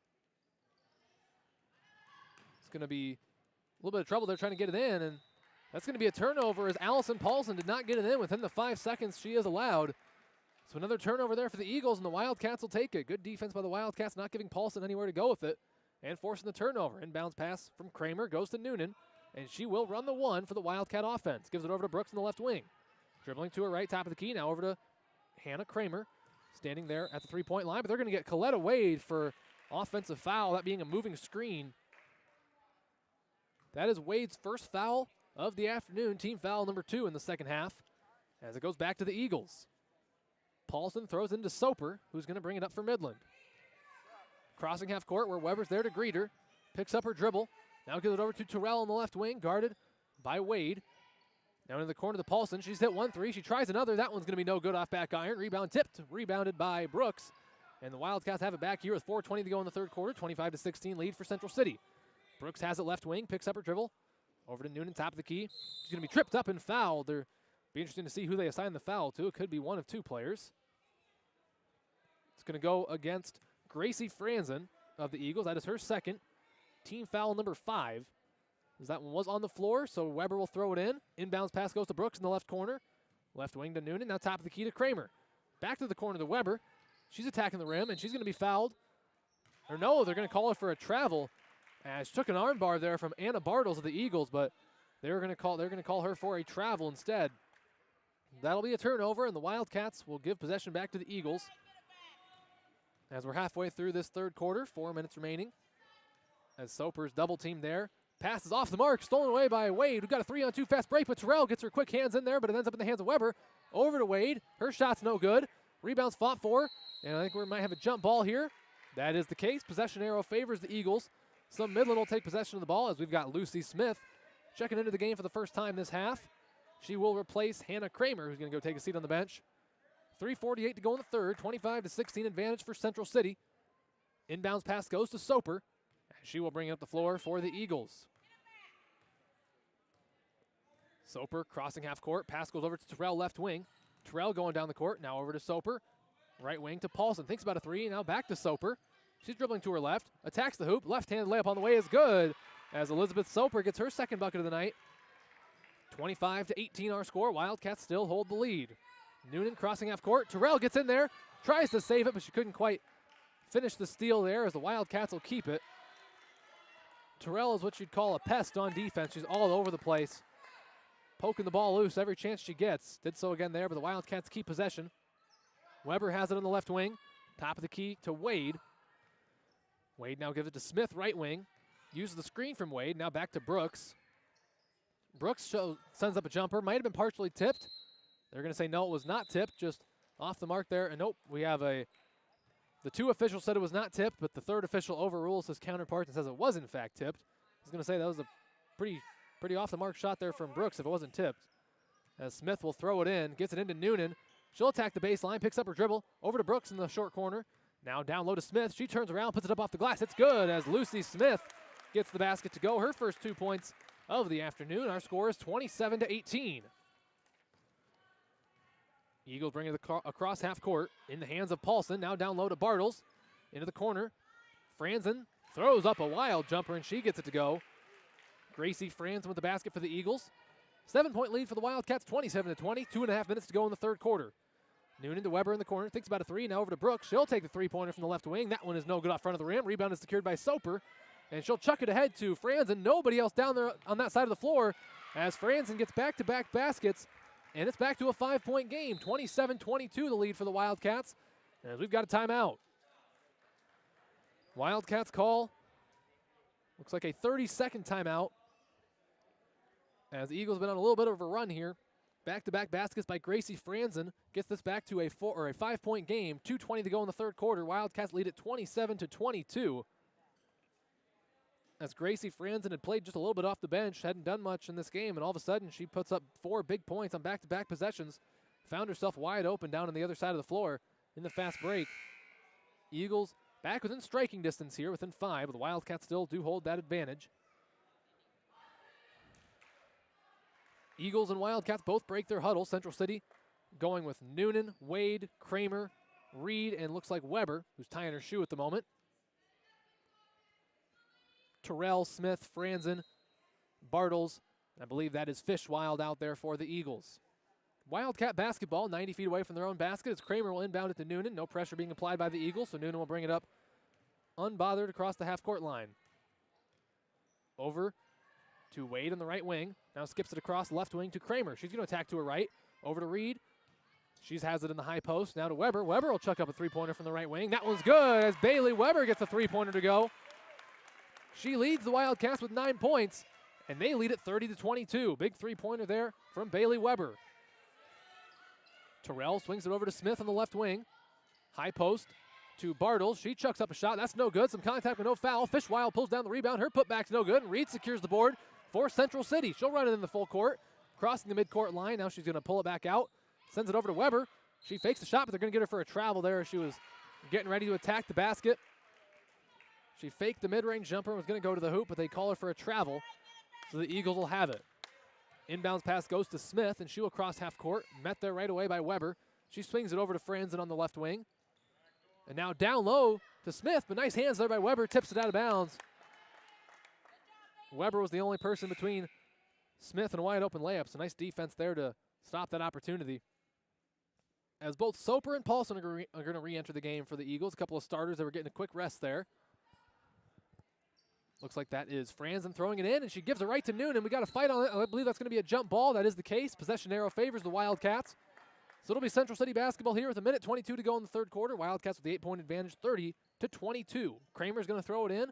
It's going to be a little bit of trouble there trying to get it in, and that's going to be a turnover as Allison Paulson did not get it in within the 5 seconds she is allowed. So another turnover there for the Eagles, and the Wildcats will take it. Good defense by the Wildcats, not giving Paulson anywhere to go with it, and forcing the turnover. Inbounds pass from Kramer goes to Noonan, and she will run the 1 for the Wildcat offense. Gives it over to Brooks in the left wing. Dribbling to her right, top of the key. Now over to Hannah Kramer, standing there at the 3-point line, but they're going to get Coletta Wade for offensive foul, that being a moving screen. That is Wade's first foul of the afternoon, team foul number 2 in the second half, as it goes back to the Eagles. Paulson throws into Soper, who's going to bring it up for Midland. Crossing half court where Weber's there to greet her. Picks up her dribble. Now gives it over to Terrell on the left wing, guarded by Wade. Down in the corner to Paulson. She's hit 1 3. She tries another. That one's going to be no good off back iron. Rebound tipped. Rebounded by Brooks. And the Wildcats have it back here with 4:20 to go in the third quarter. 25-16 lead for Central City. Brooks has it left wing. Picks up her dribble. Over to Noonan, top of the key. She's going to be tripped up and fouled. It'll be interesting to see who they assign the foul to. It could be one of 2 players. It's going to go against Gracie Franzen of the Eagles. That is her second. Team foul number 5. As that one was on the floor, so Weber will throw it in. Inbounds pass goes to Brooks in the left corner. Left wing to Noonan. Now top of the key to Kramer. Back to the corner to Weber. She's attacking the rim, and she's going to be fouled. Or no, they're going to call her for a travel. She took an arm bar there from Anna Bartles of the Eagles, but they're going to call her for a travel instead. That'll be a turnover, and the Wildcats will give possession back to the Eagles. As we're halfway through this third quarter, 4 minutes remaining. As Soper's double team there. Pass is off the mark, stolen away by Wade, who got a 3-on-2 fast break, but Terrell gets her quick hands in there, but it ends up in the hands of Weber. Over to Wade. Her shot's no good. Rebounds fought for, and I think we might have a jump ball here. That is the case. Possession arrow favors the Eagles. So Midland will take possession of the ball as we've got Lucy Smith checking into the game for the first time this half. She will replace Hannah Kramer, who's going to go take a seat on the bench. 3:48 to go in the third. 25-16 advantage for Central City. Inbounds pass goes to Soper. She will bring it up the floor for the Eagles. Soper crossing half court. Pass goes over to Terrell left wing. Terrell going down the court. Now over to Soper. Right wing to Paulson. Thinks about a three. Now back to Soper. She's dribbling to her left. Attacks the hoop. Left-hand layup on the way is good as Elizabeth Soper gets her second bucket of the night. 25-18 our score. Wildcats still hold the lead. Noonan crossing half court. Terrell gets in there. Tries to save it, but she couldn't quite finish the steal there as the Wildcats will keep it. Terrell is what you'd call a pest on defense. She's all over the place. Poking the ball loose every chance she gets. Did so again there, but the Wildcats keep possession. Weber has it on the left wing. Top of the key to Wade. Wade now gives it to Smith, right wing. Uses the screen from Wade. Now back to Brooks. Brooks sends up a jumper. Might have been partially tipped. They're going to say no, it was not tipped. Just off the mark there. And nope, we have the two officials said it was not tipped, but the third official overrules his counterpart and says it was in fact tipped. I was going to say that was a pretty off the mark shot there from Brooks if it wasn't tipped. As Smith will throw it in, gets it into Noonan. She'll attack the baseline, picks up her dribble, over to Brooks in the short corner. Now down low to Smith. She turns around, puts it up off the glass. It's good as Lucy Smith gets the basket to go. Her first 2 points of the afternoon. Our score is 27-18. Eagles bring it across half court in the hands of Paulson. Now down low to Bartles. Into the corner. Franzen throws up a wild jumper, and she gets it to go. Gracie Franzen with the basket for the Eagles. 7-point lead for the Wildcats, 27-20. 2.5 minutes to go in the third quarter. Noonan to Weber in the corner. Thinks about a three. Now over to Brooks. She'll take the three-pointer from the left wing. That one is no good off front of the rim. Rebound is secured by Soper. And she'll chuck it ahead to Franzen. Nobody else down there on that side of the floor as Franzen gets back-to-back baskets. And it's back to a 5-point game. 27-22 the lead for the Wildcats. As we've got a timeout. Wildcats call. Looks like a 30-second timeout. As the Eagles have been on a little bit of a run here. Back-to-back baskets by Gracie Franzen gets this back to a 5-point game. 2:20 to go in the third quarter. Wildcats lead at 27-22. As Gracie Franzen had played just a little bit off the bench, hadn't done much in this game, and all of a sudden she puts up 4 big points on back-to-back possessions. Found herself wide open down on the other side of the floor in the fast break. Eagles back within striking distance here, within 5, but the Wildcats still do hold that advantage. Eagles and Wildcats both break their huddle. Central City going with Noonan, Wade, Kramer, Reed, and looks like Weber, who's tying her shoe at the moment. Terrell, Smith, Franzen, Bartles. I believe that is Fishwild out there for the Eagles. Wildcat basketball, 90 feet away from their own basket as Kramer will inbound it to Noonan. No pressure being applied by the Eagles, so Noonan will bring it up unbothered across the half-court line. Over to Wade on the right wing. Now skips it across left wing to Kramer. She's going to attack to her right. Over to Reed. She has it in the high post. Now to Weber. Weber will chuck up a three-pointer from the right wing. That one's good as Bailey Weber gets a three-pointer to go. She leads the Wildcats with 9 points, and they lead at 30-22. Big three-pointer there from Bailey Weber. Terrell swings it over to Smith on the left wing. High post to Bartles. She chucks up a shot. That's no good. Some contact but no foul. Fishwild pulls down the rebound. Her putback's no good, and Reed secures the board for Central City. She'll run it in the full court, crossing the midcourt line. Now she's going to pull it back out. Sends it over to Weber. She fakes the shot, but they're going to get her for a travel there as she was getting ready to attack the basket. She faked the mid-range jumper and was going to go to the hoop, but they call her for a travel, so the Eagles will have it. Inbounds pass goes to Smith, and she will cross half court. Met there right away by Weber. She swings it over to Franzen on the left wing. And now down low to Smith, but nice hands there by Weber, tips it out of bounds. Weber was the only person between Smith and a wide open layup, so nice defense there to stop that opportunity. As both Soper and Paulson are going to re-enter the game for the Eagles. A couple of starters that were getting a quick rest there. Looks like that is Franzen throwing it in, and she gives it right to Noonan. We got a fight on it. I believe that's going to be a jump ball. That is the case. Possession arrow favors the Wildcats. So it'll be Central City basketball here with 1:22 to go in the third quarter. Wildcats with the 8-point advantage, 30-22. Kramer's going to throw it in,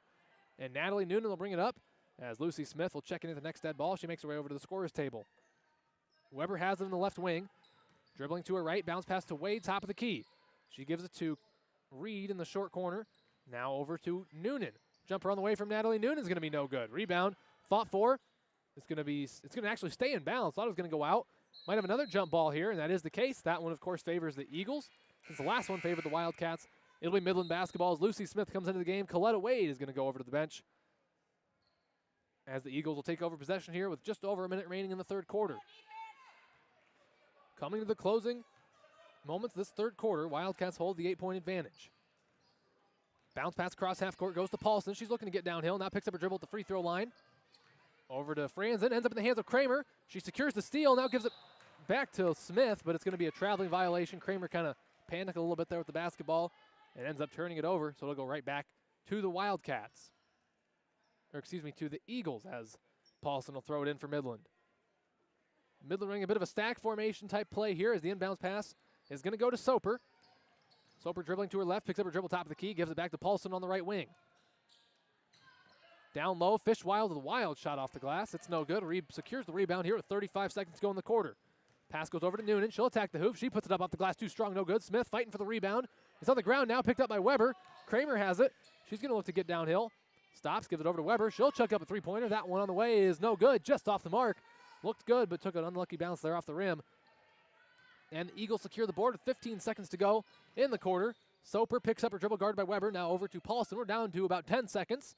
and Natalie Noonan will bring it up as Lucy Smith will check into the next dead ball. She makes her way over to the scorer's table. Weber has it in the left wing. Dribbling to her right, bounce pass to Wade, top of the key. She gives it to Reed in the short corner. Now over to Noonan. Jumper on the way from Natalie Noonan is going to be no good. Rebound, fought for. It's going to actually stay in bounds. Thought it was going to go out. Might have another jump ball here, and that is the case. That one, of course, favors the Eagles. Since the last one favored the Wildcats, it'll be Midland basketball as Lucy Smith comes into the game. Coletta Wade is going to go over to the bench as the Eagles will take over possession here with just over a minute remaining in the third quarter. Coming to the closing moments this third quarter, Wildcats hold the 8-point advantage. Bounce pass across half court goes to Paulson. She's looking to get downhill. Now picks up her dribble at the free throw line. Over to Franzen. Ends up in the hands of Kramer. She secures the steal. Now gives it back to Smith, but it's going to be a traveling violation. Kramer kind of panicked a little bit there with the basketball and ends up turning it over. So it'll go right back to the Wildcats. Or excuse me, to the Eagles as Paulson will throw it in for Midland. Midland running a bit of a stack formation type play here as the inbounds pass is going to go to Soper. Soper dribbling to her left, picks up her dribble top of the key, gives it back to Paulson on the right wing. Down low, Fish Wild with a wild shot off the glass. It's no good. Reed secures the rebound here with 35 seconds to go in the quarter. Pass goes over to Noonan. She'll attack the hoop. She puts it up off the glass. Too strong, no good. Smith fighting for the rebound. It's on the ground now, picked up by Weber. Kramer has it. She's going to look to get downhill. Stops, gives it over to Weber. She'll chuck up a three-pointer. That one on the way is no good, just off the mark. Looked good, but took an unlucky bounce there off the rim. And the Eagles secure the board with 15 seconds to go in the quarter. Soper picks up her dribble guarded by Weber. Now over to Paulson. We're down to about 10 seconds.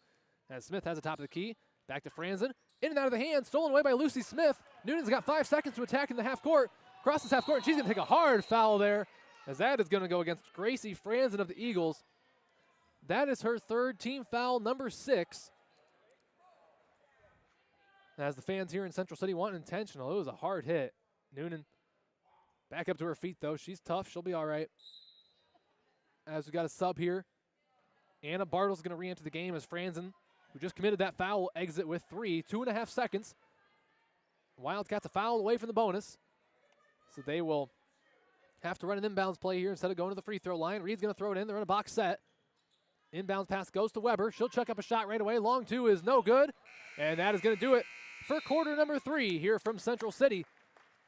As Smith has the top of the key. Back to Franzen. In and out of the hand. Stolen away by Lucy Smith. Noonan's got 5 seconds to attack in the half court. Crosses half court, and she's going to take a hard foul there. As that is going to go against Gracie Franzen of the Eagles. That is her third team foul, number 6. As the fans here in Central City want intentional. It was a hard hit. Noonan back up to her feet, though. She's tough. She'll be all right. As we got a sub here. Anna Bartle's going to re-enter the game as Franzen, who just committed that foul, will exit with 3. 2.5 seconds. Wildcats a foul away from the bonus. So they will have to run an inbounds play here instead of going to the free throw line. Reed's going to throw it in. They're in a box set. Inbounds pass goes to Weber. She'll chuck up a shot right away. Long two is no good. And that is going to do it for quarter number 3 here from Central City.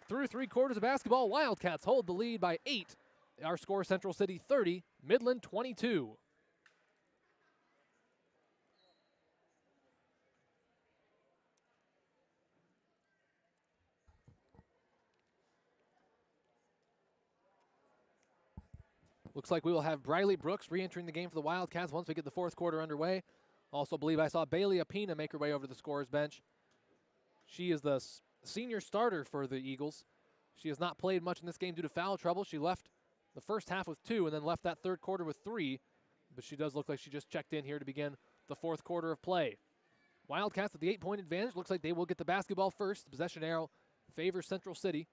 Through 3 quarters of basketball, Wildcats hold the lead by 8. Our score, Central City 30, Midland 22. Looks like we will have Briley Brooks re-entering the game for the Wildcats once we get the fourth quarter underway. Also believe I saw Bailey Apina make her way over to the scorer's bench. She is the senior starter for the Eagles. She has not played much in this game due to foul trouble. She left the first half with 2 and then left that third quarter with 3. But she does look like she just checked in here to begin the fourth quarter of play. Wildcats with the 8-point advantage. Looks like they will get the basketball first. The possession arrow favors Central City.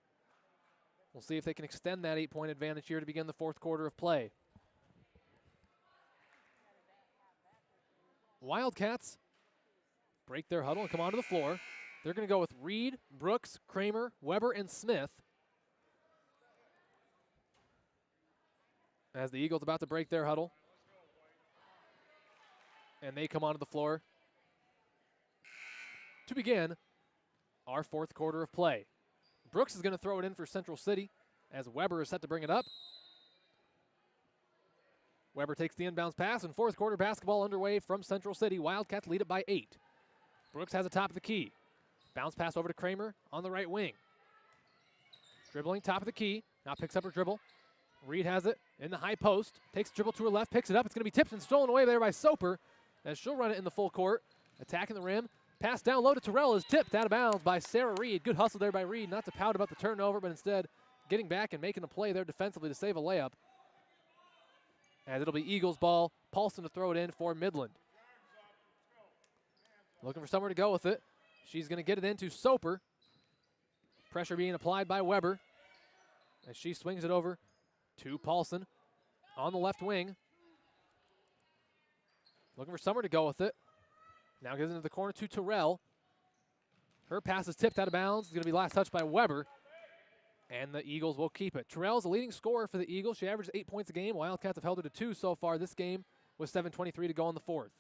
We'll see if they can extend that 8-point advantage here to begin the fourth quarter of play. Wildcats break their huddle and come onto the floor. They're going to go with Reed, Brooks, Kramer, Weber, and Smith. As the Eagles about to break their huddle. And they come onto the floor to begin our fourth quarter of play. Brooks is going to throw it in for Central City as Weber is set to bring it up. Weber takes the inbounds pass, and fourth quarter basketball underway from Central City. Wildcats lead it by 8. Brooks has the top of the key. Bounce pass over to Kramer on the right wing. Dribbling top of the key. Now picks up her dribble. Reed has it in the high post. Takes the dribble to her left, picks it up. It's going to be tipped and stolen away there by Soper as she'll run it in the full court. Attacking the rim. Pass down low to Terrell is tipped out of bounds by Sarah Reed. Good hustle there by Reed, not to pout about the turnover, but instead getting back and making a play there defensively to save a layup. As it'll be Eagles ball. Paulson to throw it in for Midland. Looking for somewhere to go with it. She's going to get it into Soper. Pressure being applied by Weber as she swings it over to Paulson on the left wing. Looking for somewhere to go with it. Now gives it into the corner to Terrell. Her pass is tipped out of bounds. It's going to be last touched by Weber. And the Eagles will keep it. Terrell's the leading scorer for the Eagles. She averages 8 points a game. Wildcats have held her to 2 so far this game with 7:23 to go in the fourth.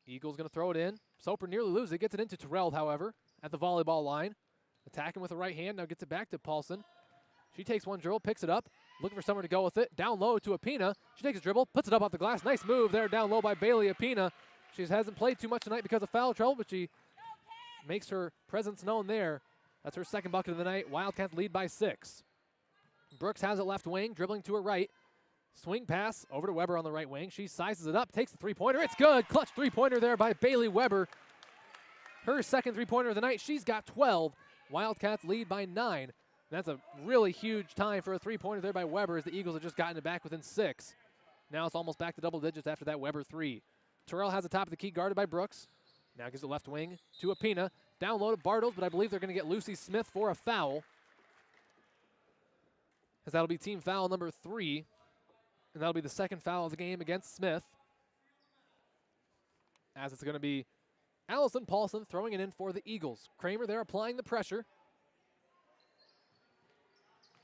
Eagles going to throw it in. Soper nearly loses it. Gets it into Terrell, however, at the volleyball line. Attacking with the right hand. Now gets it back to Paulson. She takes one dribble, picks it up. Looking for somewhere to go with it. Down low to Apina. She takes a dribble, puts it up off the glass. Nice move there down low by Bailey Apina. She hasn't played too much tonight because of foul trouble, but she makes her presence known there. That's her second bucket of the night. Wildcats lead by 6. Brooks has it left wing, dribbling to her right. Swing pass over to Weber on the right wing. She sizes it up, takes the three-pointer. It's good. Clutch three-pointer there by Bailey Weber. Her second three-pointer of the night. She's got 12. Wildcats lead by 9. That's a really huge time for a three-pointer there by Weber as the Eagles have just gotten it back within 6. Now it's almost back to double digits after that Weber 3. Terrell has the top of the key guarded by Brooks. Now gives it left wing to Apina. Down low to Bartles, but I believe they're going to get Lucy Smith for a foul. As that'll be team foul number 3. And that'll be the second foul of the game against Smith. As it's going to be Allison Paulson throwing it in for the Eagles. Kramer there applying the pressure.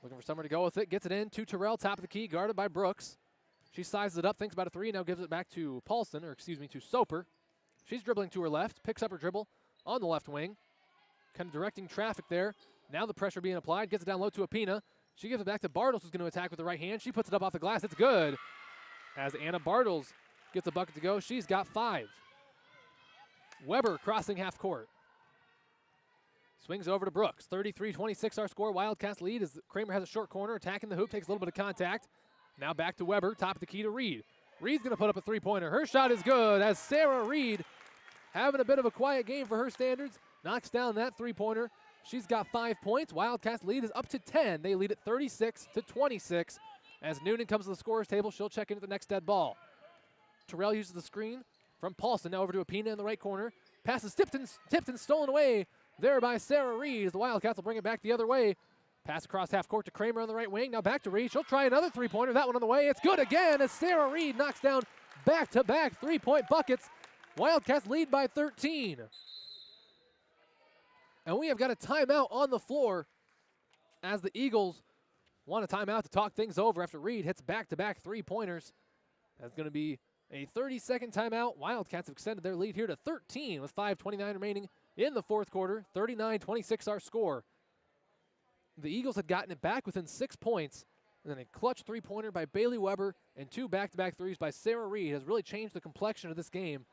Looking for somewhere to go with it. Gets it in to Terrell, top of the key, guarded by Brooks. She sizes it up, thinks about a 3, now gives it back to Paulson, or excuse me, to Soper. She's dribbling to her left, picks up her dribble on the left wing. Kind of directing traffic there. Now the pressure being applied, gets it down low to Apina. She gives it back to Bartles, who's going to attack with the right hand. She puts it up off the glass. It's good. As Anna Bartles gets a bucket to go, she's got 5. Weber crossing half court. Swings over to Brooks. 33-26 our score. Wildcats lead as Kramer has a short corner, attacking the hoop, takes a little bit of contact. Now back to Weber, top of the key to Reed. Reed's going to put up a three-pointer. Her shot is good as Sarah Reed, having a bit of a quiet game for her standards, knocks down that three-pointer. She's got 5 points. Wildcats lead is up to 10. They lead at 36-26. As Noonan comes to the scorer's table, she'll check into the next dead ball. Terrell uses the screen from Paulson. Now over to Apina in the right corner. Pass is tipped and stolen away there by Sarah Reed. As the Wildcats will bring it back the other way. Pass across half court to Kramer on the right wing. Now back to Reed. She'll try another three-pointer. That one on the way. It's good again as Sarah Reed knocks down back-to-back three-point buckets. Wildcats lead by 13. And we have got a timeout on the floor as the Eagles want a timeout to talk things over after Reed hits back-to-back three-pointers. That's going to be a 30-second timeout. Wildcats have extended their lead here to 13 with 5:29 remaining in the fourth quarter. 39-26 our score. The Eagles had gotten it back within 6 points, and then a clutch three-pointer by Bailey Weber and 2 back-to-back threes by Sarah Reed has really changed the complexion of this game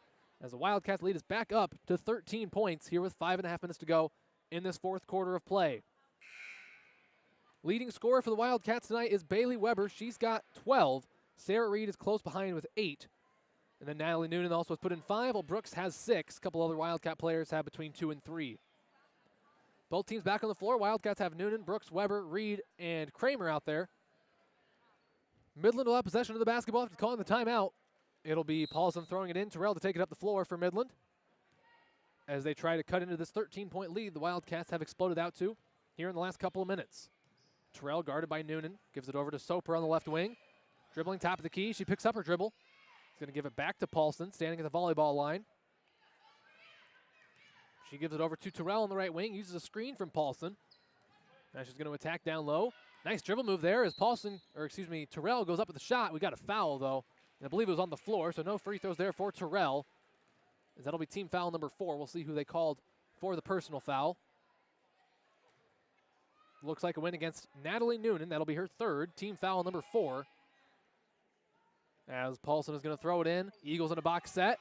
as the Wildcats lead is back up to 13 points here with 5.5 minutes to go in this fourth quarter of play. Leading scorer for the Wildcats tonight is Bailey Weber. She's got 12. Sarah Reed is close behind with 8. And then Natalie Noonan also has put in 5, while Brooks has 6. A couple other Wildcat players have between 2 and 3. Both teams back on the floor. Wildcats have Noonan, Brooks, Weber, Reed, and Kramer out there. Midland will have possession of the basketball after calling the timeout. It'll be Paulson throwing it in. Terrell to take it up the floor for Midland. As they try to cut into this 13-point lead the Wildcats have exploded out to here in the last couple of minutes. Terrell guarded by Noonan. Gives it over to Soper on the left wing. Dribbling top of the key. She picks up her dribble. She's going to give it back to Paulson, standing at the volleyball line. She gives it over to Terrell on the right wing. Uses a screen from Paulson. Now she's going to attack down low. Nice dribble move there as Terrell goes up with the shot. We got a foul, though. And I believe it was on the floor, so no free throws there for Terrell. As that'll be team foul number 4. We'll see who they called for the personal foul. Looks like a win against Natalie Noonan. That'll be her 3rd. Team foul number 4. As Paulson is going to throw it in. Eagles in a box set.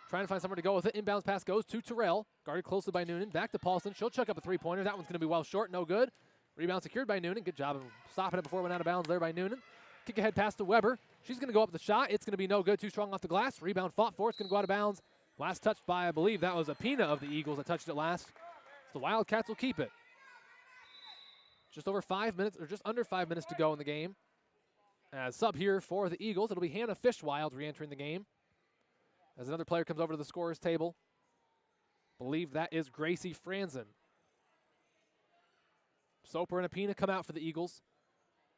Trying to find somewhere to go with it. Inbounds pass goes to Terrell. Guarded closely by Noonan. Back to Paulson. She'll chuck up a three-pointer. That one's going to be well short. No good. Rebound secured by Noonan. Good job of stopping it before it went out of bounds there by Noonan. Kick ahead pass to Weber. She's going to go up with the shot. It's going to be no good. Too strong off the glass. Rebound fought for. It's going to go out of bounds. Last touched by, I believe that was Apina of the Eagles that touched it last. So the Wildcats will keep it. Just over 5 minutes, or just under 5 minutes to go in the game. As sub here for the Eagles, it'll be Hannah Fishwild re-entering the game. As another player comes over to the scorer's table. Believe that is Gracie Franzen. Soper and Apina come out for the Eagles.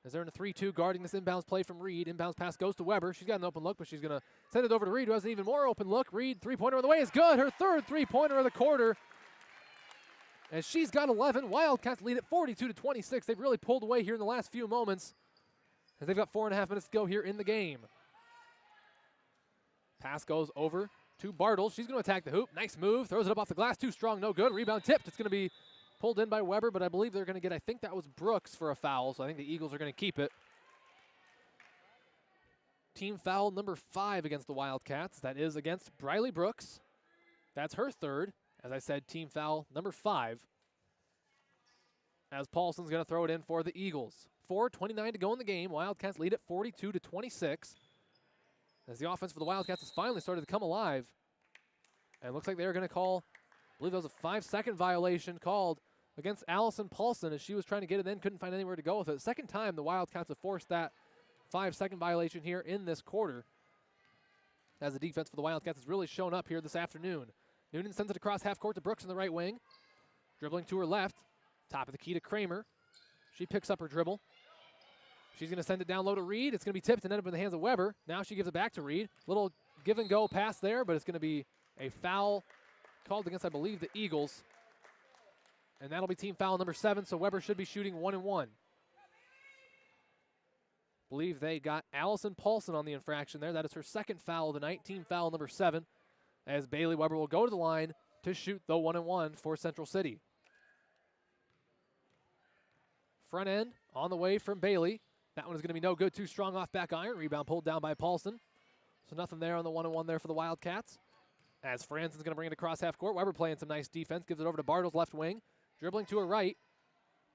As they're in a 3-2 guarding this inbounds play from Reed. Inbounds pass goes to Weber. She's got an open look, but she's going to send it over to Reed, who has an even more open look. Reed, three-pointer on the way is good. Her third three-pointer of the quarter. As she's got 11. Wildcats lead at 42-26. They've really pulled away here in the last few moments, as they've got 4.5 minutes to go here in the game. Pass goes over to Bartles. She's going to attack the hoop. Nice move. Throws it up off the glass. Too strong. No good. Rebound tipped. It's going to be pulled in by Weber, but I believe they're going to get, I think that was Brooks for a foul, so I think the Eagles are going to keep it. Team foul number 5 against the Wildcats. That is against Briley Brooks. That's her third. As I said, team foul number 5. As Paulson's going to throw it in for the Eagles. 4:29 to go in the game. Wildcats lead at 42-26. As the offense for the Wildcats has finally started to come alive. And it looks like they're going to call, I believe that was a 5-second violation called against Allison Paulson as she was trying to get it in, couldn't find anywhere to go with it. Second time the Wildcats have forced that 5-second violation here in this quarter, as the defense for the Wildcats has really shown up here this afternoon. Noonan sends it across half court to Brooks in the right wing. Dribbling to her left. Top of the key to Kramer. She picks up her dribble. She's going to send it down low to Reed. It's going to be tipped and end up in the hands of Weber. Now she gives it back to Reed. Little give and go pass there, but it's going to be a foul called against, I believe, the Eagles. And that'll be team foul number 7, so Weber should be shooting 1-1. Believe they got Allison Paulson on the infraction there. That is her second foul of the night, team foul number 7, as Bailey Weber will go to the line to shoot the 1-1 for Central City. Front end on the way from Bailey. That one is going to be no good. Too strong off back iron. Rebound pulled down by Paulson. So nothing there on the 1-1 there for the Wildcats. As Franzen's going to bring it across half court. Weber playing some nice defense. Gives it over to Bartles left wing. Dribbling to her right.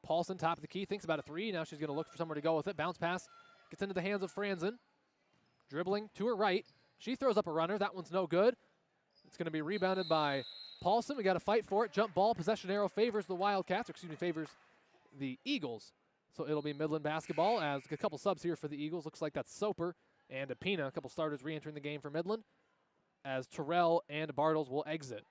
Paulson top of the key. Thinks about a three. Now she's going to look for somewhere to go with it. Bounce pass. Gets into the hands of Franzen. Dribbling to her right. She throws up a runner. That one's no good. It's going to be rebounded by Paulson. We got to fight for it. Jump ball. Possession arrow favors the Wildcats. Or excuse me, favors the Eagles. So it'll be Midland basketball as a couple subs here for the Eagles. Looks like that's Soper and Apina, a couple starters re-entering the game for Midland, as Terrell and Bartles will exit.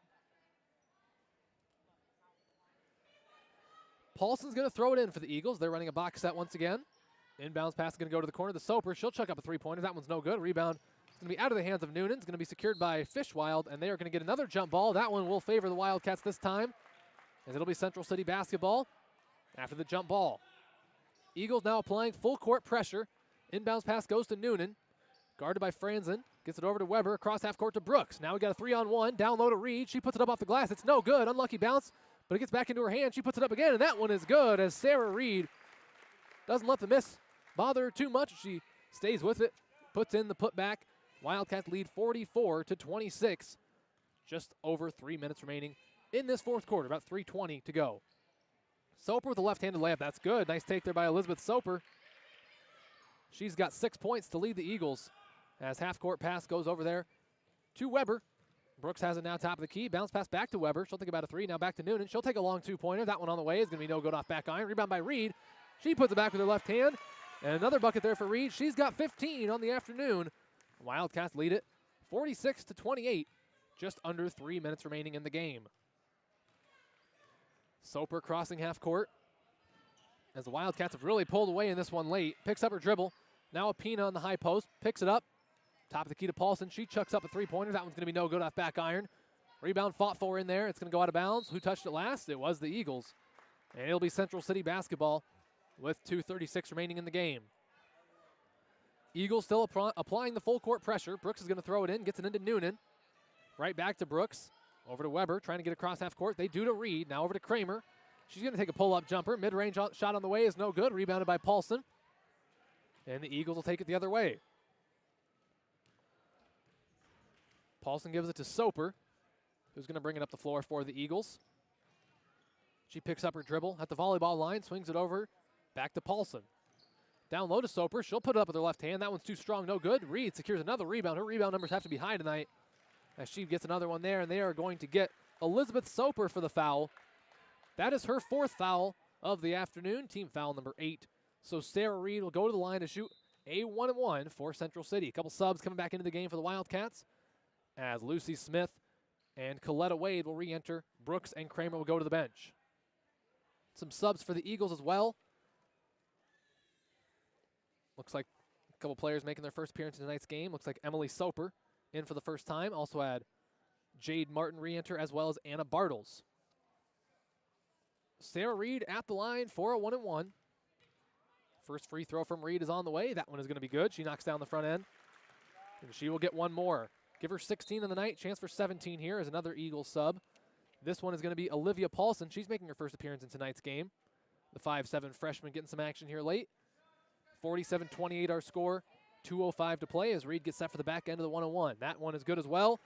Paulson's going to throw it in for the Eagles. They're running a box set once again. Inbounds pass is going to go to the corner. The Soper, she'll chuck up a three-pointer. That one's no good. Rebound is going to be out of the hands of Noonan. It's going to be secured by Fishwild, and they are going to get another jump ball. That one will favor the Wildcats this time, as it'll be Central City basketball after the jump ball. Eagles now applying full court pressure. Inbounds pass goes to Noonan. Guarded by Franzen. Gets it over to Weber. Across half court to Brooks. Now we got a 3-on-1. Down low to Reed. She puts it up off the glass. It's no good. Unlucky bounce. But it gets back into her hand. She puts it up again. And that one is good as Sarah Reed doesn't let the miss bother her too much. She stays with it. Puts in the putback. Wildcats lead 44-26. Just over 3 minutes remaining in this fourth quarter. About 3:20 to go. Soper with a left-handed layup. That's good. Nice take there by Elizabeth Soper. She's got 6 points to lead the Eagles as half-court pass goes over there to Weber. Brooks has it now top of the key. Bounce pass back to Weber. She'll think about a three. Now back to Noonan. She'll take a long two-pointer. That one on the way is going to be no good off back iron. Rebound by Reed. She puts it back with her left hand. And another bucket there for Reed. She's got 15 on the afternoon. Wildcats lead it 46-28. Just under 3 minutes remaining in the game. Soper crossing half court as the Wildcats have really pulled away in this one late. Picks up her dribble. Now Apina on the high post. Picks it up. Top of the key to Paulson. She chucks up a three-pointer. That one's going to be no good off back iron. Rebound fought for in there. It's going to go out of bounds. Who touched it last? It was the Eagles. And it'll be Central City basketball with 2:36 remaining in the game. Eagles still applying the full court pressure. Brooks is going to throw it in. Gets it into Noonan. Right back to Brooks. Over to Weber, trying to get across half court. They do to Reed. Now over to Kramer. She's going to take a pull-up jumper. Mid-range shot on the way is no good. Rebounded by Paulson. And the Eagles will take it the other way. Paulson gives it to Soper, who's going to bring it up the floor for the Eagles. She picks up her dribble at the volleyball line, swings it over, back to Paulson. Down low to Soper. She'll put it up with her left hand. That one's too strong, no good. Reed secures another rebound. Her rebound numbers have to be high tonight, as she gets another one there, and they are going to get Elizabeth Soper for the foul. That is her fourth foul of the afternoon, team foul number 8. So Sarah Reed will go to the line to shoot a 1-1 for Central City. A couple subs coming back into the game for the Wildcats as Lucy Smith and Coletta Wade will re-enter. Brooks and Kramer will go to the bench. Some subs for the Eagles as well. Looks like a couple players making their first appearance in tonight's game. Looks like Emily Soper in for the first time. Also had Jade Martin re-enter as well as Anna Bartles. Sarah Reed at the line for a 1-1. First free throw from Reed is on the way. That one is going to be good. She knocks down the front end. And she will get one more. Give her 16 in the night. Chance for 17 here as another Eagles sub. This one is going to be Olivia Paulson. She's making her first appearance in tonight's game. The 5'7" freshman getting some action here late. 47-28 our score. 2:05 to play as Reed gets set for the back end of the 1-1. That one is good as well.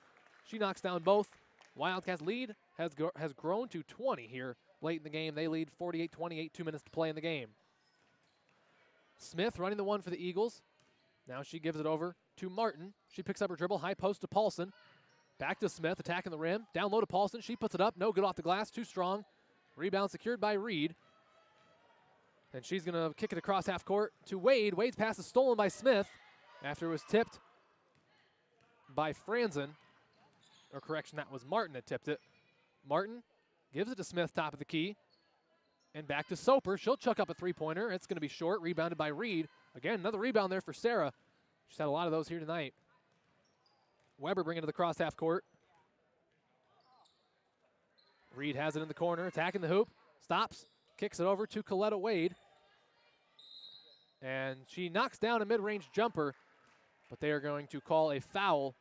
She knocks down both. Wildcats lead has grown to 20 here late in the game. They lead 48-28, 2 minutes to play in the game. Smith running the one for the Eagles. Now she gives it over to Martin. She picks up her dribble, high post to Paulson. Back to Smith, attacking the rim. Down low to Paulson. She puts it up. No good off the glass. Too strong. Rebound secured by Reed. And she's going to kick it across half court to Wade. Wade's pass is stolen by Smith after it was tipped by Franzen. Or correction, that was Martin that tipped it. Martin gives it to Smith, top of the key. And back to Soper. She'll chuck up a three-pointer. It's going to be short. Rebounded by Reed. Again, another rebound there for Sarah. She's had a lot of those here tonight. Weber bringing it to the cross half court. Reed has it in the corner, attacking the hoop. Stops, kicks it over to Coletta Wade. And she knocks down a mid-range jumper, but they are going to call a foul.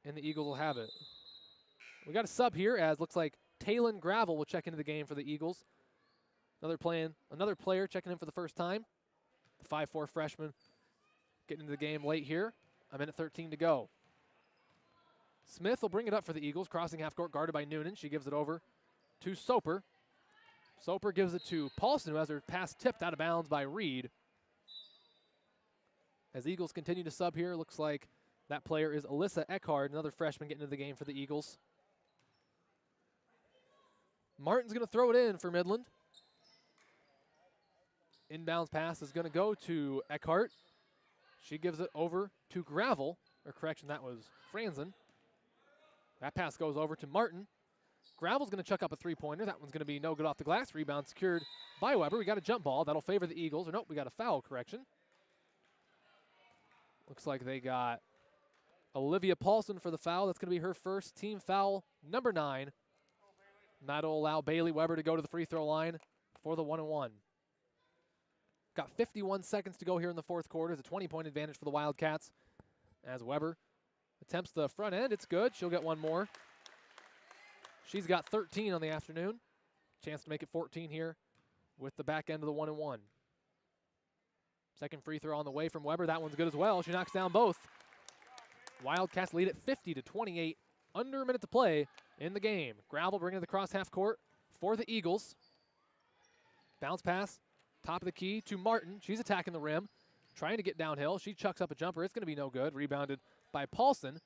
And the Eagles will have it. We got a sub here as looks like Taylon Gravel will check into the game for the Eagles. Another player checking in for the first time. The 5'4" freshman getting into the game late here. A minute 13 to go. Smith will bring it up for the Eagles, crossing half court, guarded by Noonan. She gives it over to Soper. Soper gives it to Paulson, who has her pass tipped out of bounds by Reed. As the Eagles continue to sub here, looks like that player is Alyssa Eckhard, another freshman getting into the game for the Eagles. Martin's going to throw it in for Midland. Inbounds pass is going to go to Eckhart. She gives it over to Gravel. Or correction, that was Franzen. That pass goes over to Martin. Gravel's going to chuck up a three-pointer. That one's going to be no good off the glass. Rebound secured by Weber. We got a jump ball. That'll favor the Eagles. Or nope, we got a foul, correction. Looks like they got Olivia Paulson for the foul. That's going to be her first team foul, number 9. That'll allow Bailey Weber to go to the free throw line for the 1-1. Got 51 seconds to go here in the fourth quarter. It's a 20-point advantage for the Wildcats. As Weber attempts the front end, it's good. She'll get one more. She's got 13 on the afternoon. Chance to make it 14 here with the back end of the 1-1. Second free throw on the way from Weber. That one's good as well. She knocks down both. Wildcats lead at 50-28. Under a minute to play in the game. Gravel bringing it to the cross half court for the Eagles. Bounce pass, top of the key to Martin. She's attacking the rim, trying to get downhill. She chucks up a jumper. It's going to be no good. Rebounded by Paulson,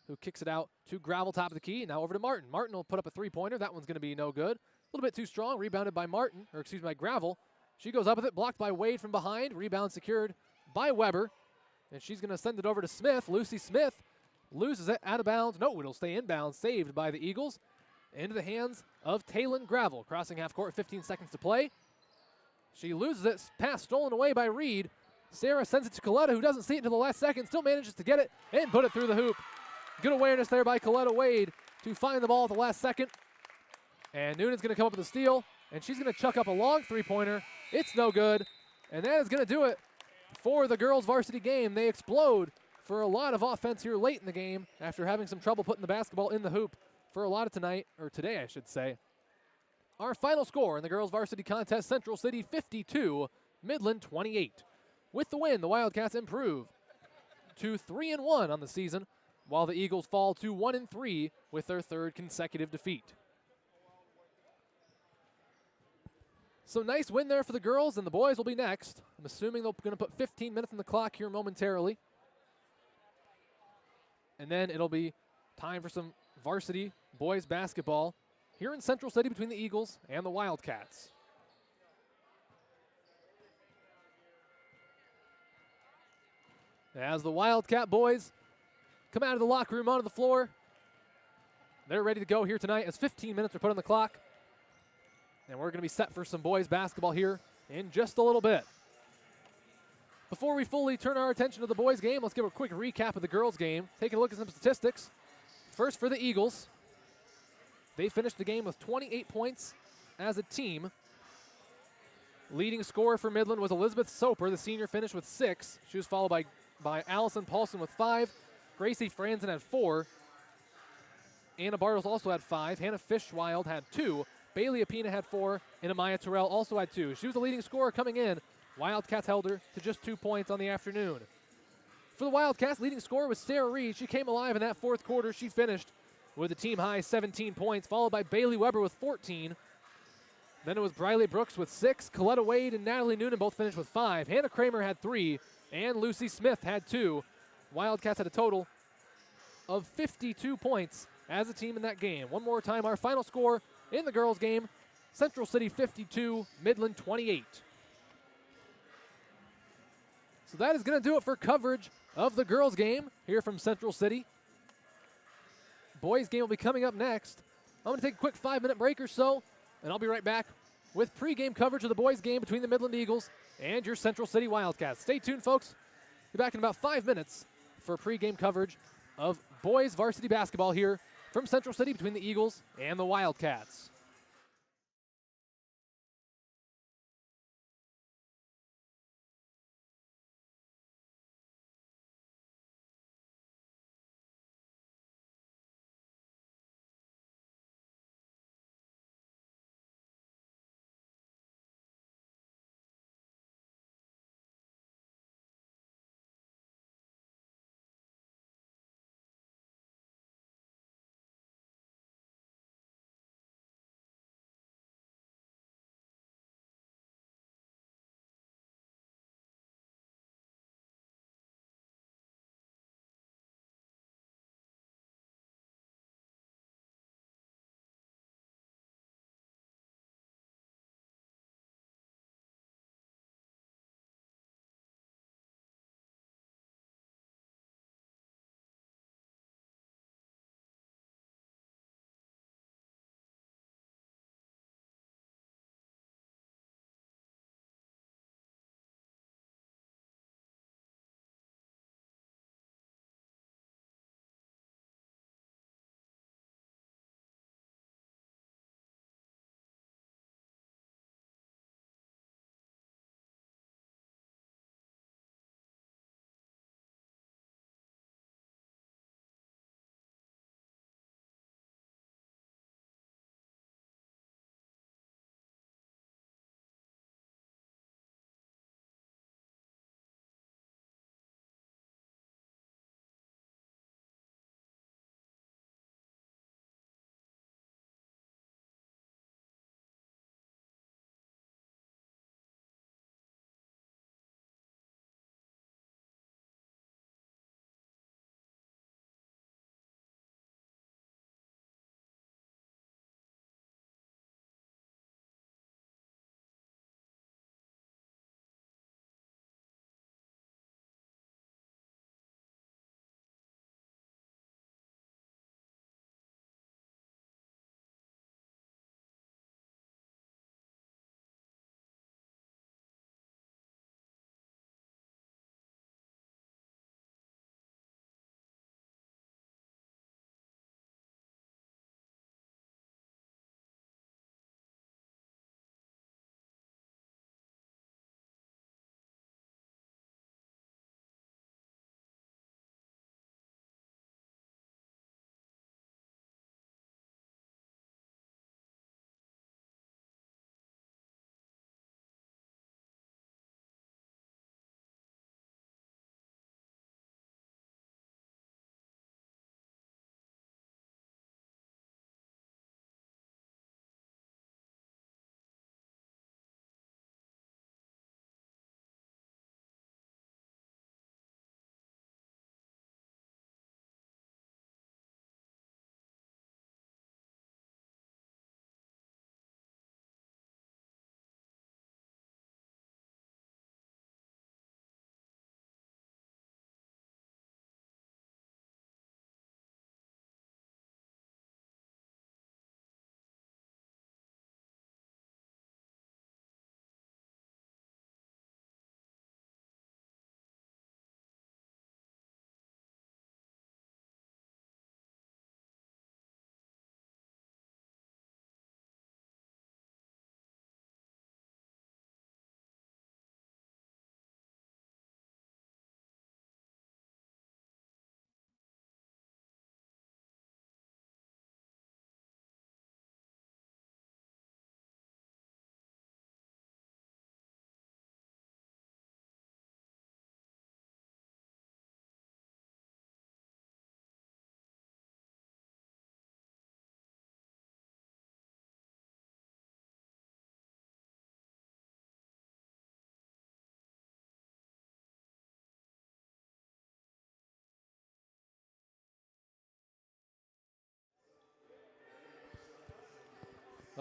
who kicks it out to Gravel, top of the key. Now over to Martin. Martin will put up a three-pointer. That one's going to be no good. A little bit too strong. Rebounded by Martin, or excuse me, by Gravel. She goes up with it, blocked by Wade from behind. Rebound secured by Weber. And she's going to send it over to Smith. Lucy Smith loses it out of bounds. No, it'll stay inbounds. Saved by the Eagles. Into the hands of Taylon Gravel. Crossing half court, 15 seconds to play. She loses it. Pass stolen away by Reed. Sarah sends it to Coletta, who doesn't see it until the last second. Still manages to get it and put it through the hoop. Good awareness there by Coletta Wade to find the ball at the last second. And Noonan's going to come up with a steal. And she's going to chuck up a long three-pointer. It's no good. And that is going to do it for the girls' varsity game. They explode for a lot of offense here late in the game after having some trouble putting the basketball in the hoop for a lot of tonight, or today I should say. Our final score in the girls' varsity contest, Central City 52, Midland 28. With the win, the Wildcats improve to 3-1 on the season, while the Eagles fall to 1-3 with their third consecutive defeat. So nice win there for the girls, and the boys will be next. I'm assuming they're going to put 15 minutes on the clock here momentarily. And then it'll be time for some varsity boys basketball here in Central City between the Eagles and the Wildcats. As the Wildcat boys come out of the locker room onto the floor, they're ready to go here tonight as 15 minutes are put on the clock. And we're going to be set for some boys basketball here in just a little bit. Before we fully turn our attention to the boys game, let's give a quick recap of the girls game. Taking a look at some statistics. First for the Eagles. They finished the game with 28 points as a team. Leading scorer for Midland was Elizabeth Soper. The senior finished with 6. She was followed by Allison Paulson with 5. Gracie Franzen had 4. Anna Bartles also had 5. Hannah Fishwild had 2. Bailey Apina had 4. And Amaya Terrell also had 2. She was the leading scorer coming in. Wildcats held her to just 2 points on the afternoon. For the Wildcats, leading scorer was Sarah Reed. She came alive in that fourth quarter. She finished with a team-high 17 points, followed by Bailey Weber with 14. Then it was Briley Brooks with 6. Coletta Wade and Natalie Noonan both finished with 5. Hannah Kramer had 3, and Lucy Smith had 2. Wildcats had a total of 52 points as a team in that game. One more time, our final score in the girls' game, Central City 52, Midland 28. So that is going to do it for coverage of the girls' game here from Central City. Boys' game will be coming up next. I'm going to take a quick 5-minute break or so, and I'll be right back with pregame coverage of the boys' game between the Midland Eagles and your Central City Wildcats. Stay tuned, folks. Be back in about 5 minutes for pregame coverage of boys varsity basketball here from Central City between the Eagles and the Wildcats.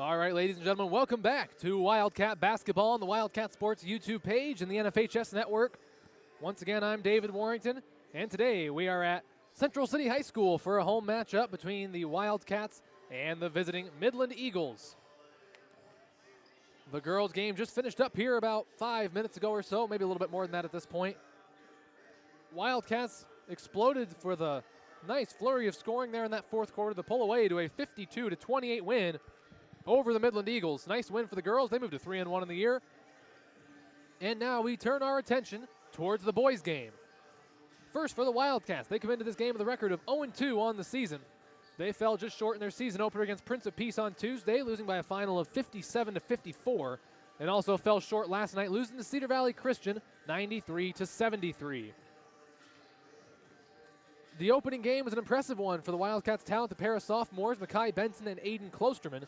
All right, ladies and gentlemen, welcome back to Wildcat Basketball on the Wildcat Sports YouTube page and the NFHS Network. Once again, I'm David Warrington, and today we are at Central City High School for a home matchup between the Wildcats and the visiting Midland Eagles. The girls' game just finished up here about 5 minutes ago or so, maybe a little bit more than that at this point. Wildcats exploded for the nice flurry of scoring there in that fourth quarter to pull away to a 52-28 win over the Midland Eagles. Nice win for the girls. They moved to 3-1 in the year. And now we turn our attention towards the boys' game. First for the Wildcats, they come into this game with a record of 0-2 on the season. They fell just short in their season opener against Prince of Peace on Tuesday, losing by a final of 57-54, and also fell short last night, losing to Cedar Valley Christian 93-73. The opening game was an impressive one for the Wildcats' talented pair of sophomores, Makai Benton and Aiden Klosterman.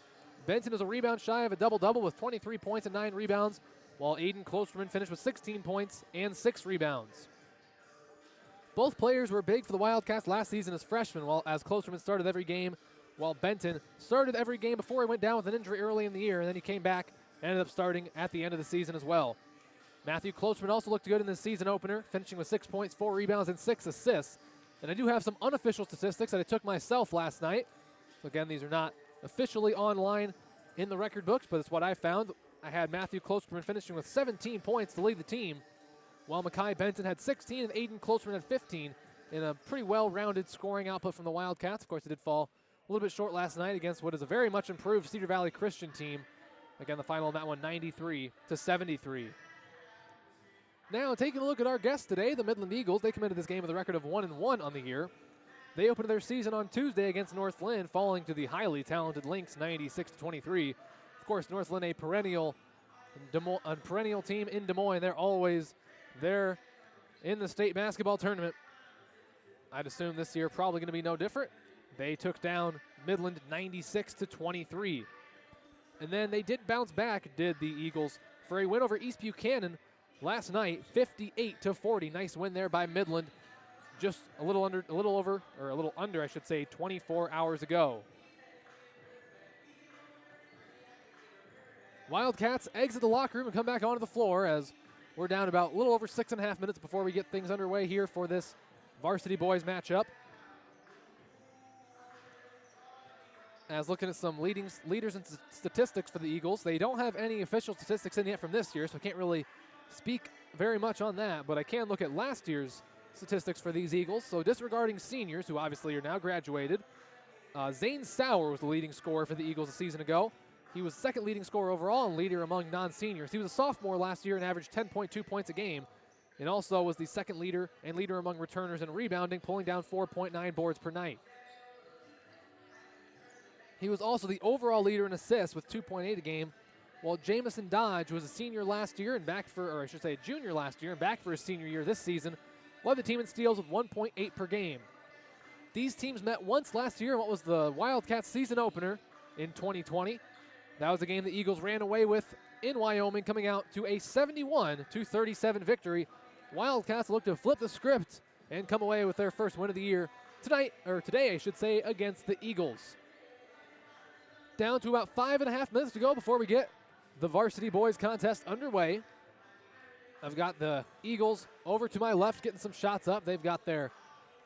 Benton is a rebound shy of a double-double with 23 points and 9 rebounds, while Aiden Klosterman finished with 16 points and 6 rebounds. Both players were big for the Wildcats last season as freshmen, as Klosterman started every game, while Benton started every game before he went down with an injury early in the year, and then he came back and ended up starting at the end of the season as well. Matthew Klosterman also looked good in the season opener, finishing with 6 points, 4 rebounds, and 6 assists. And I do have some unofficial statistics that I took myself last night. So again, these are not officially online in the record books, but it's what I found. I had Matthew Klosterman finishing with 17 points to lead the team, while Makai Benton had 16 and Aiden Klosterman had 15 in a pretty well-rounded scoring output from the Wildcats. Of course, it did fall a little bit short last night against what is a very much improved Cedar Valley Christian team. Again, the final on that one, 93-73. Now, taking a look at our guests today, the Midland Eagles, they come into this game with a record of 1-1 on the year. They opened their season on Tuesday against Northland, falling to the highly talented Lynx 96-23. Of course, Northland, a perennial team in Des Moines. They're always there in the state basketball tournament. I'd assume this year probably going to be no different. They took down Midland 96-23. And then they did bounce back, did the Eagles, for a win over East Buchanan last night, 58-40. Nice win there by Midland, just a little under, I should say, 24 hours ago. Wildcats exit the locker room and come back onto the floor as we're down about a little over 6.5 minutes before we get things underway here for this varsity boys matchup. As looking at some leaders and statistics for the Eagles, they don't have any official statistics in yet from this year, so I can't really speak very much on that, but I can look at last year's statistics for these Eagles. So disregarding seniors, who obviously are now graduated, Zane Sauer was the leading scorer for the Eagles a season ago. He was second leading scorer overall and leader among non-seniors. He was a sophomore last year and averaged 10.2 points a game, and also was the second leader and leader among returners and rebounding, pulling down 4.9 boards per night. He was also the overall leader in assists with 2.8 a game, while Jamison Dodge, who was a senior last year and back for, or I should say a junior last year and back for his senior year this season, led the team in steals with 1.8 per game. These teams met once last year in what was the Wildcats season opener in 2020. That was a game the Eagles ran away with in Wyoming, coming out to a 71-37 victory. Wildcats look to flip the script and come away with their first win of the year today, I should say, against the Eagles. Down to about 5.5 minutes to go before we get the varsity boys contest underway. I've got the Eagles over to my left getting some shots up. They've got their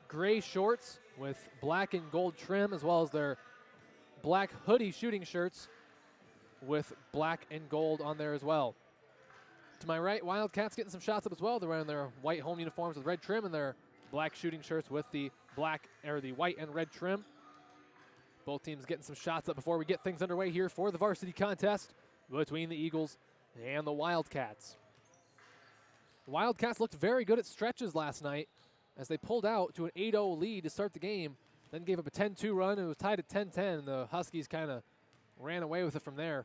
gray shorts with black and gold trim, as well as their black hoodie shooting shirts with black and gold on there as well. To my right, Wildcats getting some shots up as well. They're wearing their white home uniforms with red trim and their black shooting shirts with the white and red trim. Both teams getting some shots up before we get things underway here for the varsity contest between the Eagles and the Wildcats. The Wildcats looked very good at stretches last night as they pulled out to an 8-0 lead to start the game, then gave up a 10-2 run. It was tied at 10-10. The Huskies kind of ran away with it from there.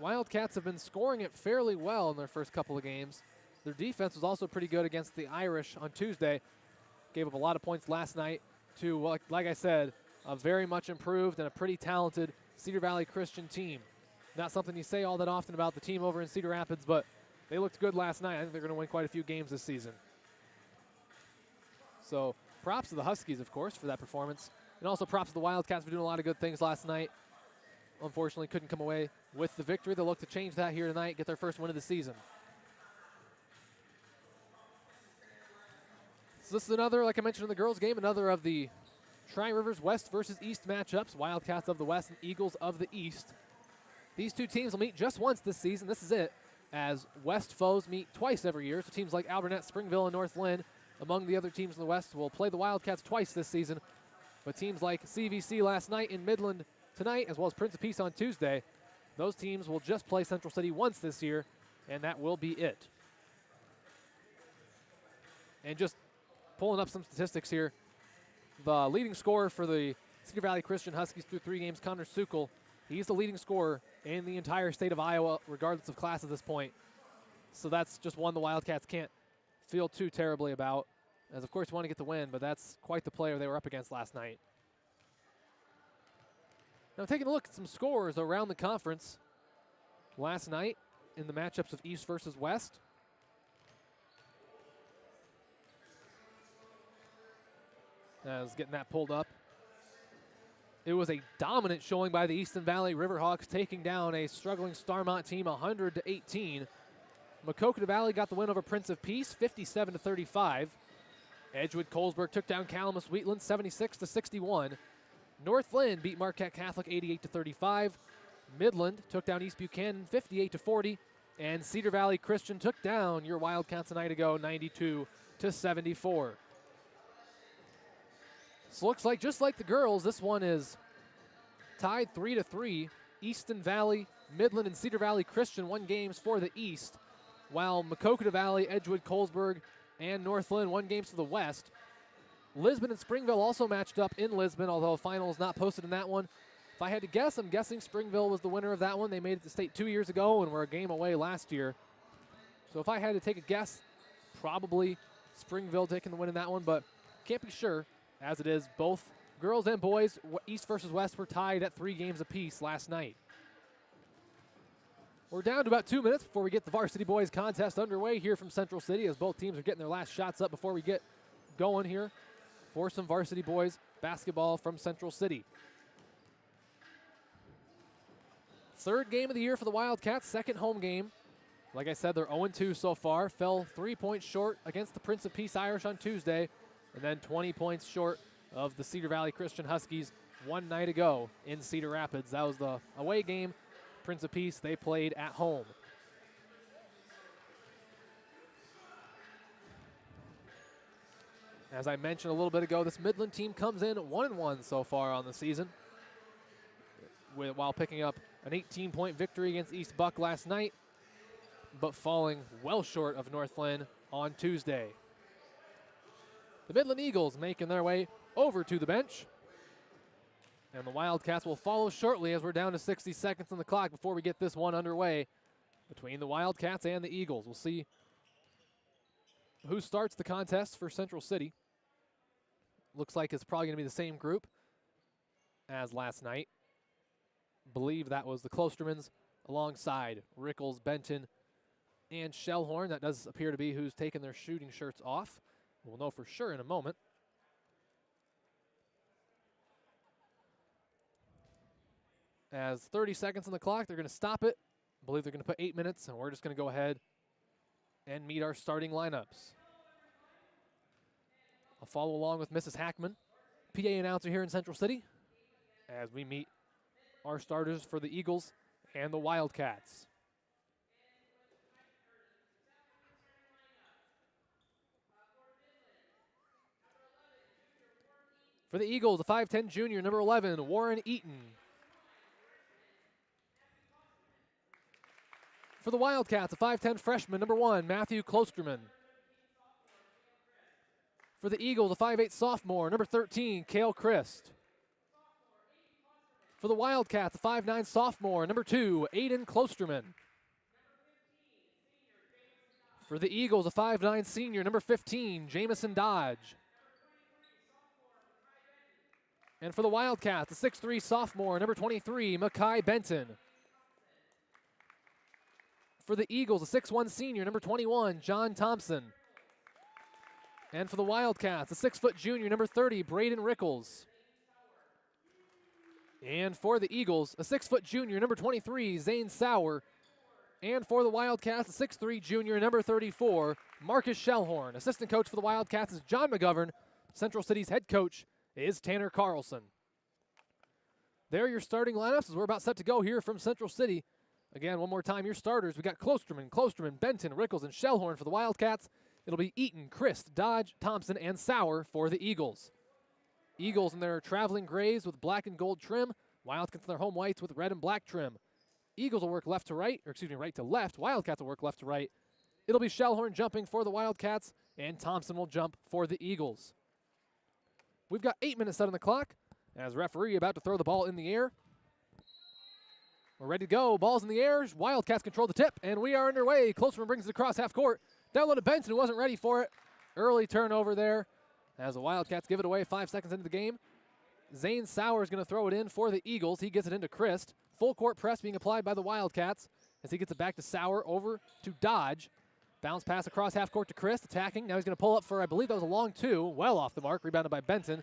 Wildcats have been scoring it fairly well in their first couple of games. Their defense was also pretty good against the Irish on Tuesday. Gave up a lot of points last night to, like I said, a very much improved and a pretty talented Cedar Valley Christian team. Not something you say all that often about the team over in Cedar Rapids, but they looked good last night. I think they're going to win quite a few games this season. So props to the Huskies, of course, for that performance. And also props to the Wildcats for doing a lot of good things last night. unfortunately couldn't come away with the victory. They'll look to change that here tonight, get their first win of the season. So this is another, like I mentioned in the girls' game, another of the Tri-Rivers West versus East matchups. Wildcats of the West and Eagles of the East. These two teams will meet just once this season. This is it, as West foes meet twice every year. So teams like Alburnett, Springville, and North Lynn, among the other teams in the West, will play the Wildcats twice this season. But teams like CVC last night in Midland tonight, as well as Prince of Peace on Tuesday, those teams will just play Central City once this year, and that will be it. And just pulling up some statistics here, the leading scorer for the Cedar Valley Christian Huskies through 3 games, Connor Sukol, he's the leading scorer in the entire state of Iowa, regardless of class at this point. So that's just one the Wildcats can't feel too terribly about, as of course you want to get the win, but that's quite the player they were up against last night. Now taking a look at some scores around the conference last night in the matchups of East versus West. I was getting that pulled up. It was a dominant showing by the Easton Valley Riverhawks, taking down a struggling Starmont team 100-18. Maquoketa Valley got the win over Prince of Peace 57-35. Edgewood Colesburg took down Calamus Wheatland 76-61. North Lynn beat Marquette Catholic 88-35. Midland took down East Buchanan 58-40. And Cedar Valley Christian took down your Wildcats a night ago 92-74. So looks like, just like the girls, this one is tied 3-3. Easton Valley, Midland, and Cedar Valley Christian won games for the East, while Maquoketa Valley, Edgewood, Colesburg, and North Lynn won games for the West. Lisbon and Springville also matched up in Lisbon, although a final is not posted in that one. If I had to guess, I'm guessing Springville was the winner of that one. They made it to state 2 years ago and were a game away last year. So if I had to take a guess, probably Springville taking the win in that one, but can't be sure. As it is, both girls and boys, East versus West, were tied at 3 games apiece last night. We're down to about 2 minutes before we get the Varsity Boys contest underway here from Central City, as both teams are getting their last shots up before we get going here for some Varsity Boys basketball from Central City. 3rd game of the year for the Wildcats, 2nd home game. Like I said, they're 0-2 so far. Fell 3 points short against the Prince of Peace Irish on Tuesday, and then 20 points short of the Cedar Valley Christian Huskies one night ago in Cedar Rapids. That was the away game. Prince of Peace, they played at home. As I mentioned a little bit ago, this Midland team comes in 1-1 so far on the season, while picking up an 18-point victory against East Buck last night, but falling well short of North Lynn on Tuesday. The Midland Eagles making their way over to the bench. And the Wildcats will follow shortly, as we're down to 60 seconds on the clock before we get this one underway between the Wildcats and the Eagles. We'll see who starts the contest for Central City. Looks like it's probably going to be the same group as last night. Believe that was the Klostermans alongside Rickles, Benton, and Shellhorn. That does appear to be who's taken their shooting shirts off. We'll know for sure in a moment. As 30 seconds on the clock, they're going to stop it. I believe they're going to put 8 minutes, and we're just going to go ahead and meet our starting lineups. I'll follow along with Mrs. Hackman, PA announcer here in Central City, as we meet our starters for the Eagles and the Wildcats. For the Eagles, the 5'10 junior, number 11, Warren Eaton. For the Wildcats, a 5'10 freshman, number 1, Matthew Klosterman. For the Eagles, a 5'8 sophomore, number 13, Cale Christ. For the Wildcats, a 5'9 sophomore, number 2, Aiden Klosterman. For the Eagles, a 5'9 senior, number 15, Jamison Dodge. And for the Wildcats, a 6'3 sophomore, number 23, Makai Benton. For the Eagles, a 6'1 senior, number 21, John Thompson. And for the Wildcats, a 6' junior, number 30, Braden Rickles. And for the Eagles, a 6-foot junior, number 23, Zane Sauer. And for the Wildcats, a 6'3 junior, number 34, Marcus Shellhorn. Assistant coach for the Wildcats is John McGovern. Central City's head coach is Tanner Carlson. There are your starting lineups as we're about set to go here from Central City. Again, one more time, your starters. We got Klosterman, Benton, Rickles, and Shellhorn for the Wildcats. It'll be Eaton, Christ, Dodge, Thompson, and Sauer for the Eagles. Eagles in their traveling grays with black and gold trim. Wildcats in their home whites with red and black trim. Eagles will work left to right, or excuse me, right to left. Wildcats will work left to right. It'll be Shellhorn jumping for the Wildcats, and Thompson will jump for the Eagles. We've got 8 minutes set on the clock as referee about to throw the ball in the air. We're ready to go. Ball's in the air. Wildcats control the tip, and we are underway. Klosterman brings it across half court. Down low to Benson, who wasn't ready for it. Early turnover there as the Wildcats give it away 5 seconds into the game. Zane Sauer is going to throw it in for the Eagles. He gets it into Christ. Full court press being applied by the Wildcats as he gets it back to Sauer over to Dodge. Bounce pass across half court to Christ, attacking. Now he's going to pull up for, I believe that was a long two, well off the mark, rebounded by Benton.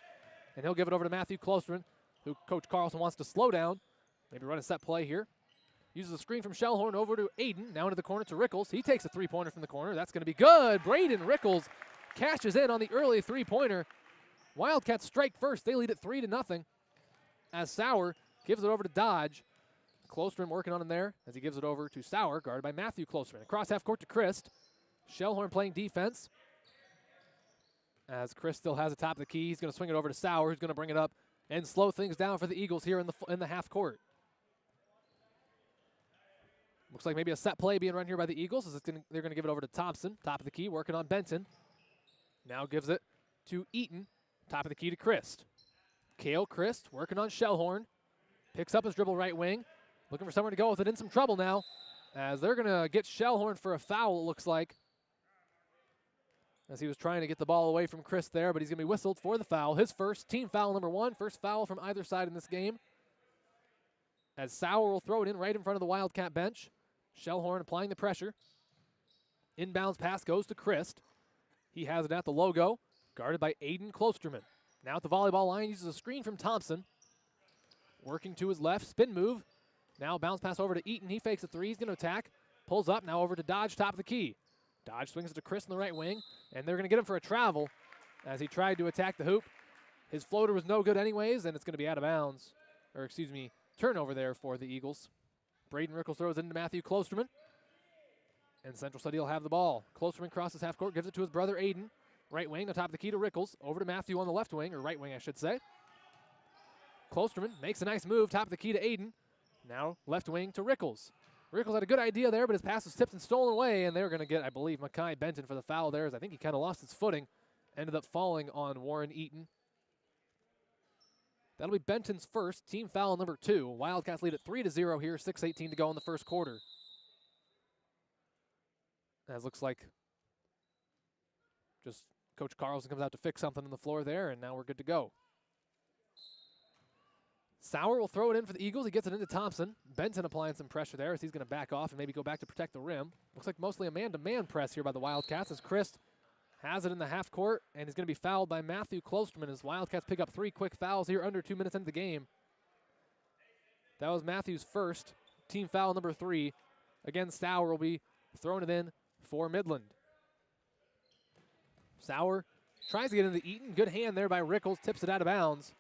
And he'll give it over to Matthew Klosterman, who Coach Carlson wants to slow down. Maybe run a set play here. Uses a screen from Shellhorn over to Aiden, now into the corner to Rickles. He takes a three-pointer from the corner. That's going to be good. Braden Rickles cashes in on the early three-pointer. Wildcats strike first. They lead it 3-0 as Sauer gives it over to Dodge. Klosterman working on him there as he gives it over to Sauer, guarded by Matthew Klosterman. Across half court to Christ. Shellhorn playing defense as Christ still has the top of the key. He's going to swing it over to Sauer, who's going to bring it up and slow things down for the Eagles here in the half court. Looks like maybe a set play being run here by the Eagles. They're going to give it over to Thompson, top of the key, working on Benton. Now gives it to Eaton, top of the key to Christ. Kale Christ working on Shellhorn. Picks up his dribble right wing. Looking for somewhere to go with it. In some trouble now as they're going to get Shellhorn for a foul, it looks like. As he was trying to get the ball away from Christ there, but he's going to be whistled for the foul. His first, team foul number 1. First foul from either side in this game. As Sauer will throw it in right in front of the Wildcat bench. Shellhorn applying the pressure. Inbounds pass goes to Christ. He has it at the logo, guarded by Aiden Klosterman. Now at the volleyball line, uses a screen from Thompson. Working to his left, spin move. Now bounce pass over to Eaton. He fakes a three. He's going to attack. Pulls up, now over to Dodge, top of the key. Dodge swings it to Chris in the right wing, and they're going to get him for a travel as he tried to attack the hoop. His floater was no good anyways, and it's going to be out of bounds. Or excuse me, turnover there for the Eagles. Braden Rickles throws it into Matthew Klosterman. And Central City will have the ball. Klosterman crosses half court, gives it to his brother Aiden. Right wing, the top of the key to Rickles. Over to Matthew on the left wing, or right wing I should say. Klosterman makes a nice move, top of the key to Aiden. Now left wing to Rickles. Rickles had a good idea there, but his pass was tipped and stolen away, and they're going to get, I believe, Makai Benton for the foul there, as I think he kind of lost his footing. Ended up falling on Warren Eaton. That'll be Benton's first, team foul number 2. Wildcats lead at 3-0 here, 6:18 to go in the first quarter. As looks like just Coach Carlson comes out to fix something on the floor there, and now we're good to go. Sauer will throw it in for the Eagles. He gets it into Thompson. Benton applying some pressure there as he's going to back off and maybe go back to protect the rim. Looks like mostly a man-to-man press here by the Wildcats as Christ has it in the half court, and he's going to be fouled by Matthew Klosterman as Wildcats pick up 3 quick fouls here under 2 minutes into the game. That was Matthew's first, team foul number 3. Again, Sauer will be throwing it in for Midland. Sauer tries to get into Eaton. Good hand there by Rickles. Tips it out of bounds.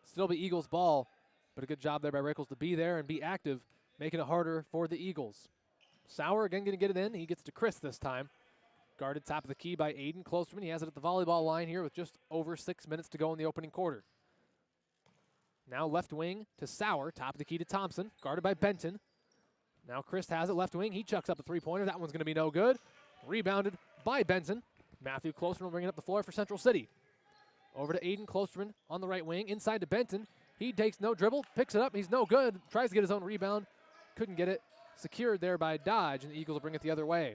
Still be Eagles ball, but a good job there by Rickles to be there and be active, making it harder for the Eagles. Sauer again going to get it in. He gets to Chris this time. Guarded top of the key by Aiden Klosterman. He has it at the volleyball line here with just over 6 minutes to go in the opening quarter. Now left wing to Sauer. Top of the key to Thompson. Guarded by Benton. Now Chris has it left wing. He chucks up a three-pointer. That one's going to be no good. Rebounded by Benton. Matthew Klosterman will bring it up the floor for Central City. Over to Aiden Klosterman on the right wing. Inside to Benton. He takes no dribble. Picks it up. He's no good. Tries to get his own rebound. Couldn't get it. Secured there by Dodge, and the Eagles will bring it the other way.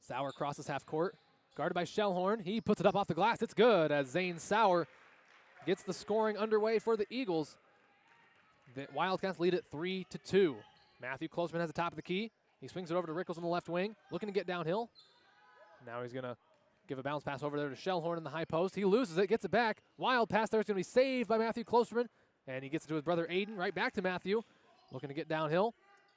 Sauer crosses half court. Guarded by Shellhorn. He puts it up off the glass. It's good as Zane Sauer gets the scoring underway for the Eagles. The Wildcats lead it 3-2. Matthew Klosterman has the top of the key. He swings it over to Rickles on the left wing. Looking to get downhill. Now he's going to Give a bounce pass over there to Shellhorn in the high post. He loses it, gets it back. Wild pass there is going to be saved by Matthew Klosterman. And he gets it to his brother Aiden, right back to Matthew. Looking to get downhill.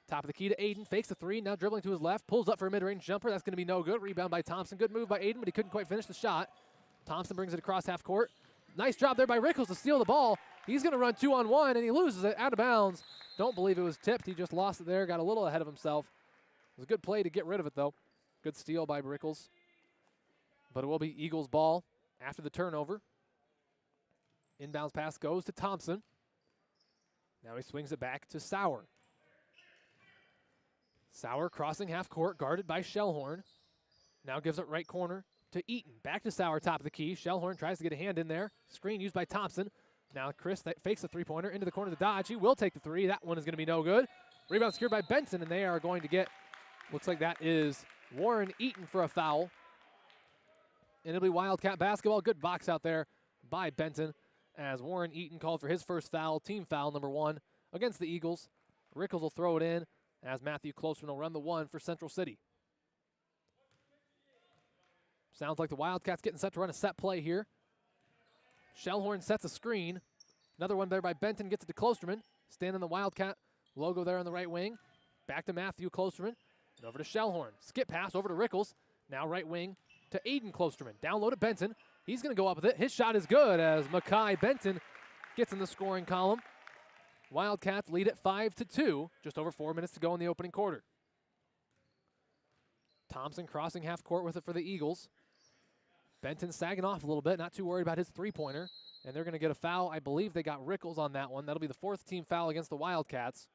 Top of the key to Aiden, fakes the three, now dribbling to his left, pulls up for a mid-range jumper. That's going to be no good. Rebound by Thompson. Good move by Aiden, but he couldn't quite finish the shot. Thompson brings it across half court. Nice job there by Rickles to steal the ball. He's going to run 2-on-1, and he loses it out of bounds. Don't believe it was tipped. He just lost it there, got a little ahead of himself. It was a good play to get rid of it, though. Good steal by Rickles. But it will be Eagles ball after the turnover. Inbounds pass goes to Thompson. Now he swings it back to Sauer. Sauer crossing half court, guarded by Shellhorn. Now gives it right corner to Eaton. Back to Sauer, top of the key. Shellhorn tries to get a hand in there. Screen used by Thompson. Now Chris that fakes a three-pointer into the corner to Dodge. He will take the three. That one is going to be no good. Rebound secured by Benson, and they are going to get, looks like that is Warren Eaton for a foul. And it'll be Wildcat basketball. Good box out there by Benton as Warren Eaton called for his first foul, team foul number 1 against the Eagles. Rickles will throw it in as Matthew Klosterman will run the one for Central City. Sounds like the Wildcats getting set to run a set play here. Shellhorn sets a screen. Another one there by Benton, gets it to Klosterman. Standing the Wildcat logo there on the right wing. Back to Matthew Klosterman. And over to Shellhorn. Skip pass over to Rickles. Now right wing to Aiden Klosterman. Down low to Benton. He's going to go up with it. His shot is good as Makai Benton gets in the scoring column. Wildcats lead at 5-2. Just over 4 minutes to go in the opening quarter. Thompson crossing half court with it for the Eagles. Benton sagging off a little bit, not too worried about his three-pointer. And they're going to get a foul. I believe they got Rickles on that one. That'll be the 4th team foul against the Wildcats.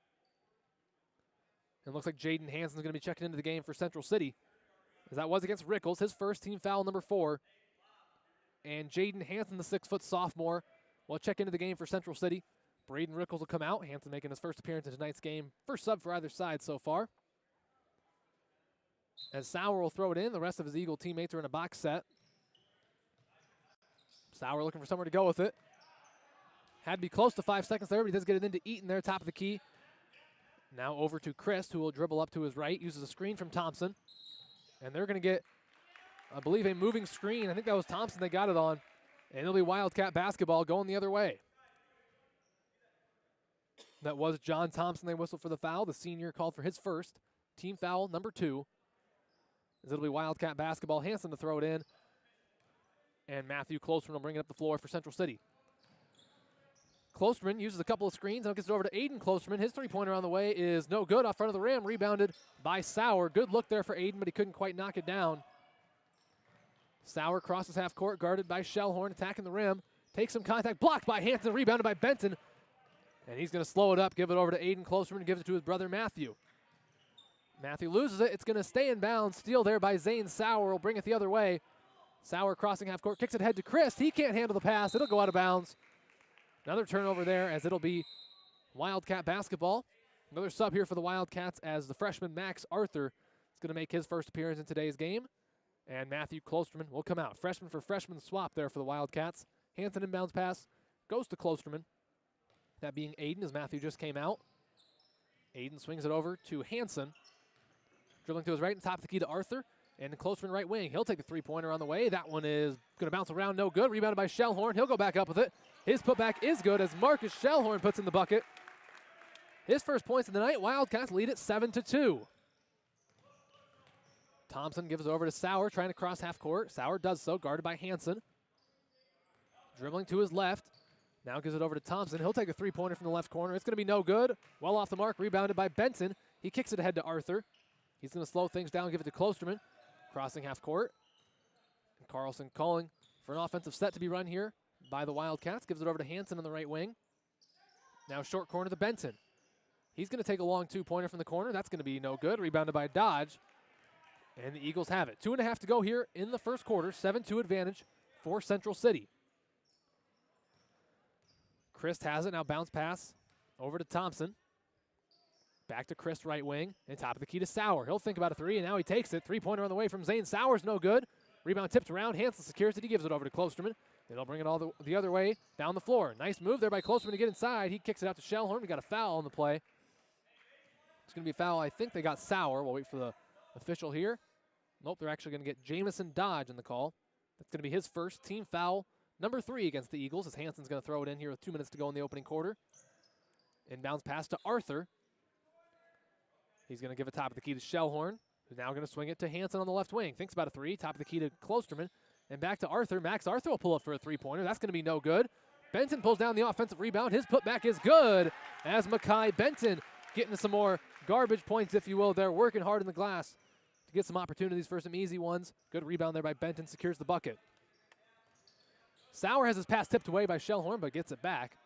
And it looks like Jaden Hansen's going to be checking into the game for Central City, as that was against Rickles, his first team foul number 4. And Jaden Hansen, the 6-foot sophomore, will check into the game for Central City. Braden Rickles will come out. Hansen making his first appearance in tonight's game. First sub for either side so far. As Sauer will throw it in, the rest of his Eagle teammates are in a box set. Sauer looking for somewhere to go with it. Had to be close to 5 seconds there, but he does get it into Eaton there, top of the key. Now over to Chris, who will dribble up to his right, uses a screen from Thompson. And they're going to get, I believe, a moving screen. I think that was Thompson they got it on. And it'll be Wildcat basketball going the other way. That was John Thompson. They whistled for the foul. The senior called for his first. Team foul number 2. As it'll be Wildcat basketball. Hansen to throw it in. And Matthew Klosterman will bring it up the floor for Central City. Klosterman uses a couple of screens. Now gets it over to Aiden Klosterman. His three-pointer on the way is no good. Off front of the rim. Rebounded by Sauer. Good look there for Aiden, but he couldn't quite knock it down. Sauer crosses half court, guarded by Shellhorn, attacking the rim. Takes some contact. Blocked by Hansen. Rebounded by Benton. And he's going to slow it up, give it over to Aiden Klosterman, gives it to his brother Matthew. Matthew loses it. It's going to stay in bounds. Steal there by Zane Sauer. Will bring it the other way. Sauer crossing half court, kicks it ahead to Chris. He can't handle the pass. It'll go out of bounds. Another turnover there as it'll be Wildcat basketball. Another sub here for the Wildcats as the freshman Max Arthur is going to make his first appearance in today's game. And Matthew Klosterman will come out. Freshman for freshman swap there for the Wildcats. Hansen inbounds pass goes to Klosterman. That being Aiden as Matthew just came out. Aiden swings it over to Hansen. Dribbling to his right and top of the key to Arthur. And Klosterman right wing. He'll take the three-pointer on the way. That one is going to bounce around, no good. Rebounded by Shellhorn. He'll go back up with it. His putback is good as Marcus Shellhorn puts in the bucket. His first points of the night. Wildcats lead it 7-2. Thompson gives it over to Sauer, trying to cross half court. Sauer does so, guarded by Hansen. Dribbling to his left. Now gives it over to Thompson. He'll take a three-pointer from the left corner. It's going to be no good. Well off the mark, rebounded by Benson. He kicks it ahead to Arthur. He's going to slow things down, give it to Klosterman. Crossing half court. And Carlson calling for an offensive set to be run here by the Wildcats. Gives it over to Hansen on the right wing. Now short corner to Benton. He's going to take a long two-pointer from the corner. That's going to be no good. Rebounded by Dodge. And the Eagles have it. 2.5 to go here in the first quarter. 7-2 advantage for Central City. Chris has it. Now bounce pass over to Thompson. Back to Chris right wing. And top of the key to Sauer. He'll think about a three, and now he takes it. Three-pointer on the way from Zane. Sauer's no good. Rebound tipped around. Hansen secures it. He gives it over to Klosterman. And they'll bring it all the other way down the floor. Nice move there by Klosterman to get inside. He kicks it out to Shellhorn. We got a foul on the play. It's going to be a foul. I think they got Sauer. We'll wait for the official here. Nope, they're actually going to get Jamison Dodge in the call. That's going to be his first team foul, number 3 against the Eagles, as Hansen's going to throw it in here with 2 minutes to go in the opening quarter. Inbounds pass to Arthur. He's going to give it top of the key to Shellhorn, who's now going to swing it to Hansen on the left wing. Thinks about a 3, top of the key to Klosterman, and back to Arthur. Max Arthur will pull up for a 3-pointer. That's going to be no good. Benton pulls down the offensive rebound. His putback is good, as Makai Benton getting some more garbage points, if you will. They're working hard in the glass to get some opportunities for some easy ones. Good rebound there by Benton, secures the bucket. Sauer has his pass tipped away by Shellhorn, but gets it back.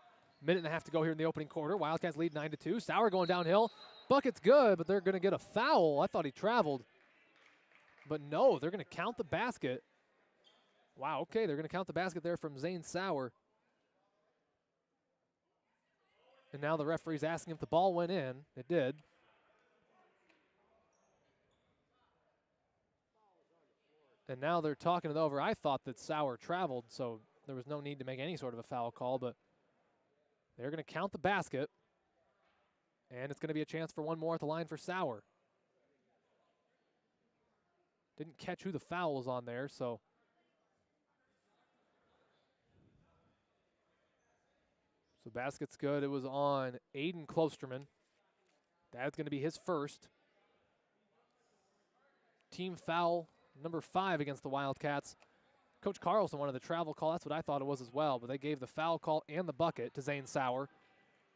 Minute and a half to go here in the opening quarter. Wildcats lead 9-2. Sauer going downhill. Bucket's good, but they're going to get a foul. I thought he traveled. But no, they're going to count the basket. Wow, okay, they're going to count the basket there from Zane Sauer. And now the referee's asking if the ball went in. It did. And now they're talking it over. I thought that Sauer traveled, so there was no need to make any sort of a foul call, but they're going to count the basket. And it's going to be a chance for one more at the line for Sauer. Didn't catch who the foul was on there, so. So basket's good. It was on Aiden Klosterman. That's going to be his first. Team foul number 5 against the Wildcats. Coach Carlson wanted the travel call. That's what I thought it was as well, but they gave the foul call and the bucket to Zane Sauer.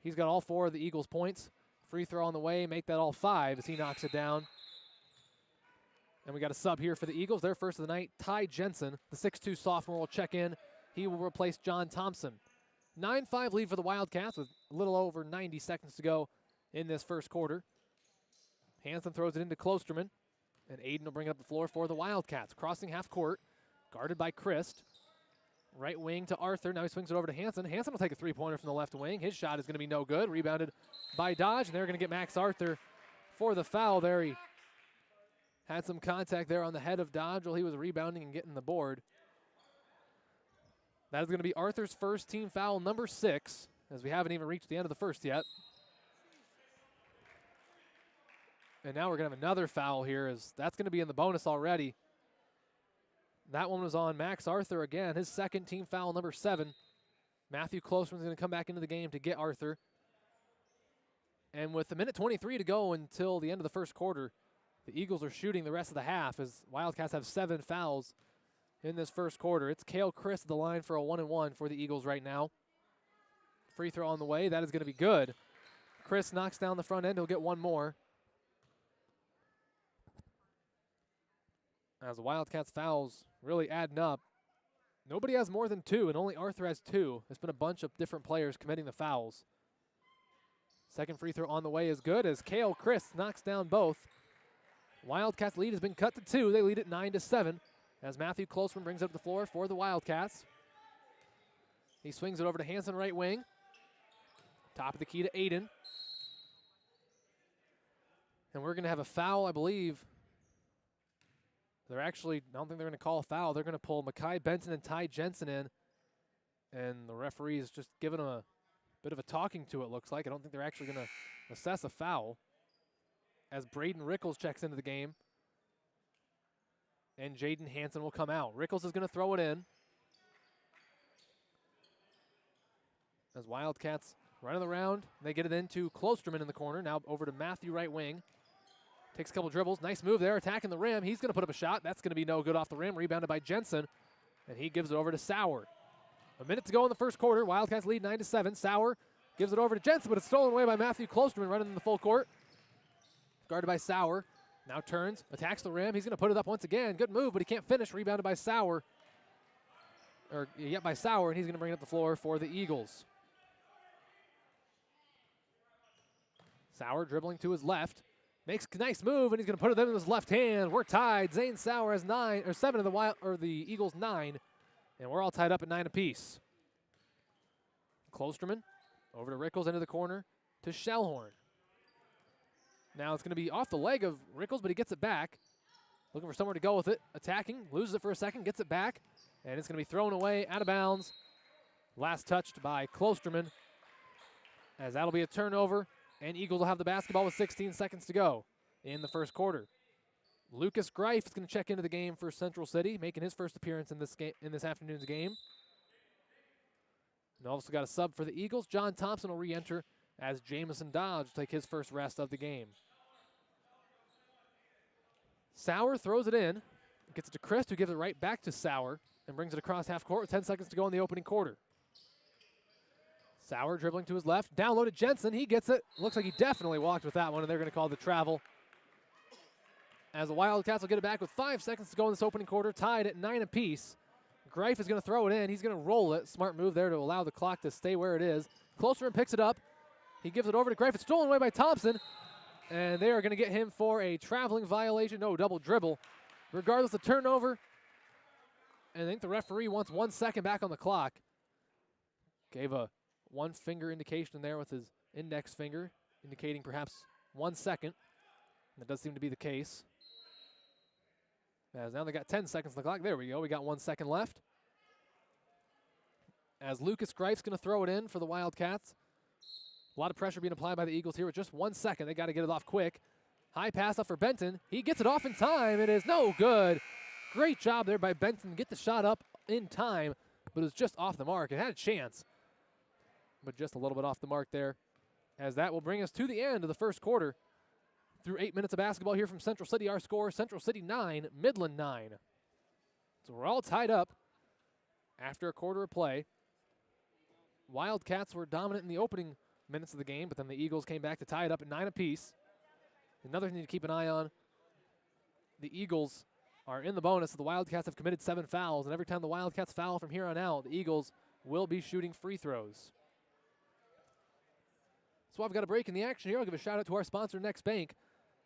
He's got all 4 of the Eagles' points. Free throw on the way, make that all 5 as he knocks it down. And we got a sub here for the Eagles. Their first of the night, Ty Jensen, the 6'2 sophomore, will check in. He will replace John Thompson. 9-5 lead for the Wildcats with a little over 90 seconds to go in this first quarter. Hansen throws it into Klosterman, and Aiden will bring it up the floor for the Wildcats. Crossing half court, guarded by Christ. Right wing to Arthur. Now he swings it over to Hansen. Hansen will take a 3-pointer from the left wing. His shot is going to be no good. Rebounded by Dodge, and they're going to get Max Arthur for the foul there. He had some contact there on the head of Dodge while he was rebounding and getting the board. That is going to be Arthur's first team foul, number 6, as we haven't even reached the end of the first yet. And now we're going to have another foul here, as that's going to be in the bonus already. That one was on Max Arthur again, his second team foul, number 7. Matthew Klosterman's going to come back into the game to get Arthur. And with a minute 23 to go until the end of the first quarter, the Eagles are shooting the rest of the half as Wildcats have 7 fouls in this first quarter. It's Cale Chris at the line for a 1-and-1 for the Eagles right now. Free throw on the way. That is going to be good. Chris knocks down the front end. He'll get one more. As the Wildcats fouls really adding up. Nobody has more than 2, and only Arthur has 2. There's been a bunch of different players committing the fouls. Second free throw on the way is good as Cale Chris knocks down both. Wildcats lead has been cut to 2. They lead at 9-7 as Matthew Klosterman brings it up the floor for the Wildcats. He swings it over to Hansen right wing. Top of the key to Aiden. And we're going to have a foul, I believe. They're actually, I don't think they're going to call a foul. They're going to pull Makai Benton and Ty Jensen in. And the referee is just giving them a bit of a talking to, it looks like. I don't think they're actually going to assess a foul. As Braden Rickles checks into the game. And Jaden Hansen will come out. Rickles is going to throw it in. As Wildcats running around, they get it into Klosterman in the corner. Now over to Matthew right wing. Takes a couple dribbles. Nice move there, attacking the rim. He's going to put up a shot. That's going to be no good off the rim. Rebounded by Jensen. And he gives it over to Sauer. A minute to go in the first quarter. Wildcats lead 9-7. Sauer gives it over to Jensen, but it's stolen away by Matthew Klosterman running in the full court. Guarded by Sauer. Now turns, attacks the rim. He's going to put it up once again. Good move, but he can't finish. Rebounded by Sauer. By Sauer, and he's going to bring it up the floor for the Eagles. Sauer dribbling to his left. Makes a nice move, and he's going to put it in his left hand. We're tied. Zane Sauer has 7 of the Eagles 9, and we're all tied up at 9 apiece. Klosterman over to Rickles into the corner to Shellhorn. Now it's going to be off the leg of Rickles, but he gets it back. Looking for somewhere to go with it. Attacking, loses it for a second, gets it back, and it's going to be thrown away out of bounds. Last touched by Klosterman, as that'll be a turnover. And Eagles will have the basketball with 16 seconds to go in the first quarter. Lucas Greif is going to check into the game for Central City, making his first appearance in this afternoon's game. And also got a sub for the Eagles. John Thompson will re-enter as Jamison Dodge will take his first rest of the game. Sauer throws it in, gets it to Christ, who gives it right back to Sauer and brings it across half court with 10 seconds to go in the opening quarter. Sauer dribbling to his left, down low to Jensen. He gets it. Looks like he definitely walked with that one, and they're going to call the travel. As the Wildcats will get it back with 5 seconds to go in this opening quarter, tied at 9 apiece. Greif is going to throw it in. He's going to roll it. Smart move there to allow the clock to stay where it is. Klosterman picks it up. He gives it over to Greif. It's stolen away by Thompson. And they are going to get him for a traveling violation. No, double dribble. Regardless of turnover. And I think the referee wants 1 second back on the clock. Gave a one-finger indication there with his index finger, indicating perhaps 1 second. That does seem to be the case. As now they got 10 seconds on the clock. There we go. We got 1 second left. As Lucas Greif's going to throw it in for the Wildcats. A lot of pressure being applied by the Eagles here with just 1 second. They got to get it off quick. High pass up for Benton. He gets it off in time. It is no good. Great job there by Benton. Get the shot up in time, but it was just off the mark. It had a chance, but just a little bit off the mark there. As that will bring us to the end of the first quarter. Through 8 minutes of basketball here from Central City, our score, Central City 9, Midland 9. So we're all tied up after a quarter of play. Wildcats were dominant in the opening minutes of the game, but then the Eagles came back to tie it up at 9 apiece. Another thing to keep an eye on, the Eagles are in the bonus. So the Wildcats have committed 7 fouls, and every time the Wildcats foul from here on out, the Eagles will be shooting free throws. So I've got a break in the action here. I'll give a shout out to our sponsor, Next Bank.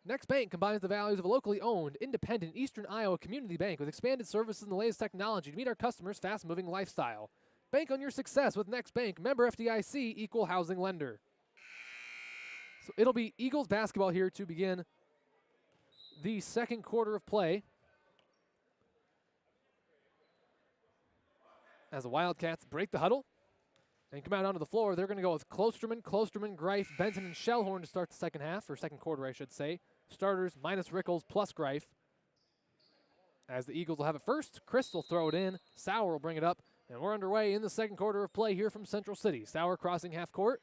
Next Bank combines the values of a locally owned, independent Eastern Iowa community bank with expanded services and the latest technology to meet our customers' fast-moving lifestyle. Bank on your success with Next Bank, member FDIC, equal housing lender. So it'll be Eagles basketball here to begin the second quarter of play. As the Wildcats break the huddle and come out onto the floor, they're going to go with Klosterman, Greif, Benton, and Shellhorn to start the second half, or second quarter, I should say. Starters minus Rickles plus Greif. As the Eagles will have it first, Chris will throw it in, Sauer will bring it up, and we're underway in the second quarter of play here from Central City. Sauer crossing half court.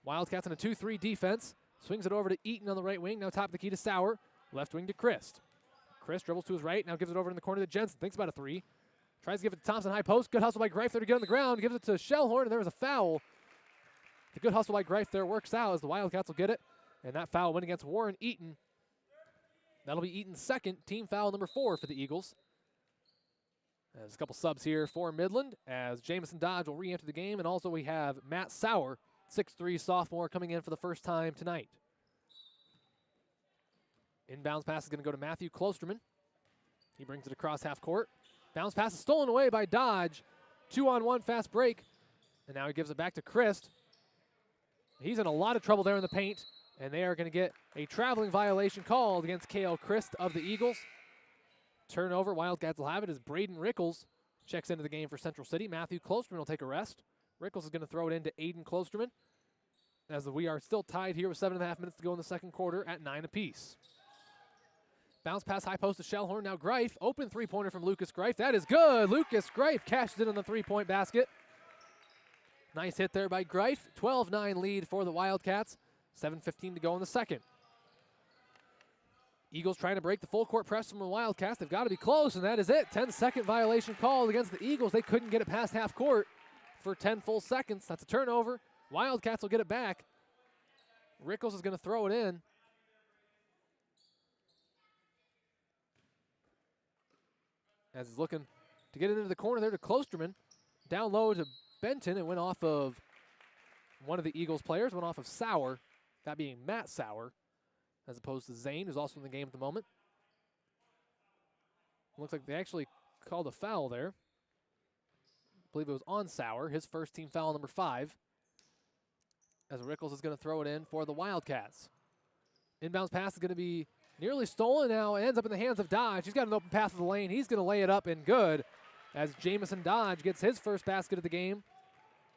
Wildcats in a 2-3 defense. Swings it over to Eaton on the right wing. Now top of the key to Sauer. Left wing to Christ. Christ dribbles to his right. Now gives it over in the corner to Jensen. Thinks about a three. Tries to give it to Thompson high post. Good hustle by Greif there to get on the ground. Gives it to Shellhorn, and there was a foul. The good hustle by Greif there works out as the Wildcats will get it. And that foul went against Warren Eaton. That'll be Eaton's second, team foul number 4 for the Eagles. There's a couple subs here for Midland as Jamison Dodge will re-enter the game. And also we have Matt Sauer, 6'3" sophomore, coming in for the first time tonight. Inbounds pass is going to go to Matthew Klosterman. He brings it across half court. Bounce pass is stolen away by Dodge. 2-on-1 fast break. And now he gives it back to Christ. He's in a lot of trouble there in the paint. And they are going to get a traveling violation called against K.L. Christ of the Eagles. Turnover, Wildcats will have it as Braden Rickles checks into the game for Central City. Matthew Klosterman will take a rest. Rickles is going to throw it into Aiden Klosterman as we are still tied here with 7.5 minutes to go in the second quarter at 9 apiece. Bounce pass high post to Shellhorn. Now Greif, open three-pointer from Lucas Greif. That is good. Lucas Greif cashes in on the three-point basket. Nice hit there by Greif. 12-9 lead for the Wildcats. 7:15 to go in the second. Eagles trying to break the full court press from the Wildcats. They've got to be close, and that is it. 10-second violation called against the Eagles. They couldn't get it past half court for 10 full seconds. That's a turnover. Wildcats will get it back. Rickles is going to throw it in. As he's looking to get it into the corner there to Klosterman. Down low to Benton. It went off of one of the Eagles players. Went off of Sauer. That being Matt Sauer, as opposed to Zane, who's also in the game at the moment. Looks like they actually called a foul there. I believe it was on Sauer, his first team foul number 5. As Rickles is going to throw it in for the Wildcats. Inbounds pass is going to be nearly stolen now. It ends up in the hands of Dodge. He's got an open pass to the lane. He's going to lay it up and good as Jamison Dodge gets his first basket of the game.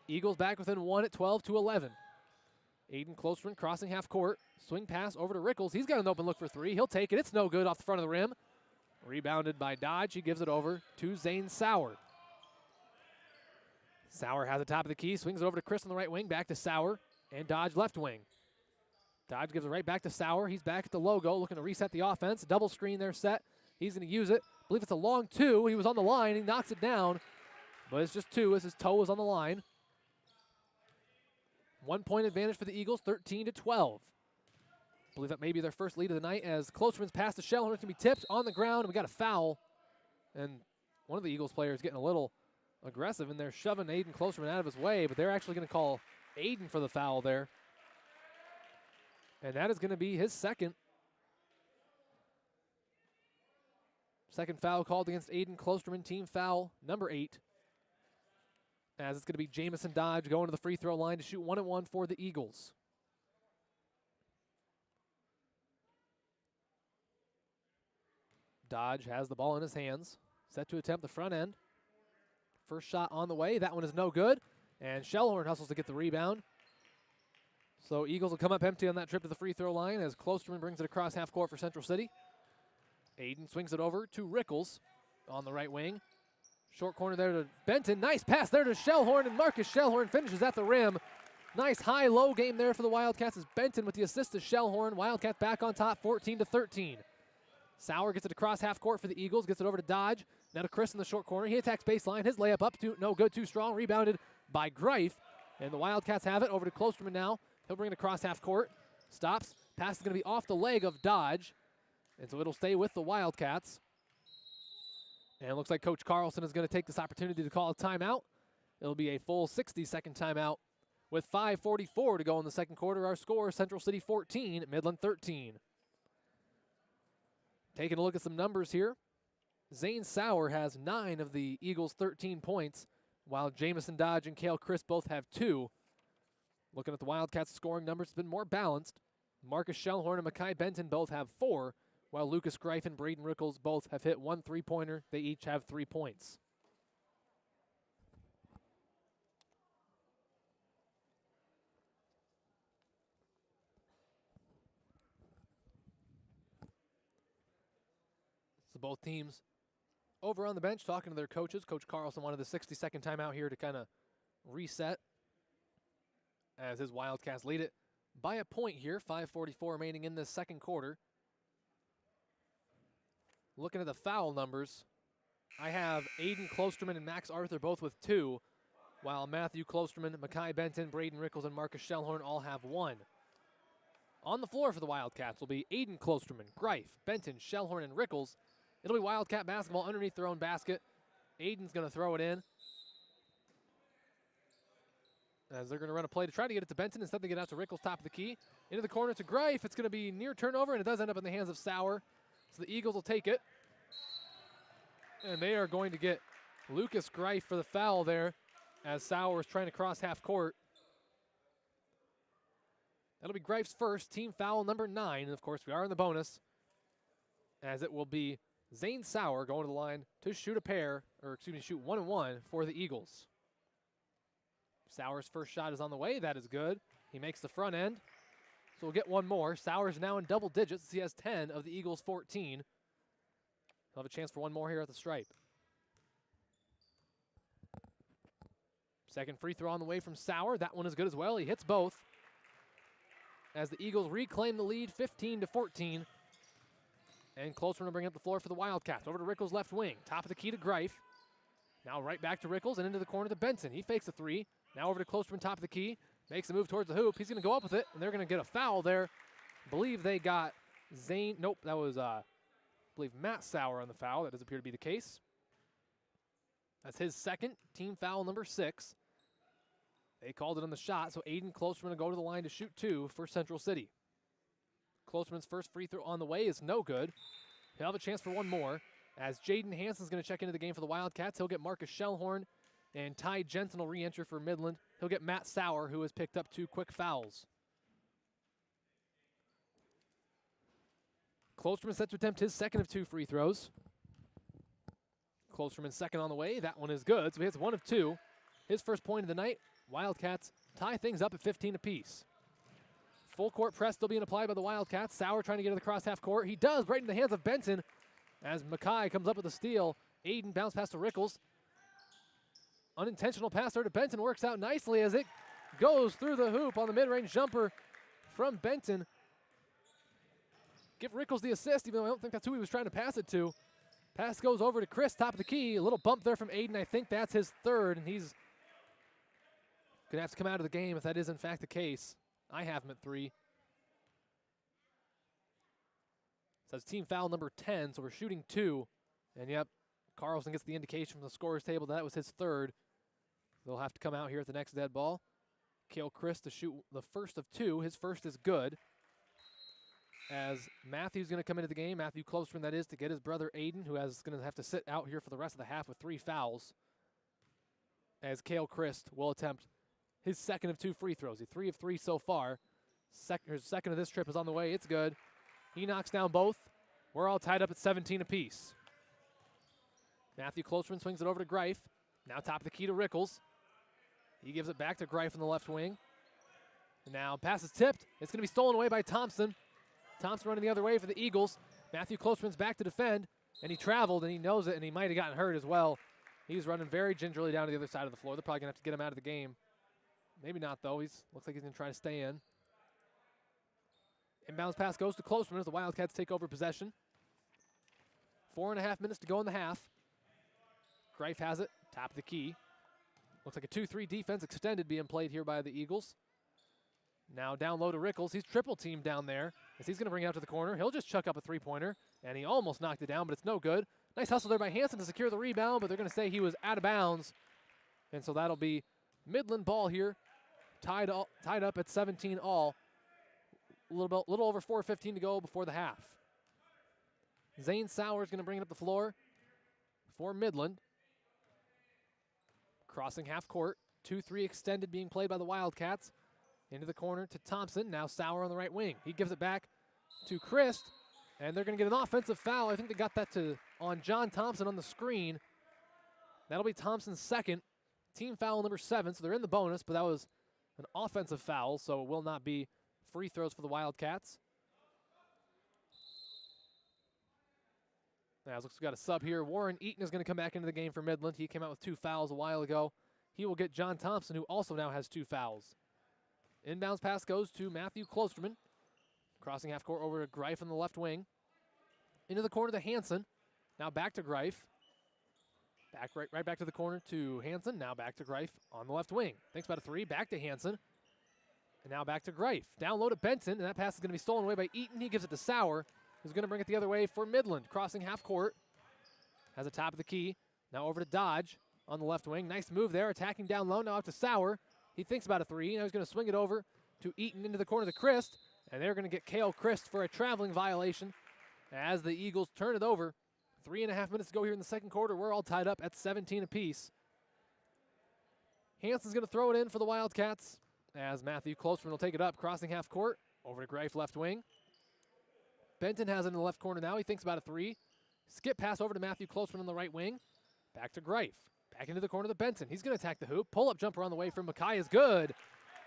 Eagles back within 1 at 12-11. Aiden Klosterman crossing half court. Swing pass over to Rickles. He's got an open look for three. He'll take it. It's no good off the front of the rim. Rebounded by Dodge. He gives it over to Zane Sauer. Sauer has the top of the key. Swings it over to Chris on the right wing. Back to Sauer and Dodge left wing. Dodge gives it right back to Sauer. He's back at the logo looking to reset the offense. Double screen there set. He's going to use it. I believe it's a long two. He was on the line. He knocks it down. But it's just two as his toe is on the line. 1 point advantage for the Eagles, 13-12. I believe that may be their first lead of the night as Klosterman's pass to Shellhorn is going to be tipped on the ground. We got a foul. And one of the Eagles players getting a little aggressive, and they're shoving Aiden Klosterman out of his way, but they're actually going to call Aiden for the foul there. And that is going to be his second. Second foul called against Aiden Klosterman, team foul number 8. As it's going to be Jamison Dodge going to the free throw line to shoot 1-1 for the Eagles. Dodge has the ball in his hands, set to attempt the front end. First shot on the way. That one is no good. And Shellhorn hustles to get the rebound. So Eagles will come up empty on that trip to the free throw line as Klosterman brings it across half court for Central City. Aiden swings it over to Rickles on the right wing. Short corner there to Benton. Nice pass there to Shellhorn, and Marcus Shellhorn finishes at the rim. Nice high-low game there for the Wildcats as Benton with the assist to Shellhorn. Wildcats back on top, 14-13. Sauer gets it across half court for the Eagles, gets it over to Dodge. Now to Chris in the short corner. He attacks baseline. His layup up, no good, too strong. Rebounded by Greif. And the Wildcats have it over to Klosterman now. He'll bring it across half court. Stops. Pass is going to be off the leg of Dodge. And so it'll stay with the Wildcats. And it looks like Coach Carlson is going to take this opportunity to call a timeout. It'll be a full 60-second timeout with 5:44 to go in the second quarter. Our score, Central City 14, Midland 13. Taking a look at some numbers here. Zane Sauer has 9 of the Eagles' 13 points, while Jamison Dodge and Cale Chris both have 2. Looking at the Wildcats' scoring numbers, it's been more balanced. Marcus Shellhorn and Makai Benton both have 4, while Lucas Greif and Braden Rickles both have hit 1 3-pointer. They each have 3 points. So both teams over on the bench talking to their coaches. Coach Carlson wanted the 60-second timeout here to kind of reset as his Wildcats lead it by a point here. 5:44 remaining in this second quarter. Looking at the foul numbers, I have Aiden Klosterman and Max Arthur both with 2, while Matthew Klosterman, Makai Benton, Braden Rickles, and Marcus Shellhorn all have 1. On the floor for the Wildcats will be Aiden Klosterman, Greif, Benton, Shellhorn, and Rickles. It'll be Wildcat basketball underneath their own basket. Aiden's going to throw it in, as they're going to run a play to try to get it to Benton. Instead, they get out to Rickles, top of the key. Into the corner to Greif. It's going to be near turnover, and it does end up in the hands of Sauer. So the Eagles will take it. And they are going to get Lucas Greif for the foul there as Sauer is trying to cross half court. That'll be Greif's first, team foul number 9. And, of course, we are in the bonus, as it will be Zane Sauer going to the line to shoot a pair, or excuse me, shoot 1-1 for the Eagles. Sauer's first shot is on the way. That is good. He makes the front end. So we'll get one more. Sauer's now in double digits. He has 10 of the Eagles' 14. He'll have a chance for one more here at the stripe. Second free throw on the way from Sauer. That one is good as well. He hits both as the Eagles reclaim the lead 15-14. And Klosterman to bring up the floor for the Wildcats. Over to Rickles' left wing. Top of the key to Greif. Now right back to Rickles and into the corner to Benson. He fakes a 3. Now over to Klosterman, top of the key. Makes a move towards the hoop. He's going to go up with it, and they're going to get a foul there. I believe they got Zane. Nope, that was, I believe, Matt Sauer on the foul. That does appear to be the case. That's his second, team foul number 6. They called it on the shot, so Aiden Klosterman to go to the line to shoot 2 for Central City. Klosterman's first free throw on the way is no good. He'll have a chance for one more, as Jaden Hansen's going to check into the game for the Wildcats. He'll get Marcus Shellhorn, and Ty Jensen will re-enter for Midland. He'll get Matt Sauer, who has picked up 2 quick fouls. Klosterman set to attempt his second of 2 free throws. Klosterman second on the way. That one is good, so he hits 1 of 2. His first point of the night. Wildcats tie things up at 15 apiece. Full court press still being applied by the Wildcats. Sauer trying to get to the cross half court. He does, right in the hands of Benton as Mackay comes up with a steal. Aiden bounce pass to Rickles. Unintentional pass there to Benton. Works out nicely as it goes through the hoop on the mid-range jumper from Benton. Give Rickles the assist, even though I don't think that's who he was trying to pass it to. Pass goes over to Chris, top of the key. A little bump there from Aiden. I think that's his third, and he's going to have to come out of the game if that is in fact the case. I have him at 3. So that's team foul number 10, so we're shooting 2. And yep, Carlson gets the indication from the scorer's table that was his third. They'll have to come out here at the next dead ball. Cale Chris to shoot the first of 2. His first is good. As Matthew's going to come into the game, Matthew Klosterman that is, to get his brother Aiden, who is going to have to sit out here for the rest of the half with 3 fouls. As Cale Christ will attempt his second of 2 free throws. He's 3 of 3 so far. His second of this trip is on the way. It's good. He knocks down both. We're all tied up at 17 apiece. Matthew Klosterman swings it over to Greif. Now top of the key to Rickles. He gives it back to Greif in the left wing. And now pass is tipped. It's going to be stolen away by Thompson. Thompson running the other way for the Eagles. Matthew Klosterman's back to defend, and he traveled, and he knows it, and he might have gotten hurt as well. He's running very gingerly down to the other side of the floor. They're probably going to have to get him out of the game. Maybe not, though. Looks like he's going to try to stay in. Inbounds pass goes to Klosterman as the Wildcats take over possession. 4.5 minutes to go in the half. Greif has it, top of the key. Looks like a 2-3 defense extended being played here by the Eagles. Now down low to Rickles. He's triple teamed down there as he's going to bring it out to the corner. He'll just chuck up a 3-pointer, and he almost knocked it down, but it's no good. Nice hustle there by Hansen to secure the rebound, but they're going to say he was out of bounds. And so that'll be Midland ball here, tied up at 17 all. A little over 4:15 to go before the half. Zane Sauer is going to bring it up the floor for Midland. Crossing half court. 2-3 extended being played by the Wildcats. Into the corner to Thompson. Now Sauer on the right wing. He gives it back to Christ, and they're going to get an offensive foul. I think they got that on John Thompson on the screen. That'll be Thompson's second. Team foul number 7, so they're in the bonus, but that was an offensive foul, so it will not be free throws for the Wildcats. Now, looks like we got a sub here. Warren Eaton is going to come back into the game for Midland. He came out with 2 fouls a while ago. He will get John Thompson, who also now has 2 fouls. Inbounds pass goes to Matthew Klosterman. Crossing half court over to Greif on the left wing. Into the corner to Hansen. Now back to Greif. Right back to the corner to Hansen. Now back to Greif on the left wing. Thinks about a 3. Back to Hansen. And now back to Greif. Down low to Benson, and that pass is going to be stolen away by Eaton. He gives it to Sauer, who's going to bring it the other way for Midland. Crossing half court. Has a top of the key. Now over to Dodge on the left wing. Nice move there. Attacking down low. Now up to Sauer. He thinks about a 3. Now he's going to swing it over to Eaton into the corner to Christ. And they're going to get Cale Christ for a traveling violation as the Eagles turn it over. 3.5 minutes to go here in the second quarter. We're all tied up at 17 apiece. Hansen's going to throw it in for the Wildcats as Matthew Klosterman will take it up. Crossing half court over to Greif left wing. Benton has it in the left corner now. He thinks about a 3. Skip pass over to Matthew Klosterman on the right wing. Back to Greif. Back into the corner to Benton. He's going to attack the hoop. Pull-up jumper on the way from Mackay is good,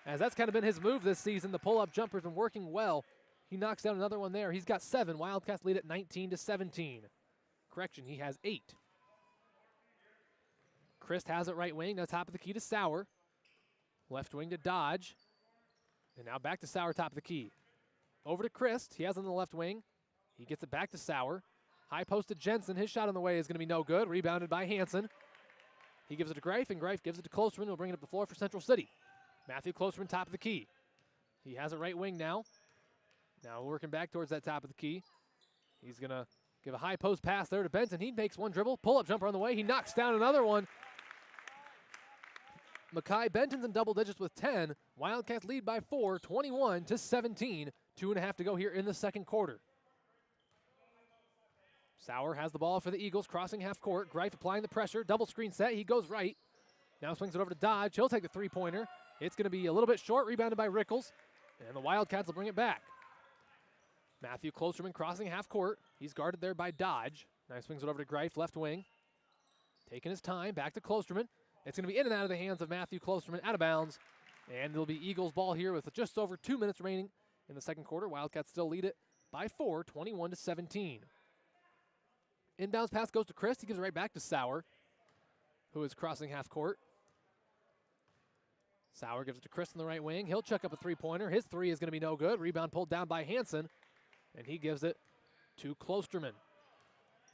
as that's kind of been his move this season. The pull-up jumper's been working well. He knocks down another one there. He's got 7. Wildcats lead at 19-17. Correction, he has 8. Christ has it right wing. Now top of the key to Sauer. Left wing to Dodge. And now back to Sauer, top of the key. Over to Christ. He has it on the left wing. He gets it back to Sauer. High post to Jensen. His shot on the way is going to be no good. Rebounded by Hansen. He gives it to Greif, and Greif gives it to Klosterman. He'll bring it up the floor for Central City. Matthew Klosterman, top of the key. He has it right wing now. Now working back towards that top of the key. He's going to give a high post pass there to Benson. He makes one dribble. Pull-up jumper on the way. He knocks down another one. Mackay Benton's in double digits with 10. Wildcats lead by 4, 21-17. 2.5 to go here in the second quarter. Sauer has the ball for the Eagles, crossing half court. Greif applying the pressure. Double screen set. He goes right. Now swings it over to Dodge. He'll take the 3-pointer. It's going to be a little bit short. Rebounded by Rickles. And the Wildcats will bring it back. Matthew Klosterman crossing half court. He's guarded there by Dodge. Now he swings it over to Greif, left wing. Taking his time. Back to Klosterman. It's going to be in and out of the hands of Matthew Klosterman, out of bounds. And it'll be Eagles ball here with just over 2 minutes remaining in the second quarter. Wildcats still lead it by 4, 21-17. Inbounds pass goes to Chris. He gives it right back to Sauer, who is crossing half court. Sauer gives it to Chris in the right wing. He'll chuck up a three-pointer. His three is going to be no good. Rebound pulled down by Hansen, and he gives it to Klosterman.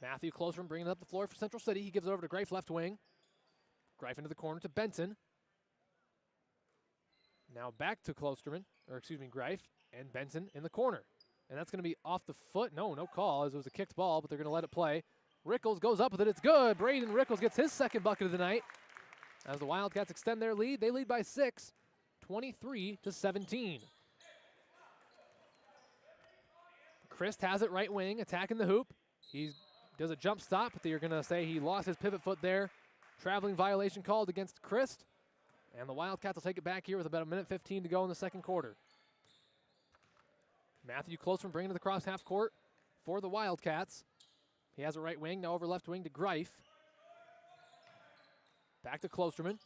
Matthew Klosterman bringing it up the floor for Central City. He gives it over to Greif, left wing. Greif into the corner to Benton. Now back to Klosterman, or excuse me, Greif, and Benton in the corner. And that's going to be off the foot. No call, as it was a kicked ball, but they're going to let it play. Rickles goes up with it. It's good. Braden Rickles gets his second bucket of the night. As the Wildcats extend their lead, they lead by 6, 23-17. Christ has it right wing, attacking the hoop. He does a jump stop, but they're going to say he lost his pivot foot there. Traveling violation called against Christ. And the Wildcats will take it back here with about 1:15 to go in the second quarter. Matthew Klosterman bringing it across half court for the Wildcats. He has a right wing, now over left wing to Greif. Back to Klosterman.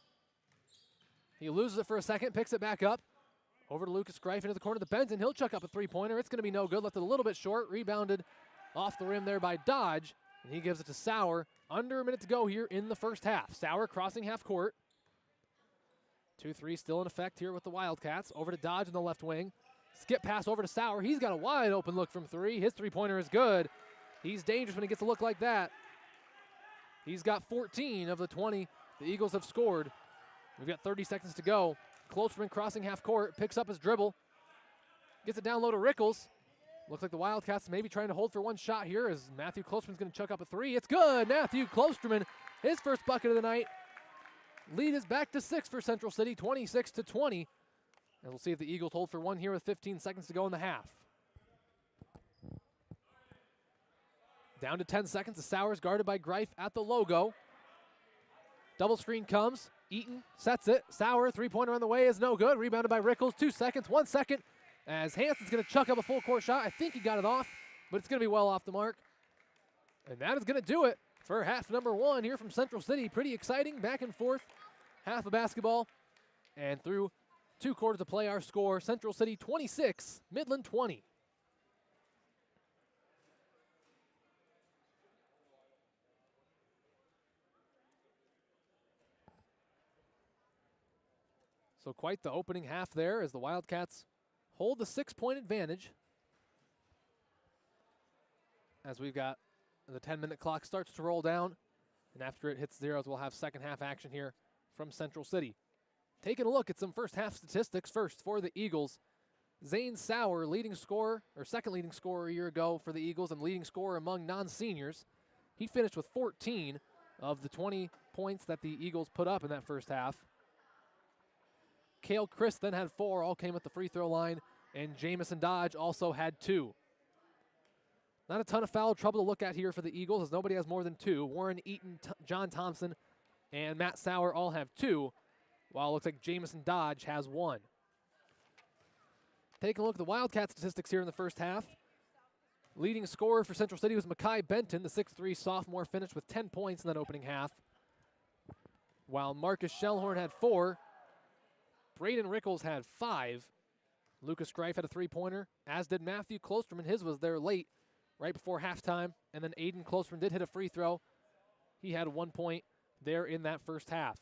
He loses it for a second, picks it back up. Over to Lucas Greif into the corner to Benton. He'll chuck up a three-pointer. It's going to be no good. Left it a little bit short. Rebounded off the rim there by Dodge. And he gives it to Sauer. Under a minute to go here in the first half. Sauer crossing half court. 2-3 still in effect here with the Wildcats. Over to Dodge in the left wing. Skip pass over to Sauer. He's got a wide open look from three. His three-pointer is good. He's dangerous when he gets a look like that. He's got 14 of the 20 the Eagles have scored. We've got 30 seconds to go. Klosterman crossing half court, picks up his dribble. Gets it down low to Rickles. Looks like the Wildcats maybe trying to hold for one shot here as Matthew Klosterman's going to chuck up a three. It's good. Matthew Klosterman, his first bucket of the night. Lead is back to 6 for Central City, 26-20. And we'll see if the Eagles hold for one here with 15 seconds to go in the half. Down to 10 seconds. The Sauers guarded by Greif at the logo. Double screen comes. Eaton sets it. Sauer, three-pointer on the way is no good. Rebounded by Rickles. 2 seconds, 1 second. As Hansen's going to chuck up a full court shot. I think he got it off, but it's going to be well off the mark. And that is going to do it for half number 1 here from Central City. Pretty exciting, back and forth. Half of basketball. And through 2 quarters of play, our score, Central City 26, Midland 20. So quite the opening half there as the Wildcats hold the 6-point advantage. As we've got the 10-minute clock starts to roll down. And after it hits zeros, we'll have second half action here from Central City. Taking a look at some first half statistics first for the Eagles. Zane Sauer, leading scorer, or second leading scorer a year ago for the Eagles and leading scorer among non-seniors. He finished with 14 of the 20 points that the Eagles put up in that first half. Cale Christ then had 4, all came at the free throw line, and Jamison Dodge also had 2. Not a ton of foul trouble to look at here for the Eagles as nobody has more than 2. Warren Eaton, John Thompson, and Matt Sauer all have 2, while it looks like Jamison Dodge has 1. Taking a look at the Wildcat statistics here in the first half. Leading scorer for Central City was Makai Benton, the 6'3 sophomore, finished with 10 points in that opening half, while Marcus Shellhorn had 4. Braden Rickles had 5. Lucas Greif had a three-pointer, as did Matthew Klosterman. His was there late, right before halftime. And then Aiden Klosterman did hit a free throw. He had 1 point there in that first half.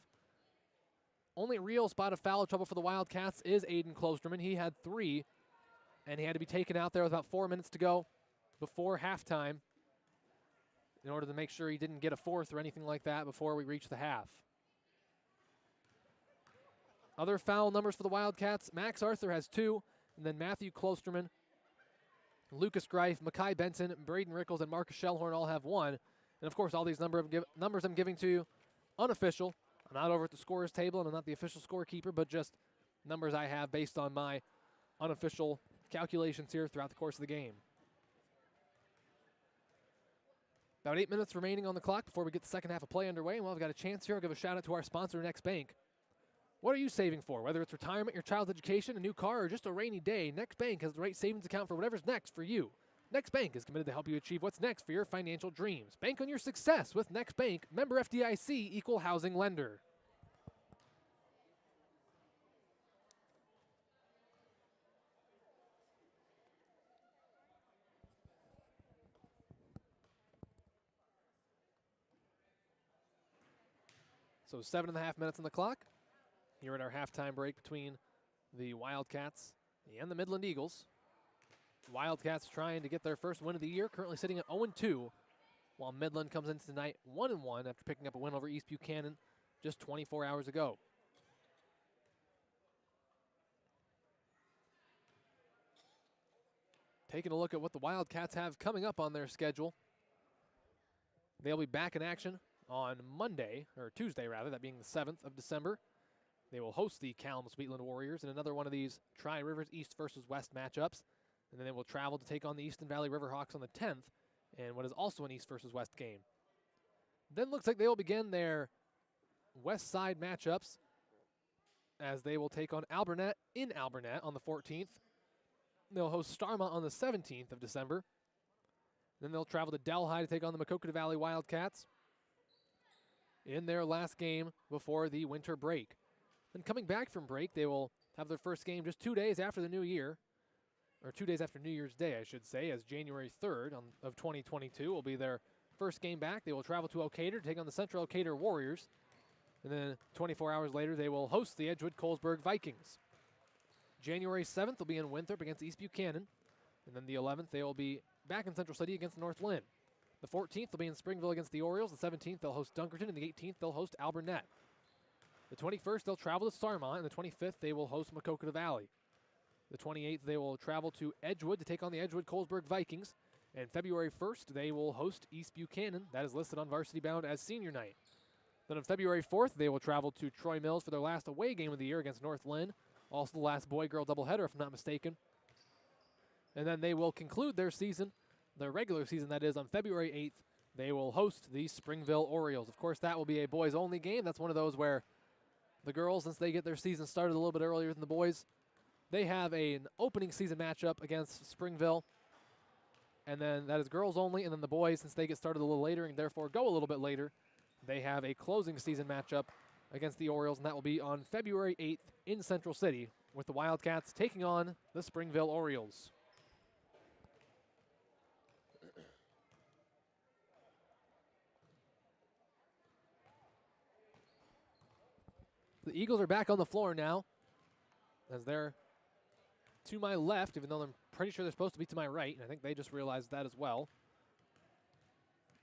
Only real spot of foul trouble for the Wildcats is Aiden Klosterman. He had 3, and he had to be taken out there with about 4 minutes to go before halftime in order to make sure he didn't get a 4th or anything like that before we reach the half. Other foul numbers for the Wildcats, Max Arthur has 2, and then Matthew Klosterman, Lucas Greif, Makai Benton, Braden Rickles, and Marcus Shellhorn all have 1. And of course, all these numbers I'm giving to you unofficial. I'm not over at the scorer's table, and I'm not the official scorekeeper, but just numbers I have based on my unofficial calculations here throughout the course of the game. About 8 minutes remaining on the clock before we get the second half of play underway. And while I've got a chance here, I'll give a shout out to our sponsor, Next Bank. What are you saving for? Whether it's retirement, your child's education, a new car, or just a rainy day, Next Bank has the right savings account for whatever's next for you. Next Bank is committed to help you achieve what's next for your financial dreams. Bank on your success with Next Bank, member FDIC, equal housing lender. So 7.5 minutes on the clock here at our halftime break between the Wildcats and the Midland Eagles. Wildcats trying to get their first win of the year, currently sitting at 0-2, while Midland comes into tonight 1-1 after picking up a win over East Buchanan just 24 hours ago. Taking a look at what the Wildcats have coming up on their schedule. They'll be back in action on Monday, or Tuesday rather, that being the 7th of December. They will host the Kalamazoo-Wheatland Warriors in another one of these Tri-Rivers East versus West matchups. And then they will travel to take on the Easton Valley Riverhawks on the 10th, and what is also an East versus West game. Then looks like they will begin their West Side matchups as they will take on Alburnett in Alburnett on the 14th. They'll host Starmont on the 17th of December. Then they'll travel to Delhi to take on the Maquoketa Valley Wildcats in their last game before the winter break. Then coming back from break, they will have their first game just 2 days after the new year, or 2 days after New Year's Day, I should say, as January 3rd of 2022 will be their first game back. They will travel to Elkader to take on the Central Elkader Warriors. And then 24 hours later, they will host the Edgewood-Colesburg Vikings. January 7th will be in Winthrop against East Buchanan. And then the 11th, they will be back in Central City against North Lynn. The 14th, they'll be in Springville against the Orioles. The 17th, they'll host Dunkerton. And the 18th, they'll host Alburnett. The 21st, they'll travel to Starmont. And the 25th, they will host Maquoketa Valley. The 28th, they will travel to Edgewood to take on the Edgewood-Colesburg Vikings. And February 1st, they will host East Buchanan. That is listed on Varsity Bound as senior night. Then on February 4th, they will travel to Troy Mills for their last away game of the year against North Lynn. Also the last boy-girl doubleheader, if I'm not mistaken. And then they will conclude their season, their regular season, that is, on February 8th. They will host the Springville Orioles. Of course, that will be a boys-only game. That's one of those where the girls, since they get their season started a little bit earlier than the boys, they have an opening season matchup against Springville. And then that is girls only. And then the boys, since they get started a little later and therefore go a little bit later, they have a closing season matchup against the Orioles, and that will be on February 8th in Central City with the Wildcats taking on the Springville Orioles. The Eagles are back on the floor now as they're to my left, even though I'm pretty sure they're supposed to be to my right, and I think they just realized that as well.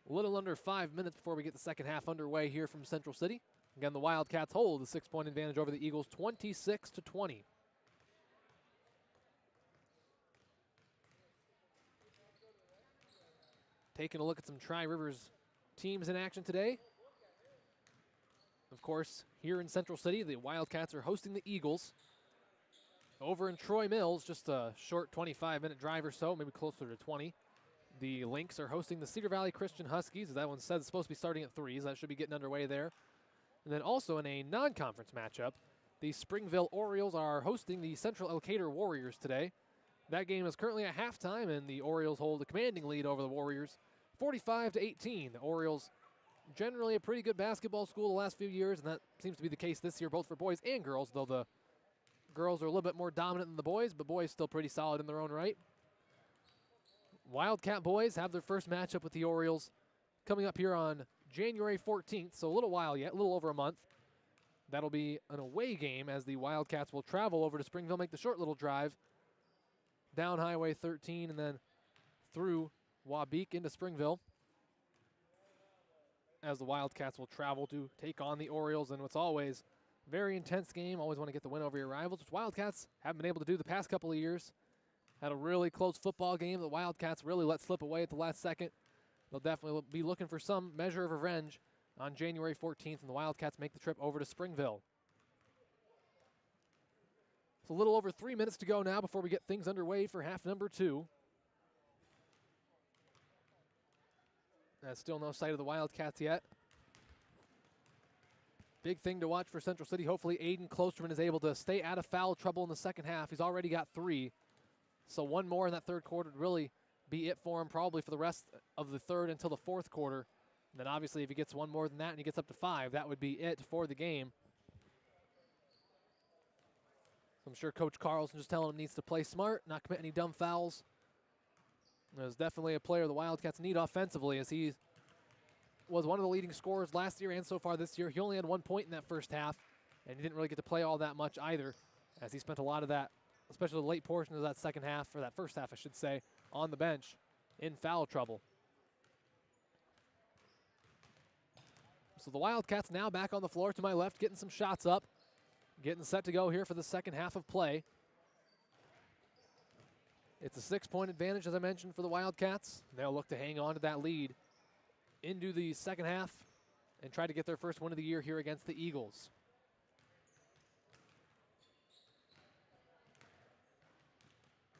A little under 5 minutes before we get the second half underway here from Central City. Again, the Wildcats hold the 6-point advantage over the Eagles, 26-20. Taking a look at some Tri-Rivers teams in action today. Of course, here in Central City, the Wildcats are hosting the Eagles. Over in Troy Mills, just a short 25-minute drive or so, maybe closer to 20. The Lynx are hosting the Cedar Valley Christian Huskies. That one says it's supposed to be starting at 3, so that should be getting underway there. And then also in a non-conference matchup, the Springville Orioles are hosting the Central Elkader Warriors today. That game is currently at halftime, and the Orioles hold a commanding lead over the Warriors, 45-18. The Orioles, generally a pretty good basketball school the last few years, and that seems to be the case this year, both for boys and girls, though the girls are a little bit more dominant than the boys, but boys still pretty solid in their own right. Wildcat boys have their first matchup with the Orioles coming up here on January 14th, so a little while yet, a little over a month. That'll be an away game as the Wildcats will travel over to Springville, make the short little drive down Highway 13 and then through Wabeek into Springville as the Wildcats will travel to take on the Orioles in what's always a very intense game. Always want to get the win over your rivals, which Wildcats haven't been able to do the past couple of years. Had a really close football game the Wildcats really let slip away at the last second. They'll definitely be looking for some measure of revenge on January 14th, and the Wildcats make the trip over to Springville. It's a little over 3 minutes to go now before we get things underway for half number 2. There's still no sight of the Wildcats yet. Big thing to watch for Central City. Hopefully Aiden Klosterman is able to stay out of foul trouble in the second half. He's already got 3. So one more in that third quarter would really be it for him, probably for the rest of the third until the fourth quarter. And then obviously if he gets one more than that and he gets up to 5, that would be it for the game. So I'm sure Coach Carlson just telling him needs to play smart, not commit any dumb fouls. There's definitely a player the Wildcats need offensively as he's was one of the leading scorers last year and so far this year. He only had 1 point in that first half, and he didn't really get to play all that much either, as he spent a lot of that, especially the late portion of that second half, or that first half, I should say, on the bench in foul trouble. So the Wildcats now back on the floor to my left, getting some shots up, getting set to go here for the second half of play. It's a 6-point advantage, as I mentioned, for the Wildcats. They'll look to hang on to that lead into the second half and try to get their first win of the year here against the Eagles.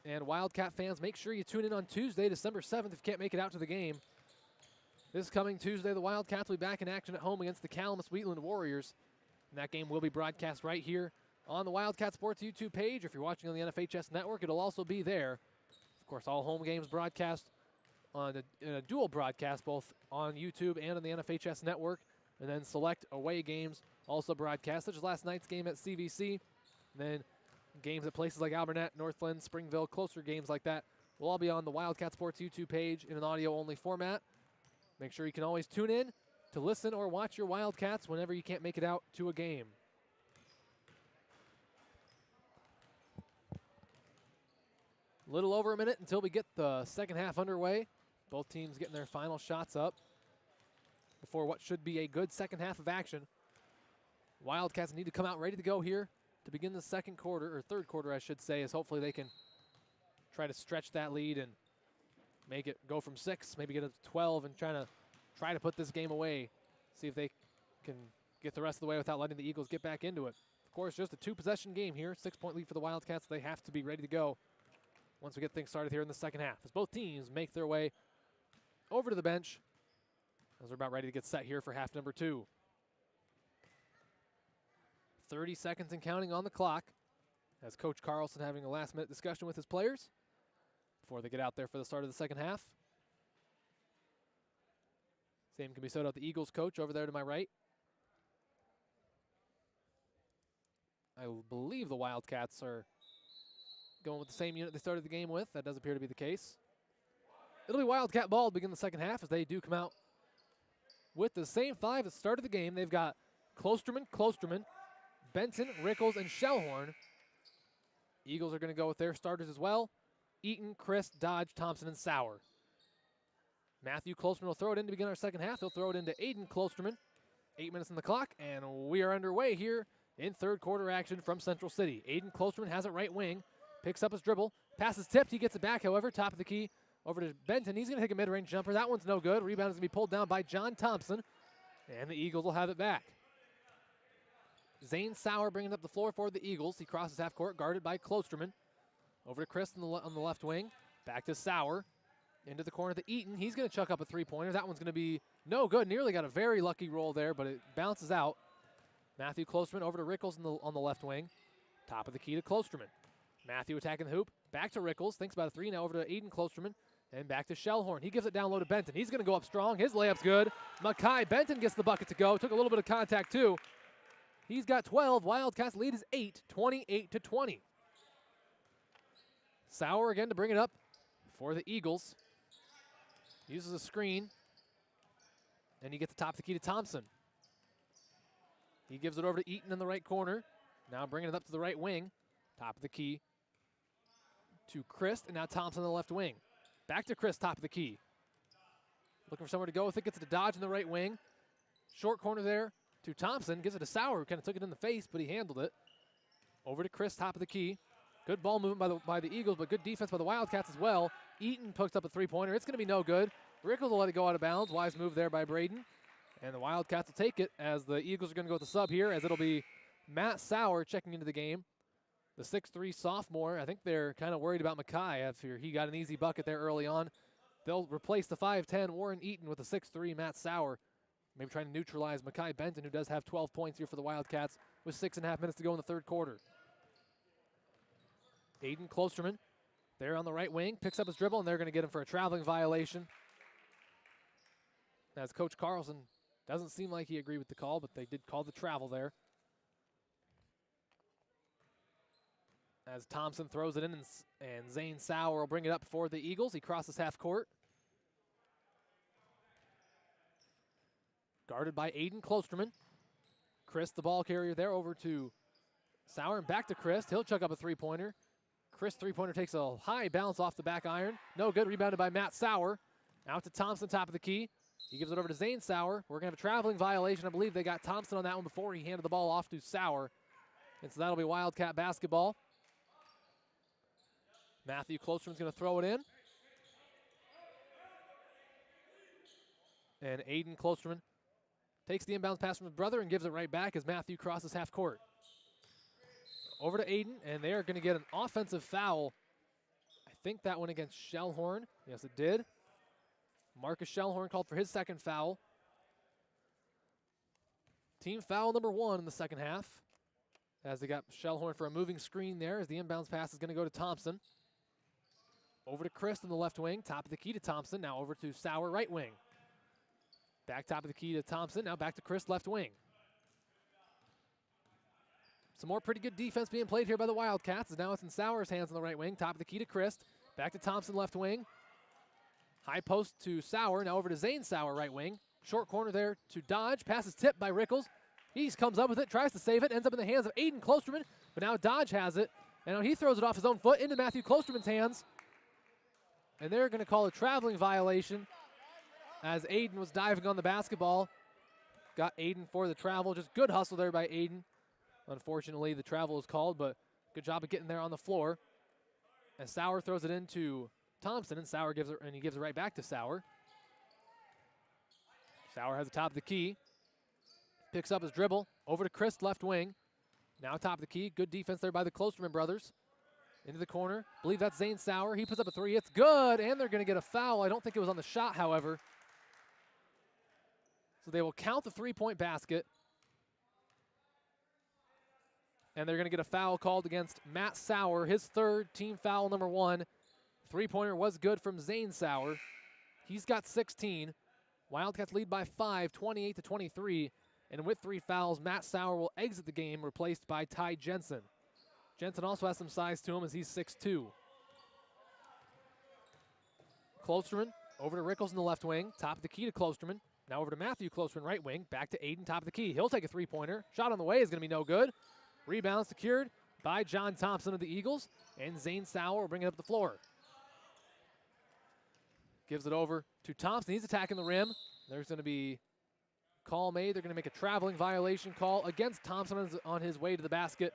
And Wildcat fans, make sure you tune in on Tuesday, December 7th, if you can't make it out to the game. This coming Tuesday, the Wildcats will be back in action at home against the Wheatland Warriors. And that game will be broadcast right here on the Wildcat Sports YouTube page. If you're watching on the NFHS Network, it'll also be there. Of course, all home games broadcast in a dual broadcast, both on YouTube and on the NFHS Network. And then select away games also broadcast, such as last night's game at CVC. And then games at places like Albernette, Northland, Springville, closer games like that will all be on the Wildcat Sports YouTube page in an audio-only format. Make sure you can always tune in to listen or watch your Wildcats whenever you can't make it out to a game. A little over a minute until we get the second half underway. Both teams getting their final shots up before what should be a good second half of action. Wildcats need to come out ready to go here to begin the second quarter, or third quarter, I should say, as hopefully they can try to stretch that lead and make it go from 6, maybe get it to 12, and try to put this game away. See if they can get the rest of the way without letting the Eagles get back into it. Of course, just a 2-possession game here, 6-point lead for the Wildcats. They have to be ready to go once we get things started here in the second half, as both teams make their way over to the bench as we're about ready to get set here for half number 2. 30 seconds and counting on the clock as Coach Carlson having a last-minute discussion with his players before they get out there for the start of the second half. Same can be said about the Eagles coach over there to my right. I believe the Wildcats are going with the same unit they started the game with. That does appear to be the case. It'll be Wildcat ball to begin the second half as they do come out with the same 5 that started the game. They've got Klosterman, Benton, Rickles, and Shellhorn. Eagles are going to go with their starters as well. Eaton, Christ, Dodge, Thompson, and Sauer. Matthew Klosterman will throw it in to begin our second half. He'll throw it into Aiden Klosterman. 8 minutes on the clock, and we are underway here in third quarter action from Central City. Aiden Klosterman has it right wing, picks up his dribble, passes tipped. He gets it back, however, top of the key over to Benton. He's going to take a mid-range jumper. That one's no good. Rebound is going to be pulled down by John Thompson, and the Eagles will have it back. Zane Sauer bringing up the floor for the Eagles. He crosses half court, guarded by Klosterman. Over to Chris on the left wing. Back to Sauer. Into the corner to Eaton. He's going to chuck up a three-pointer. That one's going to be no good. Nearly got a very lucky roll there, but it bounces out. Matthew Klosterman over to Rickles on the left wing. Top of the key to Klosterman. Matthew attacking the hoop. Back to Rickles. Thinks about a 3 now over to Aiden Klosterman. And back to Shellhorn. He gives it down low to Benton. He's going to go up strong. His layup's good. Mackay Benton gets the bucket to go. Took a little bit of contact too. He's got 12. Wildcats lead is 8, 28-20. Sauer again to bring it up for the Eagles. Uses a screen. And he gets the top of the key to Thompson. He gives it over to Eaton in the right corner. Now bringing it up to the right wing. Top of the key to Christ. And now Thompson on the left wing. Back to Chris, top of the key. Looking for somewhere to go with it. Gets it to Dodge in the right wing. Short corner there to Thompson. Gives it to Sauer, who kind of took it in the face, but he handled it. Over to Chris, top of the key. Good ball movement by the Eagles, but good defense by the Wildcats as well. Eaton picks up a three-pointer. It's going to be no good. Rickles will let it go out of bounds. Wise move there by Braden. And the Wildcats will take it as the Eagles are going to go with the sub here, as it'll be Matt Sauer checking into the game. The 6'3 sophomore. I think they're kind of worried about Mackay after he got an easy bucket there early on. They'll replace the 5'10 Warren Eaton with the 6'3 Matt Sauer. Maybe trying to neutralize Mackay Benton, who does have 12 points here for the Wildcats with 6.5 minutes to go in the third quarter. Aiden Klosterman there on the right wing, picks up his dribble, and they're going to get him for a traveling violation. As Coach Carlson doesn't seem like he agreed with the call, but they did call the travel there. As Thompson throws it in, and Zane Sauer will bring it up for the Eagles. He crosses half court. Guarded by Aiden Klosterman. Chris, the ball carrier there, over to Sauer and back to Chris. He'll chuck up a three-pointer. Chris, three-pointer, takes a high bounce off the back iron. No good, rebounded by Matt Sauer. Out to Thompson, top of the key. He gives it over to Zane Sauer. We're going to have a traveling violation. I believe they got Thompson on that one before he handed the ball off to Sauer. And so that'll be Wildcat basketball. Matthew Klosterman's going to throw it in. And Aiden Klosterman takes the inbounds pass from his brother and gives it right back as Matthew crosses half court. Over to Aiden, and they are going to get an offensive foul. I think that went against Shellhorn. Yes, it did. Marcus Shellhorn called for his second foul. Team foul number 1 in the second half. As they got Shellhorn for a moving screen there, as the inbounds pass is going to go to Thompson. Over to Chris in the left wing, top of the key to Thompson. Now over to Sauer, right wing. Back top of the key to Thompson, now back to Chris, left wing. Some more pretty good defense being played here by the Wildcats. Now it's in Sauer's hands on the right wing, top of the key to Chris. Back to Thompson, left wing. High post to Sauer, now over to Zane Sauer, right wing. Short corner there to Dodge, pass is tipped by Rickles. He comes up with it, tries to save it, ends up in the hands of Aiden Klosterman, but now Dodge has it, and now he throws it off his own foot into Matthew Klosterman's hands. And they're going to call a traveling violation as Aiden was diving on the basketball. Got Aiden for the travel. Just good hustle there by Aiden. Unfortunately, the travel is called, but good job of getting there on the floor. As Sauer throws it into Thompson, and Sauer gives it, and he gives it right back to Sauer. Sauer has the top of the key. Picks up his dribble. Over to Chris, left wing. Now top of the key. Good defense there by the Klosterman brothers. Into the corner. I believe that's Zane Sauer. He puts up a three. It's good, and they're going to get a foul. I don't think it was on the shot, however. So they will count the three-point basket. And they're going to get a foul called against Matt Sauer, his third, team foul number 1. Three-pointer was good from Zane Sauer. He's got 16. Wildcats lead by 5, 28-23. And with 3 fouls, Matt Sauer will exit the game, replaced by Ty Jensen. Jensen also has some size to him as he's 6'2". Klosterman over to Rickles in the left wing. Top of the key to Klosterman. Now over to Matthew Klosterman, right wing. Back to Aiden, top of the key. He'll take a three-pointer. Shot on the way is going to be no good. Rebound secured by John Thompson of the Eagles. And Zane Sauer will bring it up the floor. Gives it over to Thompson. He's attacking the rim. There's going to be call made. They're going to make a traveling violation call against Thompson on his way to the basket.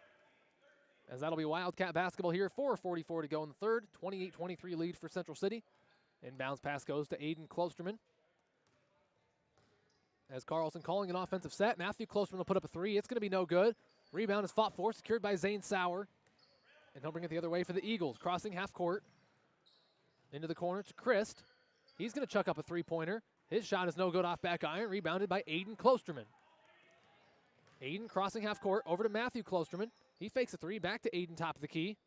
As that'll be Wildcat basketball here. 4:44 to go in the third. 28-23 lead for Central City. Inbounds pass goes to Aiden Klosterman. As Carlson calling an offensive set. Matthew Klosterman will put up a three. It's going to be no good. Rebound is fought for, secured by Zane Sauer. And he'll bring it the other way for the Eagles. Crossing half court. Into the corner to Christ. He's going to chuck up a three-pointer. His shot is no good off back iron. Rebounded by Aiden Klosterman. Aiden crossing half court over to Matthew Klosterman. He fakes a three, back to Aiden, top of the key.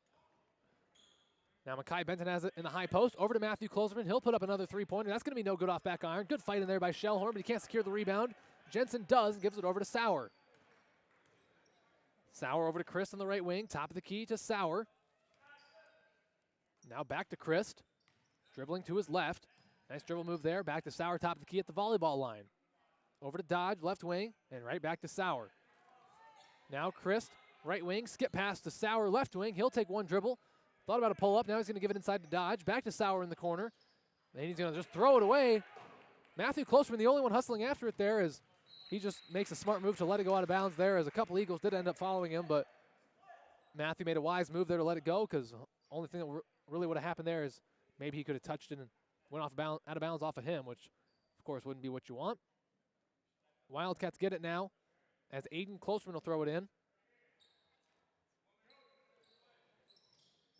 Now Makai Benton has it in the high post. Over to Matthew Klosterman. He'll put up another three-pointer. That's going to be no good off back iron. Good fight in there by Shellhorn, but he can't secure the rebound. Jensen does and gives it over to Sauer. Sauer over to Chris on the right wing. Top of the key to Sauer. Now back to Christ. Dribbling to his left. Nice dribble move there. Back to Sauer, top of the key at the volleyball line. Over to Dodge, left wing, and right back to Sauer. Now Christ, right wing, skip pass to Sauer, left wing. He'll take one dribble. Thought about a pull-up. Now he's going to give it inside to Dodge. Back to Sauer in the corner. And he's going to just throw it away. Matthew Klosterman, the only one hustling after it there, is he just makes a smart move to let it go out of bounds there, as a couple Eagles did end up following him, but Matthew made a wise move there to let it go, because the only thing that really would have happened there is maybe he could have touched it and went out of bounds off of him, which, of course, wouldn't be what you want. Wildcats get it now, as Aiden Klosterman will throw it in.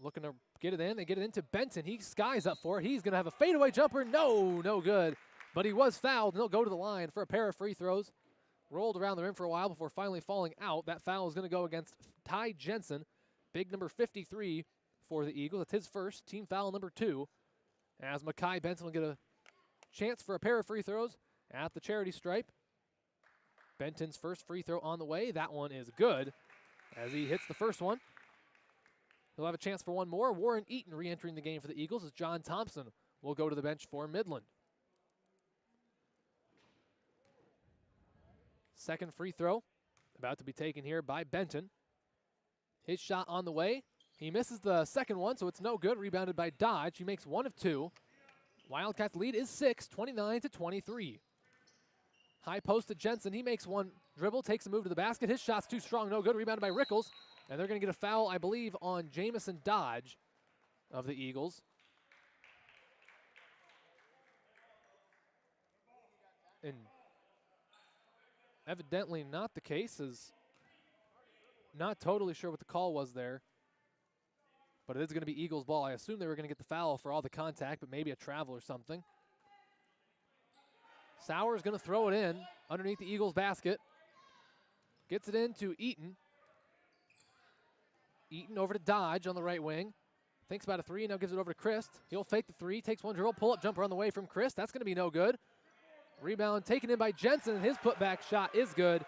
Looking to get it in. They get it into Benton. He skies up for it. He's going to have a fadeaway jumper. No good. But he was fouled, and he'll go to the line for a pair of free throws. Rolled around the rim for a while before finally falling out. That foul is going to go against Ty Jensen, big number 53 for the Eagles. It's his first, team foul number 2. As Makai Benton will get a chance for a pair of free throws at the charity stripe. Benton's first free throw on the way. That one is good as he hits the first one. He'll have a chance for one more. Warren Eaton re-entering the game for the Eagles as John Thompson will go to the bench for Midland. Second free throw about to be taken here by Benton. His shot on the way. He misses the second one, so it's no good. Rebounded by Dodge. He makes 1 of 2. Wildcats lead is 6, 29-23. High post to Jensen. He makes one dribble, takes a move to the basket. His shot's too strong, no good. Rebounded by Rickles. And they're going to get a foul, I believe, on Jamison Dodge of the Eagles. And evidently not the case, is not totally sure what the call was there. But it is going to be Eagles ball. I assume they were going to get the foul for all the contact, but maybe a travel or something. Sauer's going to throw it in underneath the Eagles basket. Gets it into Eaton. Eaton over to Dodge on the right wing. Thinks about a three, now gives it over to Christ. He'll fake the three, takes one dribble, pull-up jumper on the way from Christ. That's going to be no good. Rebound taken in by Jensen, and his putback shot is good.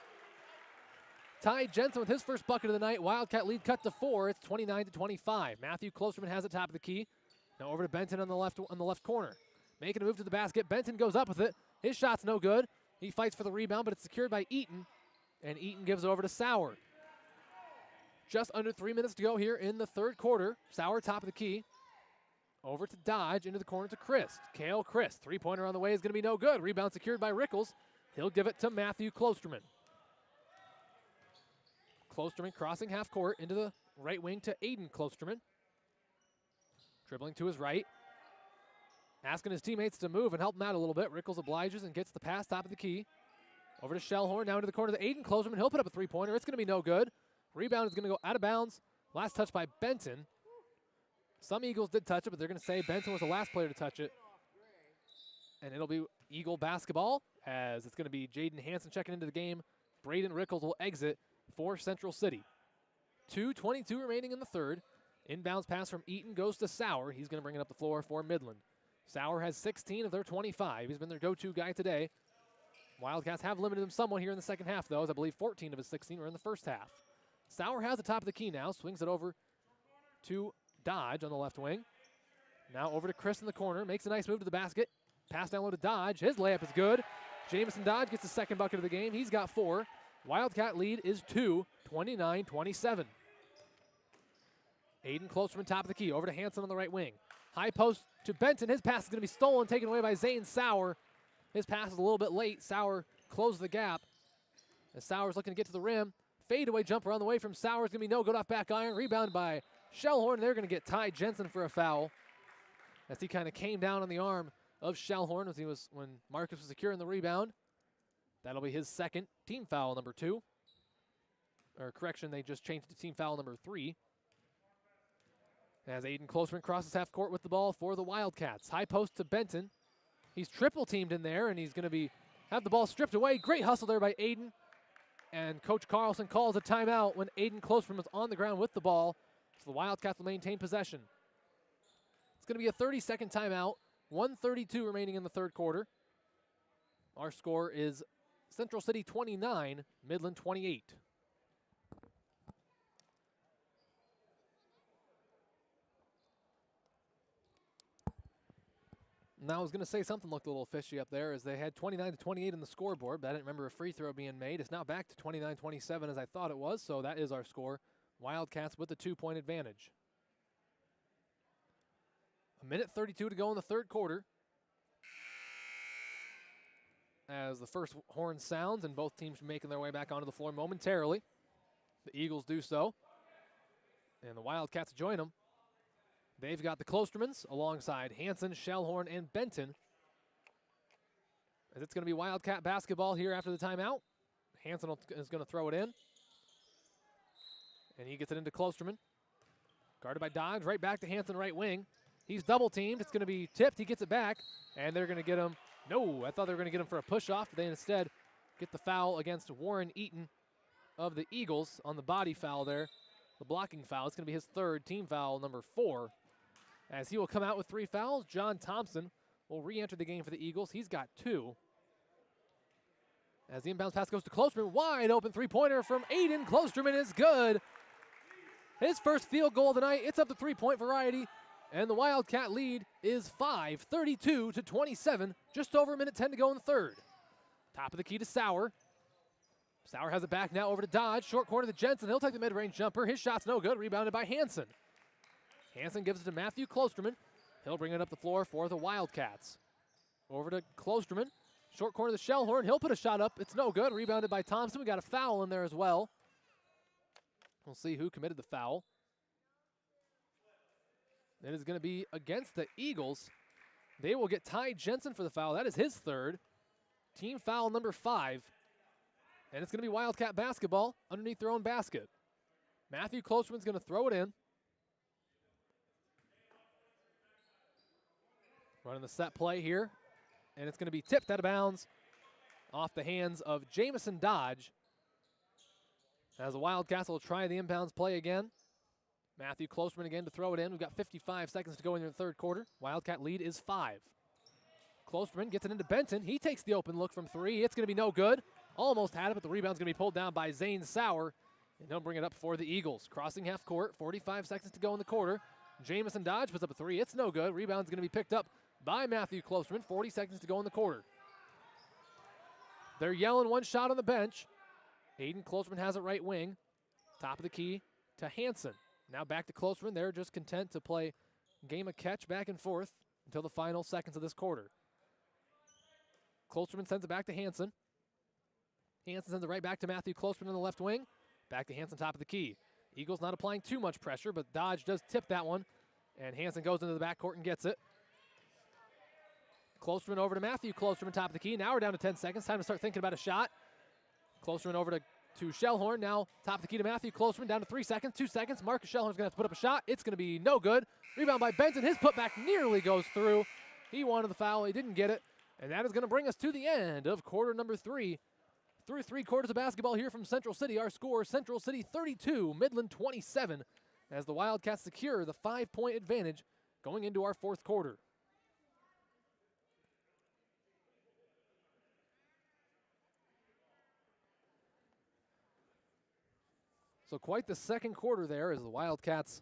Ty Jensen with his first bucket of the night. Wildcat lead cut to 4. It's 29-25. Matthew Klosterman has it top of the key. Now over to Benton on the left corner. Making a move to the basket. Benton goes up with it. His shot's no good. He fights for the rebound, but it's secured by Eaton. And Eaton gives it over to Sauer. Just under 3 minutes to go here in the third quarter. Sauer top of the key. Over to Dodge, into the corner to Christ. Kale Christ, three-pointer on the way is going to be no good. Rebound secured by Rickles. He'll give it to Matthew Klosterman. Klosterman crossing half court into the right wing to Aiden Klosterman. Dribbling to his right. Asking his teammates to move and help him out a little bit. Rickles obliges and gets the pass top of the key. Over to Shellhorn, now into the corner to Aiden Klosterman. He'll put up a three-pointer. It's going to be no good. Rebound is going to go out of bounds. Last touch by Benton. Some Eagles did touch it, but they're going to say Benton was the last player to touch it. And it'll be Eagle basketball, as it's going to be Jaden Hansen checking into the game. Braden Rickles will exit for Central City. 2:22 remaining in the third. Inbounds pass from Eaton goes to Sauer. He's going to bring it up the floor for Midland. Sauer has 16 of their 25. He's been their go-to guy today. Wildcats have limited him somewhat here in the second half, though, as I believe 14 of his 16 were in the first half. Sauer has the top of the key now, swings it over to Dodge on the left wing. Now over to Chris in the corner, makes a nice move to the basket. Pass down low to Dodge. His layup is good. Jamison Dodge gets the second bucket of the game. He's got 4. Wildcat lead is 2, 29-27. Aiden Klosterman top of the key, over to Hansen on the right wing. High post to Benton. His pass is going to be stolen, taken away by Zane Sauer. His pass is a little bit late. Sauer closed the gap. As Sauer's looking to get to the rim. Fadeaway jumper on the way from Sauer is going to be no good off back iron. Rebound by Shellhorn. They're going to get Ty Jensen for a foul, as he kind of came down on the arm of Shellhorn when Marcus was securing the rebound. That'll be his second, team foul number 2. Or correction, they just changed to team foul number 3. As Aiden Klosterman crosses half court with the ball for the Wildcats. High post to Benton. He's triple teamed in there, and he's going to have the ball stripped away. Great hustle there by Aiden. And Coach Carlson calls a timeout when Aiden Klosterman was on the ground with the ball. So the Wildcats will maintain possession. It's going to be a 30-second timeout. 1:32 remaining in the third quarter. Our score is Central City 29, Midland 28. Now I was going to say something looked a little fishy up there, as they had 29-28 in the scoreboard, but I didn't remember a free throw being made. It's now back to 29-27 as I thought it was, so that is our score. Wildcats with the 2-point advantage. 1:32 to go in the third quarter. As the first horn sounds and both teams making their way back onto the floor momentarily. The Eagles do so. And the Wildcats join them. They've got the Klostermans alongside Hansen, Shellhorn, and Benton. As it's going to be Wildcat basketball here after the timeout. Hansen is going to throw it in. And he gets it into Klosterman. Guarded by Dodge, right back to Hansen, right wing. He's double teamed. It's going to be tipped. He gets it back. And they're going to get him. No, I thought they were going to get him for a push-off. They instead get the foul against Warren Eaton of the Eagles on the body foul there. The blocking foul. It's going to be his third, team foul number 4. As he will come out with 3 fouls. John Thompson will re-enter the game for the Eagles. He's got 2. As the inbounds pass goes to Klosterman. Wide open three-pointer from Aiden Klosterman is good. His first field goal of the night. It's up to 3-point variety. And the Wildcat lead is 5, 32-27. Just over a minute 10 to go in the third. Top of the key to Sauer. Sauer has it back now over to Dodge. Short corner to Jensen. He'll take the mid-range jumper. His shot's no good. Rebounded by Hansen. Hansen gives it to Matthew Klosterman. He'll bring it up the floor for the Wildcats. Over to Klosterman. Short corner to Shellhorn. He'll put a shot up. It's no good. Rebounded by Thompson. We got a foul in there as well. We'll see who committed the foul. It is going to be against the Eagles. They will get Ty Jensen for the foul. That is his third. Team foul number 5. And it's going to be Wildcat basketball underneath their own basket. Matthew Klosterman's going to throw it in. Running the set play here. And it's going to be tipped out of bounds off the hands of Jamison Dodge. As the Wildcats will try the inbounds play again. Matthew Klosterman again to throw it in. We've got 55 seconds to go in the third quarter. Wildcat lead is 5. Klosterman gets it into Benton. He takes the open look from 3. It's going to be no good. Almost had it, but the rebound's going to be pulled down by Zane Sauer. And he'll bring it up for the Eagles. Crossing half court, 45 seconds to go in the quarter. Jamison Dodge puts up a 3. It's no good. Rebound's going to be picked up by Matthew Klosterman. 40 seconds to go in the quarter. They're yelling one shot on the bench. Aiden Klosterman has it right wing. Top of the key to Hansen. Now back to Klosterman. They're just content to play game of catch back and forth until the final seconds of this quarter. Klosterman sends it back to Hansen. Hansen sends it right back to Matthew Klosterman on the left wing. Back to Hansen, top of the key. Eagles not applying too much pressure, but Dodge does tip that one. And Hansen goes into the backcourt and gets it. Klosterman over to Matthew Klosterman, top of the key. Now we're down to 10 seconds. Time to start thinking about a shot. Klosterman over to Shellhorn. Now top of the key to Matthew Klosterman. Down to 3 seconds, 2 seconds. Marcus Shellhorn's going to have to put up a shot. It's going to be no good. Rebound by Benson. His putback nearly goes through. He wanted the foul. He didn't get it. And that is going to bring us to the end of quarter number 3. Through 3 quarters of basketball here from Central City. Our score, Central City 32, Midland 27, as the Wildcats secure the 5-point advantage going into our 4th quarter. So quite the second quarter there as the Wildcats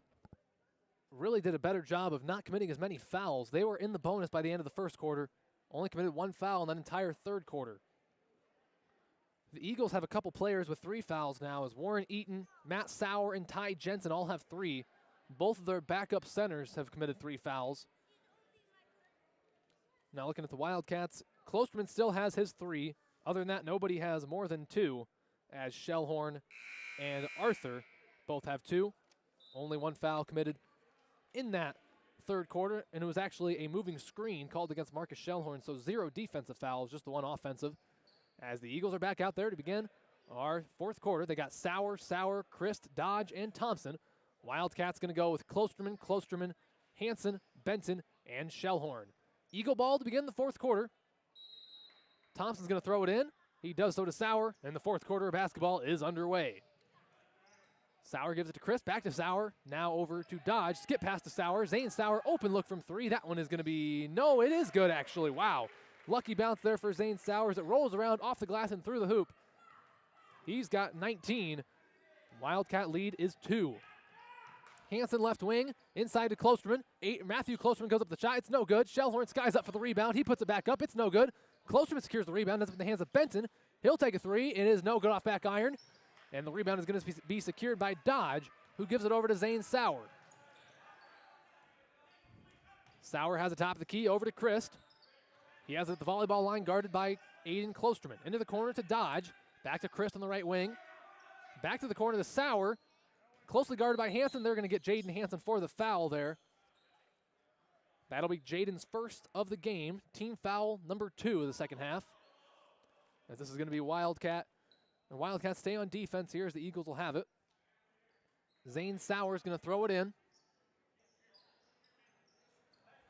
really did a better job of not committing as many fouls. They were in the bonus by the end of the first quarter, only committed 1 foul in that entire third quarter. The Eagles have a couple players with 3 fouls now as Warren Eaton, Matt Sauer, and Ty Jensen all have 3. Both of their backup centers have committed 3 fouls. Now looking at the Wildcats, Klosterman still has his 3. Other than that, nobody has more than 2 as Shellhorn and Arthur both have 2. Only 1 foul committed in that third quarter, and it was actually a moving screen called against Marcus Shellhorn, so 0 defensive fouls, just the 1 offensive. As the Eagles are back out there to begin our 4th quarter, they got Sauer, Christ, Dodge, and Thompson. Wildcats going to go with Klosterman, Hansen, Benton, and Shellhorn. Eagle ball to begin the 4th quarter. Thompson's going to throw it in. He does so to Sauer, and the 4th quarter of basketball is underway. Sauer gives it to Chris, back to Sauer, now over to Dodge, skip past to Sauer, Zane Sauer, open look from 3, that one is going to be, no, it is good actually, wow. Lucky bounce there for Zane Sauer as it rolls around off the glass and through the hoop. He's got 19, Wildcat lead is 2. Hansen left wing, inside to Klosterman, Matthew Klosterman goes up the shot, it's no good, Shellhorn skies up for the rebound, he puts it back up, it's no good. Klosterman secures the rebound, that's in the hands of Benton, he'll take a 3, it is no good off back iron. And the rebound is going to be secured by Dodge, who gives it over to Zane Sauer. Sauer has the top of the key over to Christ. He has it at the volleyball line, guarded by Aiden Klosterman. Into the corner to Dodge. Back to Christ on the right wing. Back to the corner to Sauer. Closely guarded by Hansen. They're going to get Jaden Hansen for the foul there. That'll be Jaden's first of the game. Team foul number 2 of the second half. As this is going to be Wildcat. And Wildcats stay on defense here as the Eagles will have it. Zane Sauer is going to throw it in.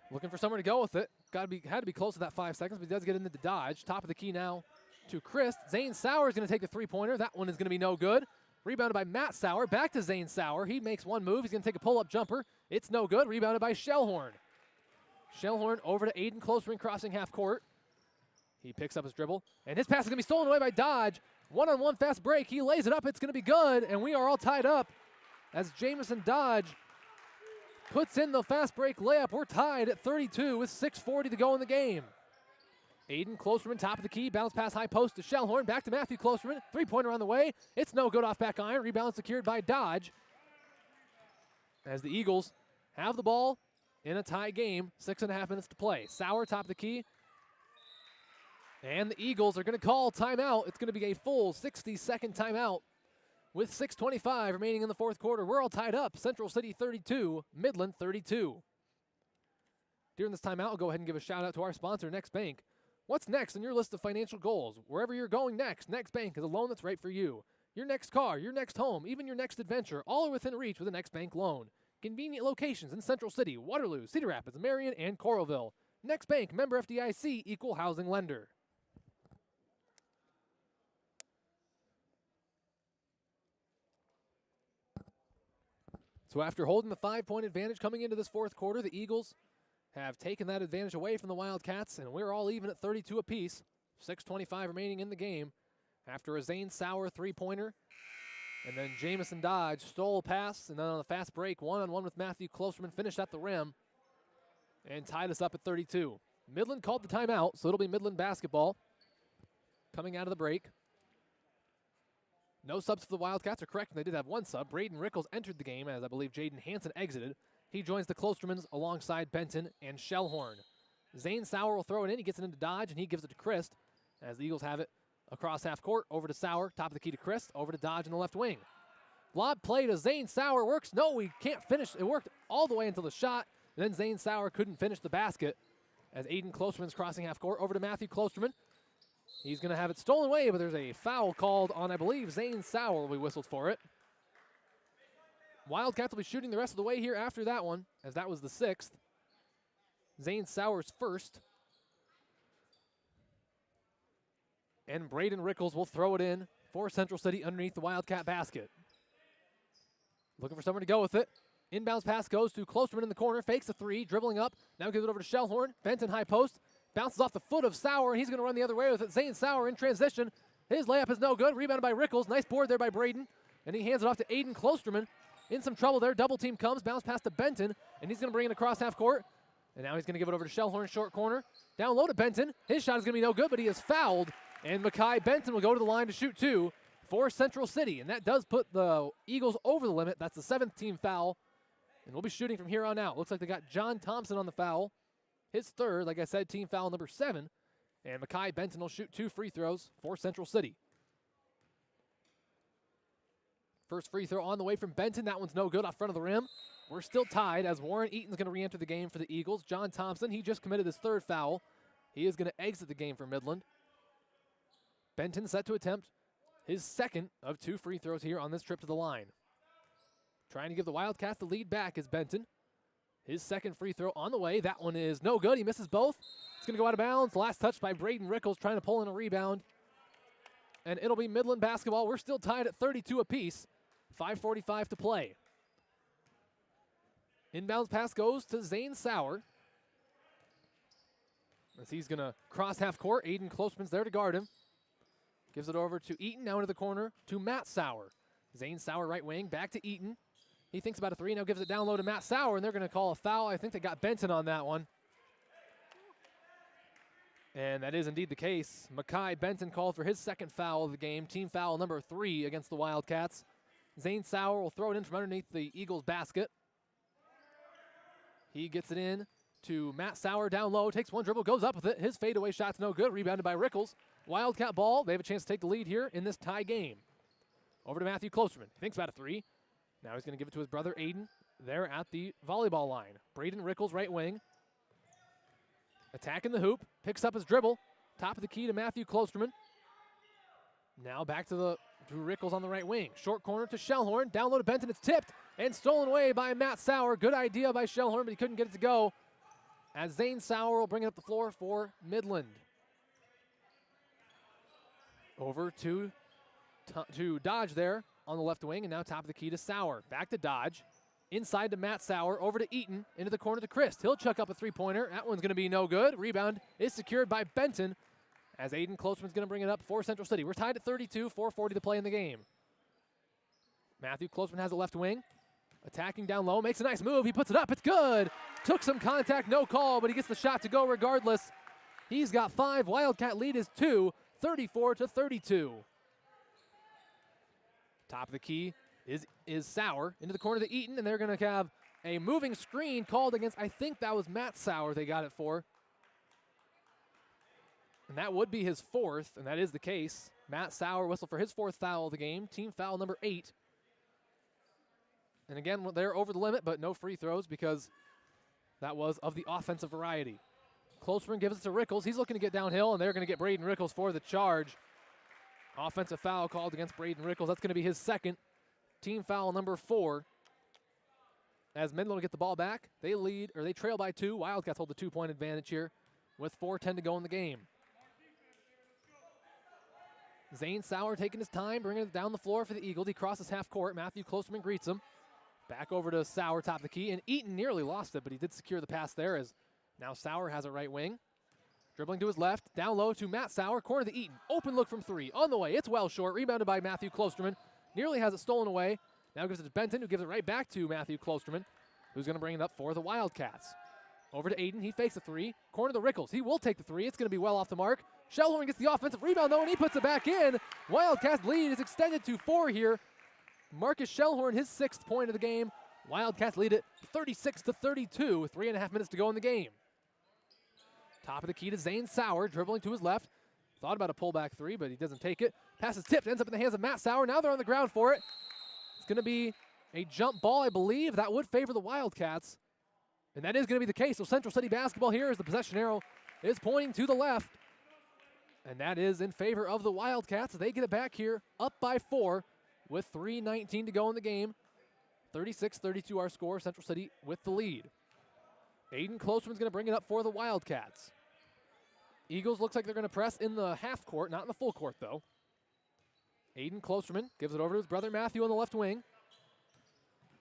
Looking for somewhere to go with it. Had to be close to that 5 seconds, but he does get into the Dodge. Top of the key now to Chris. Zane Sauer is going to take the 3-pointer. That one is going to be no good. Rebounded by Matt Sauer. Back to Zane Sauer. He makes one move. He's going to take a pull-up jumper. It's no good. Rebounded by Shellhorn. Shellhorn over to Aiden Klosterman crossing half court. He picks up his dribble, and his pass is going to be stolen away by Dodge. One-on-one fast break. He lays it up. It's going to be good, and we are all tied up as Jamison Dodge puts in the fast break layup. We're tied at 32 with 6:40 to go in the game. Aiden Klosterman, top of the key, bounce pass high post to Shellhorn, back to Matthew Klosterman, three-pointer on the way. It's no good off back iron, rebound secured by Dodge. As the Eagles have the ball in a tie game, 6.5 minutes to play. Sauer, top of the key. And the Eagles are going to call timeout. It's going to be a full 60-second timeout with 6:25 remaining in the fourth quarter. We're all tied up. Central City 32, Midland 32. During this timeout, I'll go ahead and give a shout out to our sponsor, Next Bank. What's next on your list of financial goals? Wherever you're going next, Next Bank is a loan that's right for you. Your next car, your next home, even your next adventure, all are within reach with a Next Bank loan. Convenient locations in Central City, Waterloo, Cedar Rapids, Marion, and Coralville. Next Bank, member FDIC, equal housing lender. So after holding the 5-point advantage coming into this fourth quarter, the Eagles have taken that advantage away from the Wildcats, and we're all even at 32 apiece. 6:25 remaining in the game after a Zane Sauer three-pointer. And then Jamison Dodge stole a pass, and then on the fast break, one-on-one with Matthew Klosterman, finished at the rim and tied us up at 32. Midland called the timeout, so it'll be Midland basketball coming out of the break. No subs for the Wildcats are correct, and they did have one sub. Braden Rickles entered the game, as I believe Jaden Hansen exited. He joins the Klostermans alongside Benton and Shellhorn. Zane Sauer will throw it in. He gets it into Dodge, and he gives it to Christ, as the Eagles have it across half court. Over to Sauer, top of the key to Christ. Over to Dodge in the left wing. Lob play to Zane Sauer. Works. No, he can't finish. It worked all the way until the shot. And then Zane Sauer couldn't finish the basket as Aiden Klosterman's crossing half court. Over to Matthew Klosterman. He's going to have it stolen away, but there's a foul called on, I believe, Zane Sauer will be whistled for it. Wildcats will be shooting the rest of the way here after that one, as that was the 6th. Zane Sauer's first. And Braden Rickles will throw it in for Central City underneath the Wildcat basket. Looking for someone to go with it. Inbounds pass goes to Klosterman in the corner, fakes a three, dribbling up. Now gives it over to Shellhorn. Benton high post. Bounces off the foot of Sauer, and he's going to run the other way with it. Zane Sauer in transition. His layup is no good. Rebounded by Rickles. Nice board there by Braden. And he hands it off to Aiden Klosterman. In some trouble there. Double team comes. Bounce pass to Benton. And he's going to bring it across half court. And now he's going to give it over to Shellhorn, short corner. Down low to Benton. His shot is going to be no good, but he is fouled. And Makai Benton will go to the line to shoot two for Central City. And that does put the Eagles over the limit. That's the 7th team foul. And we'll be shooting from here on out. Looks like they got John Thompson on the foul. His third, like I said, team foul number 7. And Makai Benton will shoot 2 free throws for Central City. First free throw on the way from Benton. That one's no good off front of the rim. We're still tied as Warren Eaton's going to re-enter the game for the Eagles. John Thompson, he just committed his 3rd foul. He is going to exit the game for Midland. Benton set to attempt his 2nd of 2 free throws here on this trip to the line. Trying to give the Wildcats the lead back is Benton. His 2nd free throw on the way. That one is no good. He misses both. It's going to go out of bounds. Last touch by Braden Rickles trying to pull in a rebound. And it'll be Midland basketball. We're still tied at 32 apiece. 5:45 to play. Inbounds pass goes to Zane Sauer. As he's going to cross half court. Aiden Klosterman's there to guard him. Gives it over to Eaton. Now into the corner to Matt Sauer. Zane Sauer right wing. Back to Eaton. He thinks about a three, now gives it down low to Matt Sauer, and they're going to call a foul. I think they got Benton on that one. And that is indeed the case. Makai Benton called for his 2nd foul of the game, team foul number 3 against the Wildcats. Zane Sauer will throw it in from underneath the Eagles basket. He gets it in to Matt Sauer down low, takes one dribble, goes up with it. His fadeaway shot's no good, rebounded by Rickles. Wildcat ball, they have a chance to take the lead here in this tie game. Over to Matthew Klosterman, thinks about a three. Now he's going to give it to his brother Aiden there at the volleyball line. Braden Rickles right wing. Attacking the hoop. Picks up his dribble. Top of the key to Matthew Klosterman. Now back to Rickles on the right wing. Short corner to Shellhorn. Down low to Benton. It's tipped and stolen away by Matt Sauer. Good idea by Shellhorn, but he couldn't get it to go. As Zane Sauer will bring it up the floor for Midland. Over to Dodge there on the left wing, and now top of the key to Sauer. Back to Dodge. Inside to Matt Sauer. Over to Eaton. Into the corner to Christ. He'll chuck up a three-pointer. That one's going to be no good. Rebound is secured by Benton as Aiden Klosterman's going to bring it up for Central City. We're tied at 32, 4:40 to play in the game. Matthew Klosterman has the left wing. Attacking down low. Makes a nice move. He puts it up. It's good. Took some contact. No call, but he gets the shot to go regardless. He's got 5. Wildcat lead is 2, 34-32. Top of the key is Sauer into the corner to Eaton, and they're going to have a moving screen called against, I think that was Matt Sauer they got it for. And that would be his 4th, and that is the case. Matt Sauer whistled for his 4th foul of the game, team foul number 8. And again, they're over the limit, but no free throws because that was of the offensive variety. Closeman gives it to Rickles. He's looking to get downhill, and they're going to get Braden Rickles for the charge. Offensive foul called against Braden Rickles. That's going to be his 2nd. Team foul number 4. As Midland will get the ball back, they trail by 2. Wildcats hold the 2-point advantage here with 4:10 to go in the game. Zane Sauer taking his time, bringing it down the floor for the Eagles. He crosses half court. Matthew Closeman greets him. Back over to Sauer, top of the key, and Eaton nearly lost it, but he did secure the pass there as now Sauer has a right wing. Dribbling to his left, down low to Matt Sauer, corner to Eaton. Open look from 3, on the way. It's well short, rebounded by Matthew Closeman. Nearly has it stolen away. Now gives it to Benton, who gives it right back to Matthew Closeman, who's going to bring it up for the Wildcats. Over to Aiden, he fakes a 3. Corner to Rickles, he will take the 3. It's going to be well off the mark. Shellhorn gets the offensive rebound though, and he puts it back in. Wildcats lead is extended to 4 here. Marcus Shellhorn, his 6th point of the game. Wildcats lead it 36-32 with 3.5 minutes to go in the game. Top of the key to Zane Sauer, dribbling to his left. Thought about a pullback 3, but he doesn't take it. Pass is tipped, ends up in the hands of Matt Sauer. Now they're on the ground for it. It's going to be a jump ball, I believe. That would favor the Wildcats. And that is going to be the case. So Central City basketball here as the possession arrow is pointing to the left. And that is in favor of the Wildcats. They get it back here, up by 4 with 3:19 to go in the game. 36-32 our score, Central City with the lead. Aiden Closeman's going to bring it up for the Wildcats. Eagles looks like they're going to press in the half court, not in the full court though. Aiden Closeman gives it over to his brother Matthew on the left wing.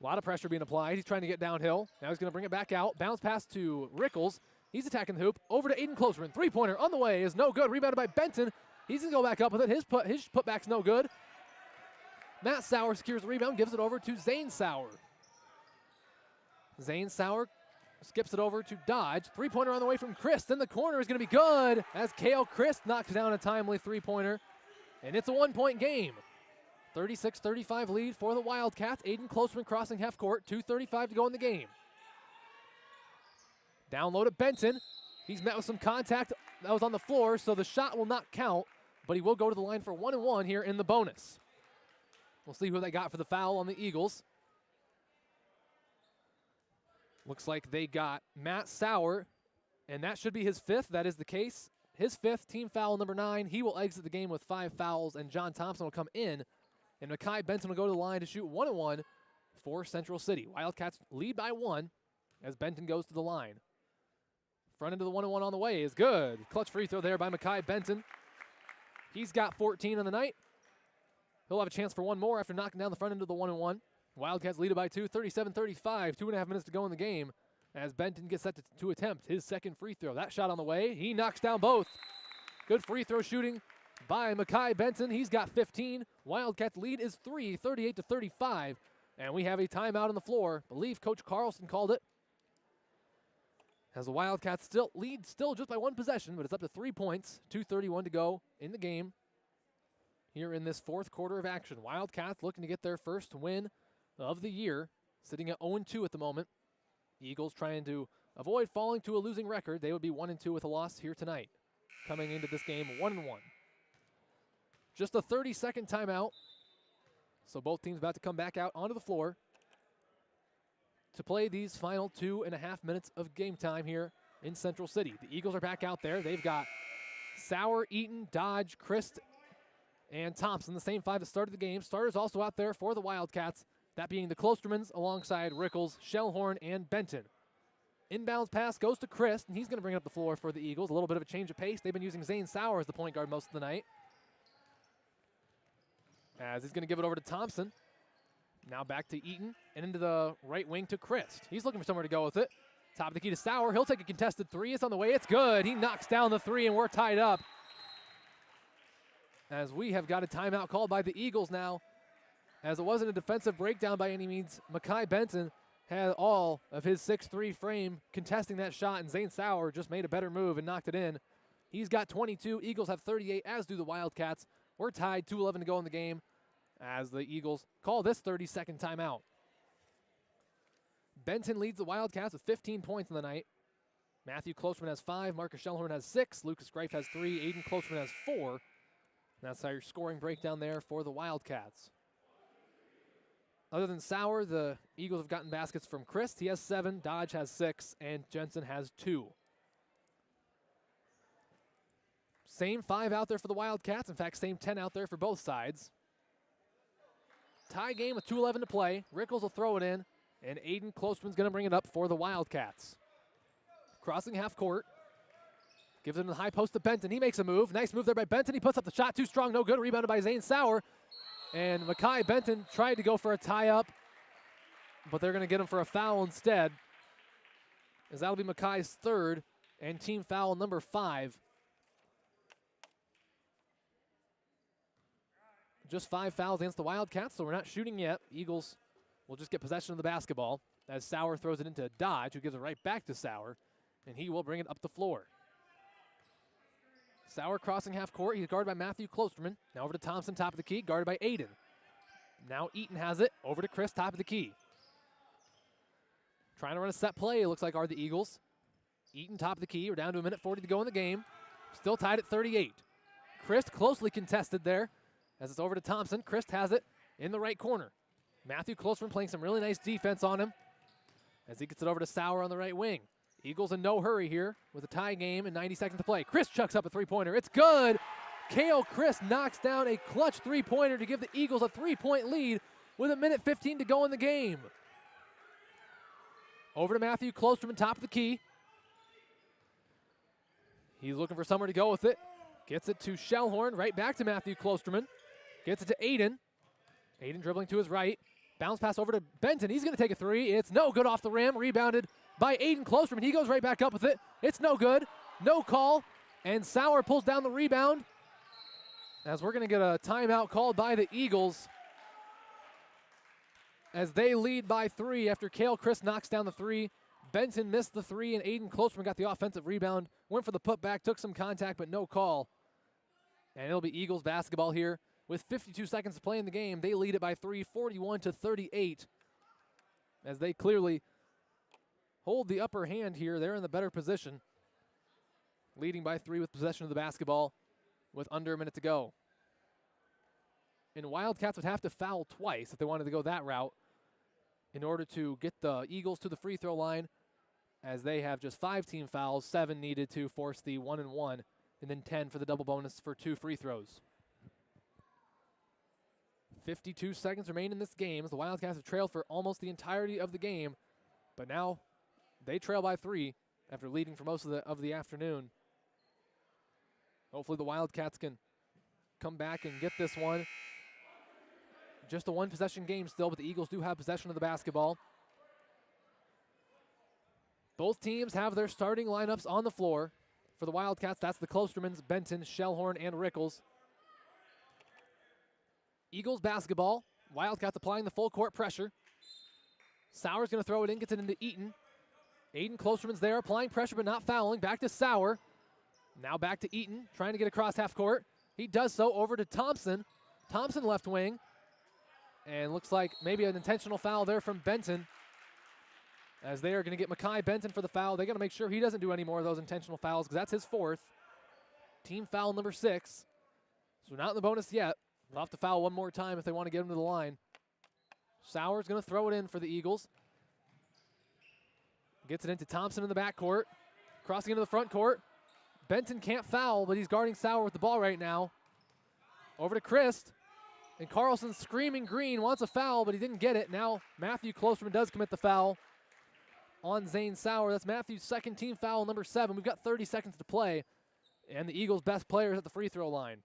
A lot of pressure being applied. He's trying to get downhill. Now he's going to bring it back out. Bounce pass to Rickles. He's attacking the hoop. Over to Aiden Closeman. 3-pointer on the way is no good. Rebounded by Benton. He's going to go back up with it. His putback's no good. Matt Sauer secures the rebound, gives it over to Zane Sauer. Zane Sauer skips it over to Dodge. 3-pointer on the way from Christ. In the corner is going to be good as Kale Christ knocks down a timely 3-pointer. And it's a 1-point game. 36-35 lead for the Wildcats. Aiden Closeman crossing half court. 2:35 to go in the game. Down low to Benton. He's met with some contact that was on the floor, so the shot will not count, but he will go to the line for 1-1 here in the bonus. We'll see who they got for the foul on the Eagles. Looks like they got Matt Sauer, and that should be his 5th. That is the case. His 5th, team foul number 9. He will exit the game with 5 fouls, and John Thompson will come in. And Makai Benton will go to the line to shoot 1-1 for Central City. Wildcats lead by 1 as Benton goes to the line. Front end of the 1-1 on the way is good. Clutch free throw there by Makai Benton. He's got 14 on the night. He'll have a chance for one more after knocking down the front end of the 1-1. Wildcats lead it by 2, 37-35, 2.5 minutes to go in the game as Benton gets set to attempt his 2nd free throw. That shot on the way, he knocks down both. Good free throw shooting by Makai Benton. He's got 15. Wildcats lead is 3, 38-35, and we have a timeout on the floor. I believe Coach Carlson called it. As the Wildcats still lead just by 1 possession, but it's up to 3 points, 2:31 to go in the game. Here in this 4th quarter of action. Wildcats looking to get their first win of the year, sitting at 0-2 at the moment. Eagles trying to avoid falling to a losing record. They would be 1-2 with a loss here tonight. Coming into this game 1-1. Just a 30-second timeout. So both teams about to come back out onto the floor to play these final 2.5 minutes of game time here in Central City. The Eagles are back out there. They've got Sauer, Eaton, Dodge, Christ, and Thompson, the same 5 that started the game. Starters also out there for the Wildcats, that being the Clostermans alongside Rickles, Shellhorn, and Benton. Inbounds pass goes to Christ, and he's going to bring up the floor for the Eagles. A little bit of a change of pace. They've been using Zane Sauer as the point guard most of the night. As he's going to give it over to Thompson. Now back to Eaton and into the right wing to Christ. He's looking for somewhere to go with it. Top of the key to Sauer. He'll take a contested 3. It's on the way. It's good. He knocks down the 3, and we're tied up. As we have got a timeout called by the Eagles now. As it wasn't a defensive breakdown by any means, Makai Benton had all of his 6'3" frame contesting that shot, and Zane Sauer just made a better move and knocked it in. He's got 22. Eagles have 38, as do the Wildcats. We're tied, 2:11 to go in the game, as the Eagles call this 32nd timeout. Benton leads the Wildcats with 15 points in the night. Matthew Klosterman has 5. Marcus Schellhorn has 6. Lucas Greif has 3. Aiden Klosterman has 4. That's our scoring breakdown there for the Wildcats. Other than Sauer, the Eagles have gotten baskets from Christ. He has 7. Dodge has 6. And Jensen has 2. Same 5 out there for the Wildcats. In fact, same 10 out there for both sides. Tie game with 2:11 to play. Rickles will throw it in. And Aiden Klosterman's going to bring it up for the Wildcats. Crossing half court. Gives it in the high post to Benton. He makes a move. Nice move there by Benton. He puts up the shot. Too strong. No good. Rebounded by Zane Sauer. And Makai Benton tried to go for a tie-up, but they're going to get him for a foul instead, as that'll be Makai's 3rd and team foul number 5. Just 5 fouls against the Wildcats, so we're not shooting yet. Eagles will just get possession of the basketball as Sauer throws it into Dodge, who gives it right back to Sauer, and he will bring it up the floor. Sauer crossing half court. He's guarded by Matthew Klosterman. Now over to Thompson, top of the key, guarded by Aiden. Now Eaton has it. Over to Chris, top of the key. Trying to run a set play, it looks like, are the Eagles. Eaton, top of the key. We're down to 1:40 to go in the game. Still tied at 38. Chris closely contested there as it's over to Thompson. Chris has it in the right corner. Matthew Klosterman playing some really nice defense on him as he gets it over to Sauer on the right wing. Eagles in no hurry here with a tie game and 90 seconds to play. Chris chucks up a three-pointer. It's good. Kale Chris knocks down a clutch three-pointer to give the Eagles a 3-point lead with 1:15 to go in the game. Over to Matthew Klosterman, top of the key. He's looking for somewhere to go with it. Gets it to Schellhorn, right back to Matthew Klosterman. Gets it to Aiden. Aiden dribbling to his right. Bounce pass over to Benton. He's going to take a 3. It's no good off the rim. Rebounded by Aiden Klosterman. He goes right back up with it. It's no good. No call. And Sauer pulls down the rebound, as we're going to get a timeout called by the Eagles as they lead by 3 after Kale Chris knocks down the 3. Benton missed the 3, and Aiden Klosterman got the offensive rebound. Went for the putback, took some contact, but no call. And it'll be Eagles basketball here with 52 seconds to play in the game. They lead it by 3, 41-38, as they clearly hold the upper hand here. They're in the better position, leading by 3 with possession of the basketball with under a minute to go. And Wildcats would have to foul twice if they wanted to go that route in order to get the Eagles to the free throw line, as they have just 5 team fouls, 7 needed to force the 1-and-1, and then 10 for the double bonus for 2 free throws. 52 seconds remain in this game as the Wildcats have trailed for almost the entirety of the game, but now they trail by 3 after leading for most of the afternoon. Hopefully the Wildcats can come back and get this one. Just a 1-possession game still, but the Eagles do have possession of the basketball. Both teams have their starting lineups on the floor. For the Wildcats, that's the Klostermans, Benton, Schellhorn, and Rickles. Eagles basketball. Wildcats applying the full court pressure. Sauer's going to throw it in, gets it into Eaton. Aiden Klosterman's there, applying pressure but not fouling. Back to Sauer. Now back to Eaton, trying to get across half court. He does so over to Thompson. Thompson left wing. And looks like maybe an intentional foul there from Benton, as they are going to get Makai Benton for the foul. They got to make sure he doesn't do any more of those intentional fouls, because that's his 4th. Team foul number 6. So not in the bonus yet. They'll have to foul one more time if they want to get him to the line. Sauer's going to throw it in for the Eagles. Gets it into Thompson in the backcourt. Crossing into the front court. Benton can't foul, but he's guarding Sauer with the ball right now. Over to Christ. And Carlson screaming green, wants a foul, but he didn't get it. Now Matthew Klosterman does commit the foul on Zane Sauer. That's Matthew's 2nd team foul, number 7. We've got 30 seconds to play, and the Eagles' best player is at the free throw line.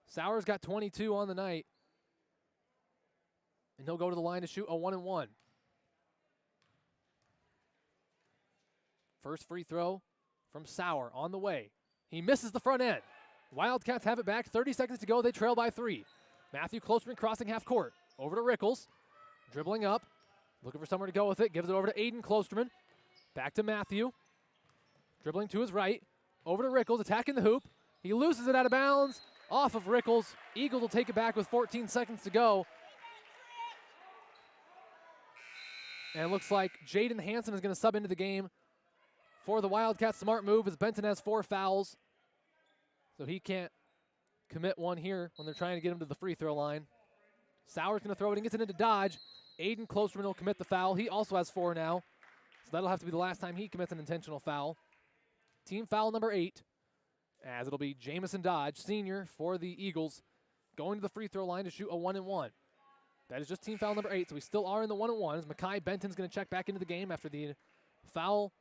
Sauer's got 22 on the night, and he'll go to the line to shoot a 1-and-1. First free throw from Sauer on the way. He misses the front end. Wildcats have it back. 30 seconds to go. They trail by 3. Matthew Klosterman crossing half court. Over to Rickles. Dribbling up. Looking for somewhere to go with it. Gives it over to Aiden Klosterman. Back to Matthew. Dribbling to his right. Over to Rickles, attacking the hoop. He loses it out of bounds, off of Rickles. Eagles will take it back with 14 seconds to go. And it looks like Jaden Hansen is going to sub into the game for the Wildcats. Smart move as Benton has 4 fouls. So he can't commit one here when they're trying to get him to the free throw line. Sauer's going to throw it and gets it into Dodge. Aiden Klosterman will commit the foul. He also has 4 now. So that'll have to be the last time he commits an intentional foul. Team foul number 8, as it'll be Jamison Dodge, senior for the Eagles, going to the free throw line to shoot a 1-and-1. That is just team foul number 8, so we still are in the 1-and-1 as Makai Benton's going to check back into the game after the foul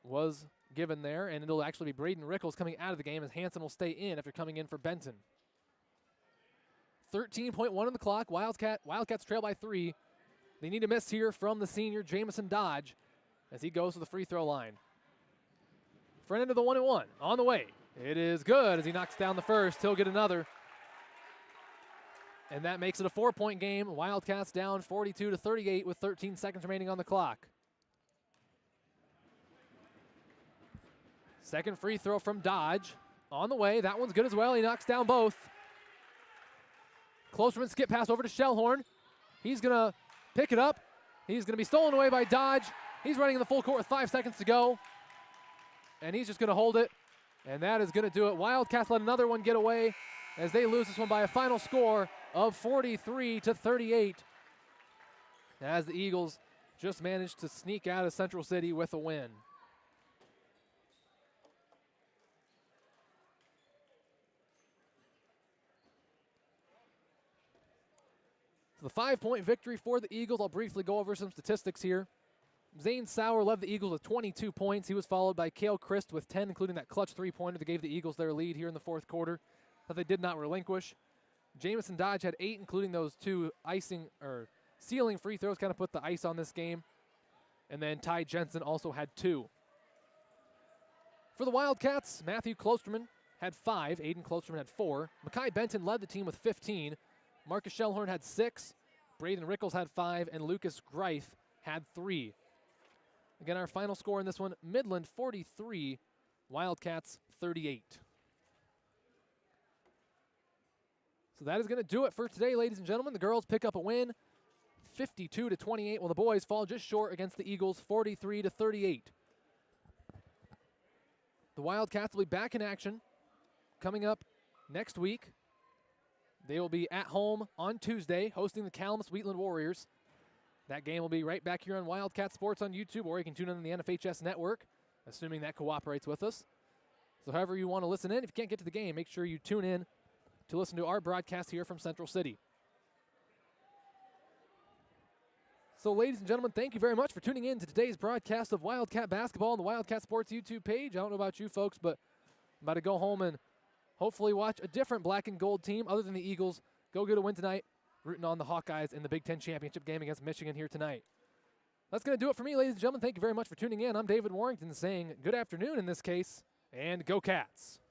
was given there, and it'll actually be Braden Rickles coming out of the game as Hansen will stay in after coming in for Benton. 13.1 on the clock. Wildcats trail by 3. They need a miss here from the senior Jamison Dodge as he goes to the free throw line. Front end of the 1-and-1 on the way. It is good as he knocks down the first. He'll get another. And that makes it a 4-point game. Wildcats down 42-38 with 13 seconds remaining on the clock. Second free throw from Dodge on the way. That one's good as well. He knocks down both. Klosterman skip pass over to Shellhorn. He's going to pick it up. He's going to be stolen away by Dodge. He's running in the full court with 5 seconds to go. And he's just going to hold it. And that is going to do it. Wildcats let another one get away as they lose this one by a final score of 43-38. As the Eagles just managed to sneak out of Central City with a win. So the 5-point victory for the Eagles. I'll briefly go over some statistics here. Zane Sauer led the Eagles with 22 points. He was followed by Cale Christ with 10, including that clutch 3-pointer that gave the Eagles their lead here in the fourth quarter that they did not relinquish. Jamison Dodge had 8, including those 2 sealing free throws, kind of put the ice on this game. And then Ty Jensen also had 2. For the Wildcats, Matthew Klosterman had 5. Aiden Klosterman had 4. Makai Benton led the team with 15. Marcus Shellhorn had 6. Braden Rickles had 5. And Lucas Greif had 3. Again, our final score in this one, Midland 43, Wildcats 38. So that is going to do it for today, ladies and gentlemen. The girls pick up a win, 52-28, while the boys fall just short against the Eagles, 43-38. The Wildcats will be back in action coming up next week. They will be at home on Tuesday, hosting the Calamus Wheatland Warriors. That game will be right back here on Wildcat Sports on YouTube, or you can tune in on the NFHS network, assuming that cooperates with us. So however you want to listen in, if you can't get to the game, make sure you tune in to listen to our broadcast here from Central City. So ladies and gentlemen, thank you very much for tuning in to today's broadcast of Wildcat Basketball on the Wildcat Sports YouTube page. I don't know about you folks, but I'm about to go home and hopefully watch a different black and gold team other than the Eagles go get a win tonight. Rooting on the Hawkeyes in the Big Ten Championship game against Michigan here tonight. That's going to do it for me, ladies and gentlemen. Thank you very much for tuning in. I'm David Warrington saying good afternoon in this case, and go Cats.